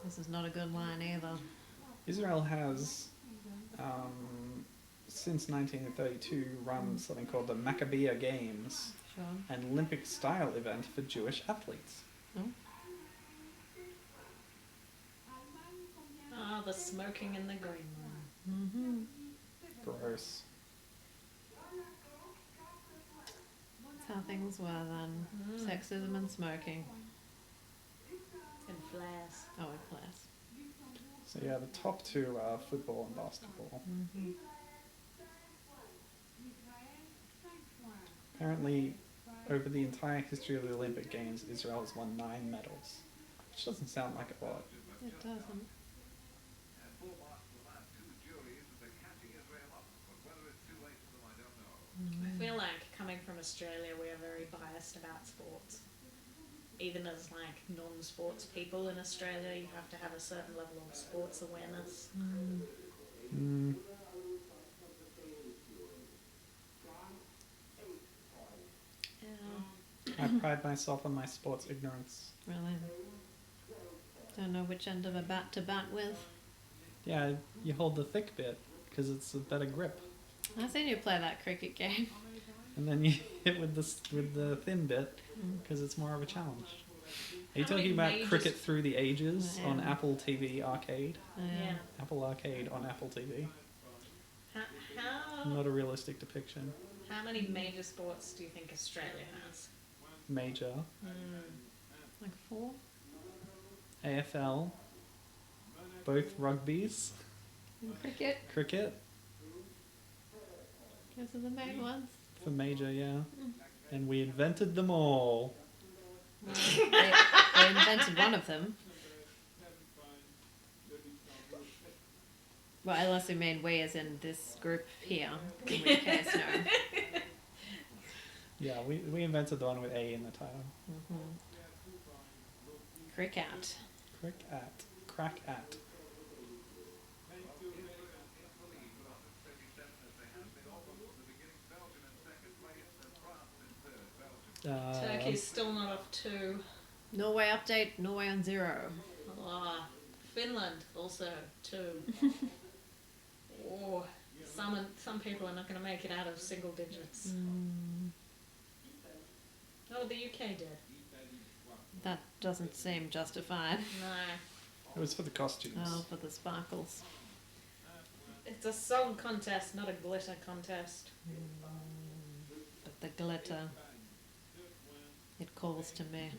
This is not a good line either. Israel has, since 1932, run something called the Maccabiah Games, Sure. an Olympic-style event for Jewish athletes. Oh. Ah, the smoking in the green room. Mm-hmm. Gross. That's how things were then. Mm. Sexism and smoking. And flares. Oh, in class. So yeah, the top 2 are football and basketball. Mm-hmm. Apparently, over the entire history of the Olympic Games, Israel has won 9 medals, which doesn't sound like a lot. It doesn't. I feel like coming from Australia, we are very biased about sports. Even as like non-sports people in Australia, you have to have a certain level of sports awareness. Mm. Yeah. I pride myself on my sports ignorance. Really? Don't know which end of a bat to bat with. Yeah, you hold the thick bit because it's a better grip, I've seen you play that cricket game. and then you hit with the thin bit because it's more of a challenge. Are you How many talking about majors- Cricket Through the Ages on Yeah. Apple TV Arcade? Yeah. Apple Arcade on Apple TV. How Not a realistic depiction. many major sports do you think Australia has? Major. Like 4? AFL. Both rugbies. And cricket. Cricket. Those are the main ones. For major, yeah. And we invented them all. They invented one of them. Well, unless we mean we as in this group here. In which case, no. Yeah, we invented the one with A in the title. Cricket. Crack at. Turkey's still not off 2. Norway update, Norway on 0. Oh, Finland also 2. Oh, some people are not going to make it out of single digits. Oh, the UK did. That doesn't seem justified. No, It was for the costumes. Oh, for the sparkles. it's a song contest, not a glitter contest. But the glitter, it calls to me.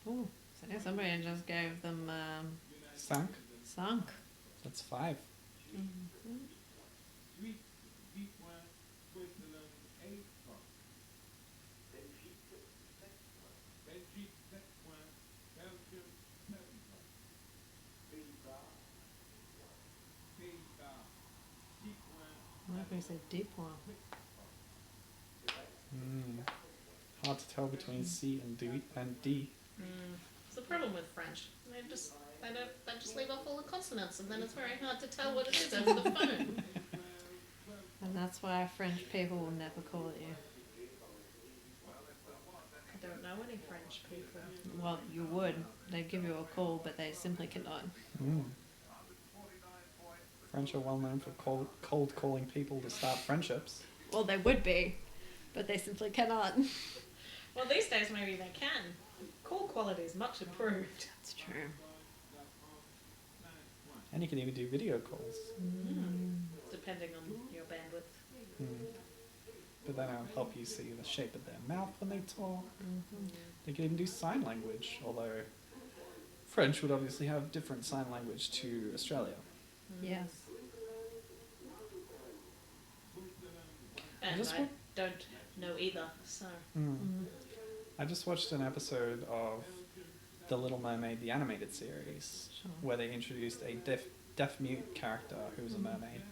Oh, so somebody just gave them Sank. sunk. That's 5. Why do I say deep one? Hard to tell between C and D. It's the problem with French. They just leave off all the consonants, and then it's very hard to tell what it is over the phone. And that's why French people will never call it you. I don't know any French people. Well, you would. They'd give you a call, but they simply cannot. French are well known for cold calling people to start friendships. Well, they would be, but they simply cannot. Well, these days maybe they can. Call quality is much improved. That's true. And you can even do video calls. Depending on your bandwidth. But they don't help you see the shape of their mouth when they talk. They can even do sign language, although French would obviously have different sign language to Australia. Yes. And Just I what- don't know either, so. I just watched an episode of The Little Mermaid, the animated series, Sure. where they introduced a deaf mute character who's a mermaid.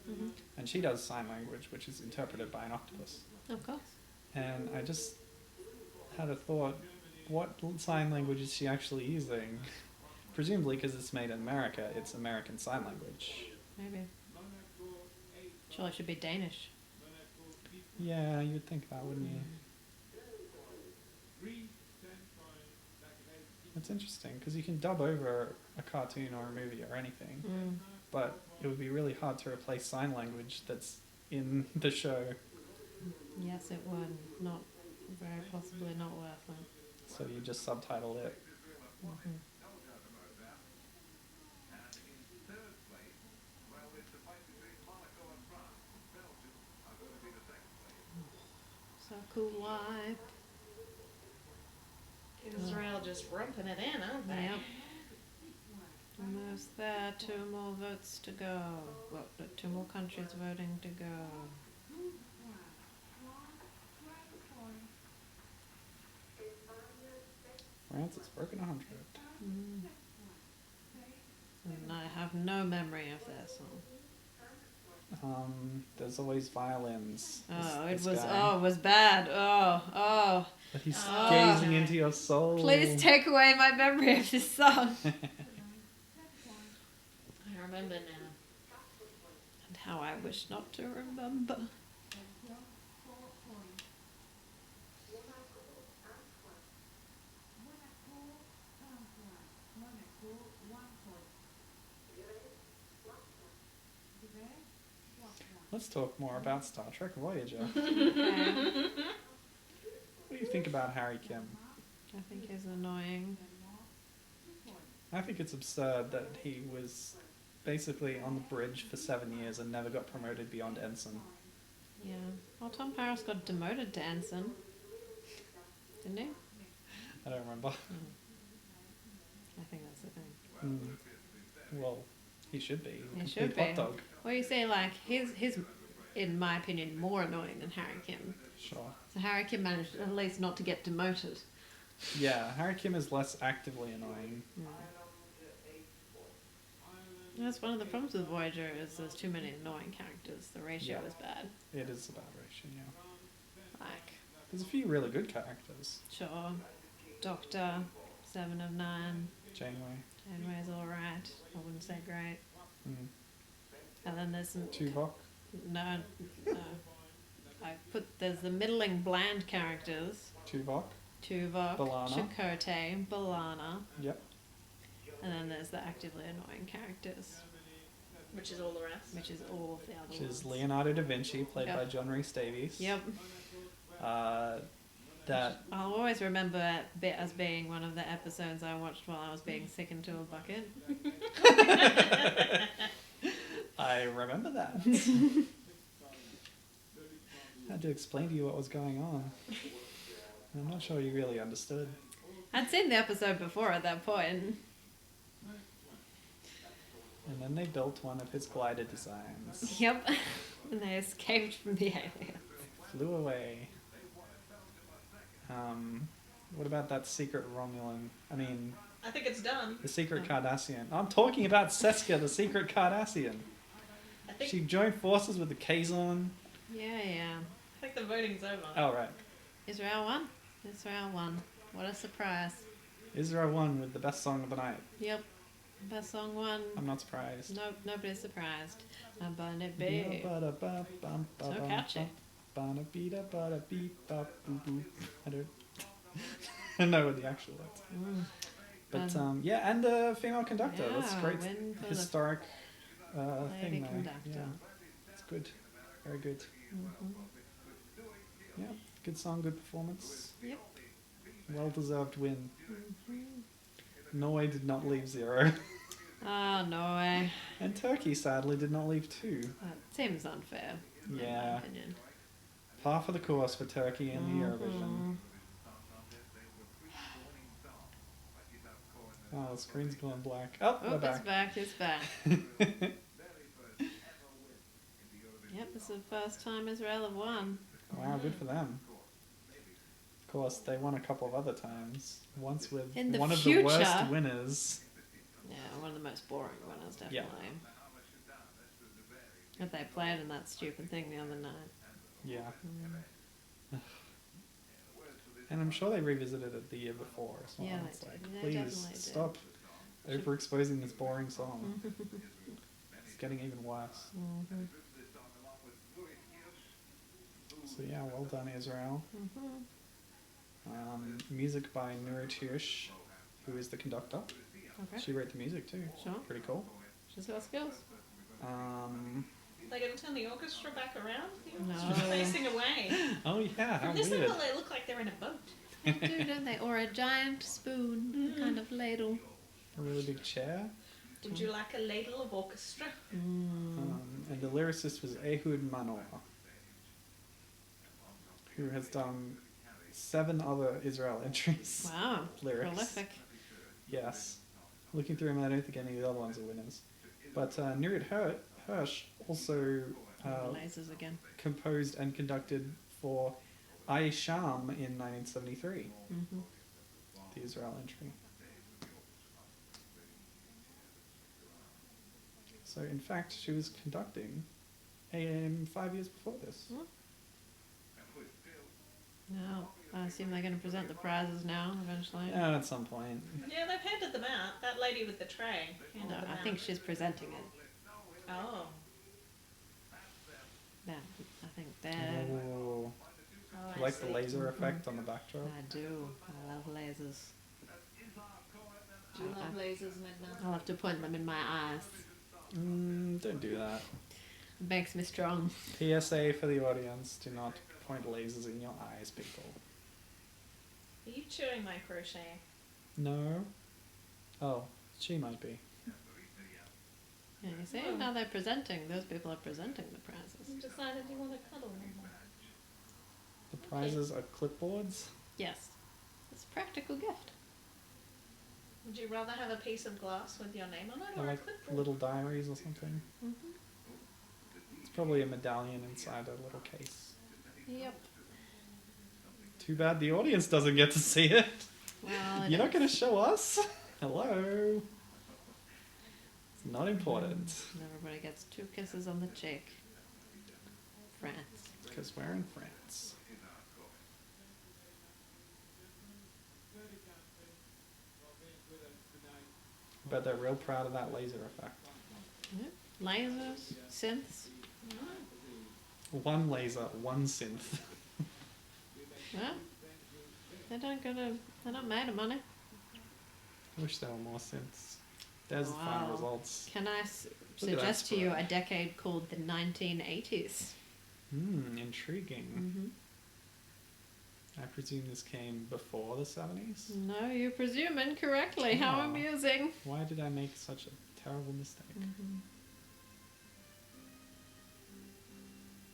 And she does sign language, which is interpreted by an octopus. Of course. And I just had a thought, what sign language is she actually using? Presumably because it's made in America, it's American Sign Language. Maybe. Surely it should be Danish. Yeah, you'd think that, wouldn't you? It's interesting, because you can dub over a cartoon or a movie or anything, but it would be really hard to replace sign language that's in the show. Yes, it would. Not very possibly not worth it. So you just subtitle it. So cool life. Israel just romping it in, aren't they? Yep. Almost there. 2 more votes to go. Well, 2 more countries voting to go. France has broken 100. And I have no memory of that song. There's always violins. Oh, This it was. guy. Oh, it was bad. Oh. But he's Oh. gazing into your soul. Please take away my memory of this song. I remember now. And how I wish not to remember. Let's talk more about Star Trek Voyager. Okay. What do you think about Harry Kim? I think he's annoying. I think it's absurd that he was basically on the bridge for 7 years and never got promoted beyond ensign. Yeah. Well, Tom Paris got demoted to ensign. Didn't he? I don't remember. I think that's the thing. Well, he should be. He should Complete be. hot dog. Well, you say, like, he's, in my opinion, more annoying than Harry Kim. Sure. So Harry Kim managed at least not to get demoted. Yeah, Harry Kim is less actively annoying. That's one of the problems with Voyager is there's too many annoying characters. The ratio Yeah. is bad. It is a bad ratio, yeah. Like, There's a few really good characters. sure, Doctor, 7 of 9, Janeway. Janeway's alright. I wouldn't say great. Mm. And then there's some... Tuvok. No. There's the middling bland characters. Tuvok. Tuvok, B'Elanna. Chakotay, B'Elanna. Yep. And then there's the actively annoying characters, Which is all the rest. which is all of the other Which ones. is Leonardo da Vinci, played Yep. by John Rhys Davies. Yep. That I'll always remember it as being one of the episodes I watched while I was being sick into a bucket. I remember that. I had to explain to you what was going on. I'm not sure you really understood. I'd seen the episode before at that point. And then they built one of his glider designs. Yep. And they escaped from the aliens. Flew away. What about that secret Romulan? I mean, I think it's done. the secret Cardassian. I'm talking about Seska, the secret Cardassian. I think She joined forces with the Kazon. Yeah. I think the voting's over. Oh, right. Israel won. Israel won. What a surprise. Israel won with the best song of the night. Yep. Best song won. I'm not surprised. Nope, nobody's surprised. I'm gonna be. So So catchy. I don't know what the actual words. But yeah, and the female conductor. That's Yeah, great. win for the Historic lady thing there. conductor. Yeah, it's good. Very good. Mm-hmm. Yeah, good song, good performance. Yep. Well deserved win. Norway did not leave 0. Oh, Norway. And Turkey sadly did not leave 2. That seems unfair. In my Yeah. opinion. Par for the course for Turkey in the Eurovision. Oh, the screen's going black. Oh, Oh, we're it's back. back, it's back. Yep, this is the first time Israel have won. Wow, good for them. Of course, they won a couple of other times. Once with In the one of future. the worst winners. Yeah, one of the most boring winners, Yeah. definitely. If they played in that stupid thing the other night. Yeah. And I'm sure they revisited it the year before as well. Yeah, they It's did. like, They please definitely did. stop overexposing this boring song. It's getting even worse. Mm-hmm. So yeah, well done, Israel. Music by Nura Tirsh, who is the conductor. Okay. She wrote the music too. Sure. Pretty cool. She's got skills. They're going to turn the orchestra back around? No. It's facing away. Oh yeah, how From this weird. angle, they look like they're in a boat. Do, don't they? Or a giant spoon, a kind of ladle. A really big chair. Would you like a ladle of orchestra? And the lyricist was Ehud Manoah, who has done 7 other Israel entries. Wow. Lyrics. Prolific. Yes. Looking through them, I don't think any of the other ones are winners. But Nurit Hirsch also Lasers again. composed and conducted for Ay Sham in 1973, the Israel entry. So, in fact, she was conducting AM 5 years before this. Now, I assume they're going to present the prizes now, eventually. At some point. Yeah, they've handed them out. That lady with the tray handed No, them I out. think she's presenting it. Oh. Yeah, I think they're... Oh. Oh, You I like the see. laser effect on the backdrop? I do. I love lasers. Do you love lasers, Midna? I'll have to point them in my eyes. Don't do that. It makes me strong. PSA for the audience: do not point lasers in your eyes, people. Are you chewing my crochet? No. Oh, she might be. Yeah, you see how they're presenting. Those people are presenting the prizes. You decided you want to cuddle them. The prizes are clipboards. Yes, it's a practical gift. Would you rather have a piece of glass with your name on it, They're or a like clipboard? little diaries or something. It's probably a medallion inside a little case. Yep. Too bad the audience doesn't get to see it. Well, You're not going to show us? Hello. It's not important. Everybody gets 2 kisses on the cheek. France. Because we're in France. But they're real proud of that laser effect. Yep. Lasers, synths. One laser, one synth. Well, they're not made of money. I wish there were more synths. There's the final results. Can I Look at suggest that to you a decade called the 1980s? Intriguing. I presume this came before the 70s? No, you presume incorrectly. How Oh. amusing. Why did I make such a terrible mistake?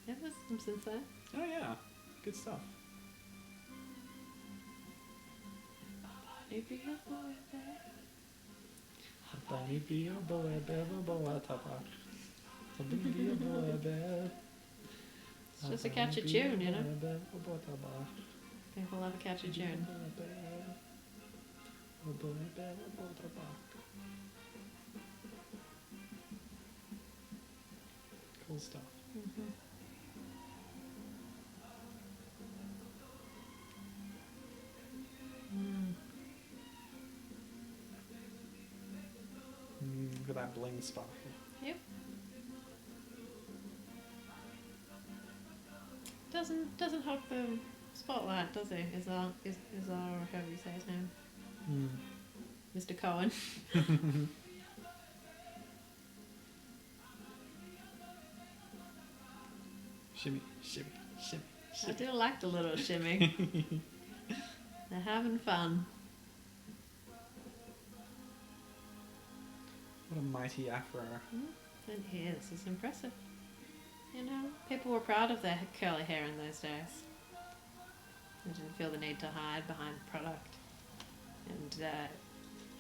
Yeah, there's some synths there. Oh yeah, good stuff. Bunny be a boy, beba boa tapa. Bunny be a boy, beba. It's just a catchy tune, you know. People love a catchy tune. Cool stuff. Look at that bling sparkle. Yep. Doesn't hog the spotlight, does he? Is our however you say his name, Mr. Cohen. Shimmy, shimmy, shimmy, I shimmy. do like the little shimmy. They're having fun. What a mighty afro. And he is. It's impressive. You know, people were proud of their curly hair in those days. They didn't feel the need to hide behind product and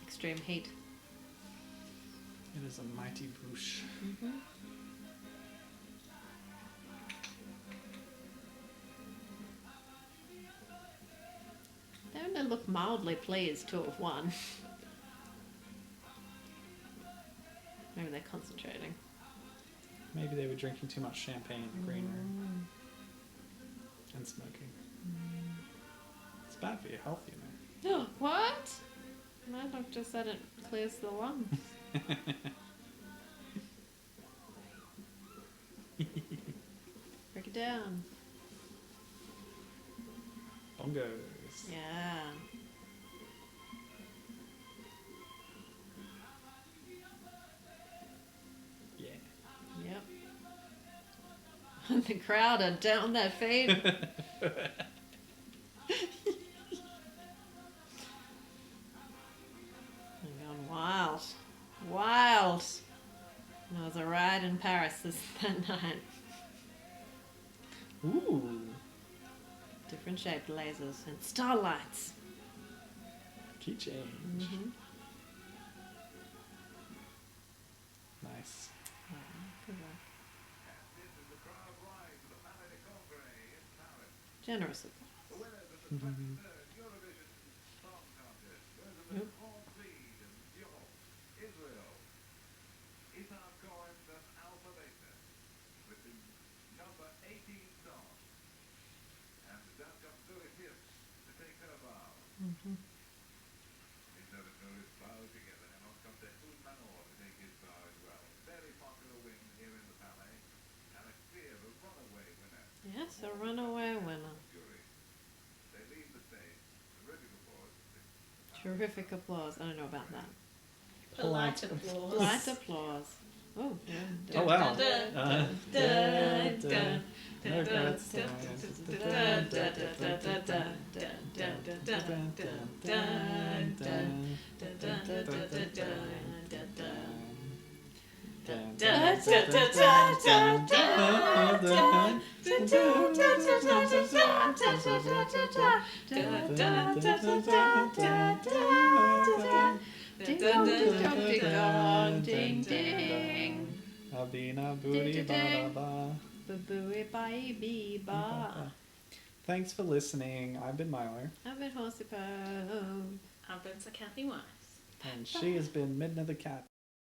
extreme heat. It is a mighty whoosh. They only look mildly pleased to have won. Maybe they're concentrating. Maybe they were drinking too much champagne in the green room. And smoking. It's bad for your health, you know. What? My doctor said it clears the lungs. Break it down. Bongos. Yeah. Yeah. Yep. The crowd are down their feet. They're going wild. Wild. There was a riot in Paris that night. Ooh. Different shaped lasers and starlights. Key change. Nice. Good work. Generous of them. Yep. Yes, a runaway winner. Terrific applause. I don't know about that. Polite applause. Polite applause. Oh. Oh wow. Ding ding. Abina booty ba ba ba. Thanks for listening. I've been Milo. I've been Horsey Poe. I've been Sir Kathy Wise. And she has been Midna the Cat.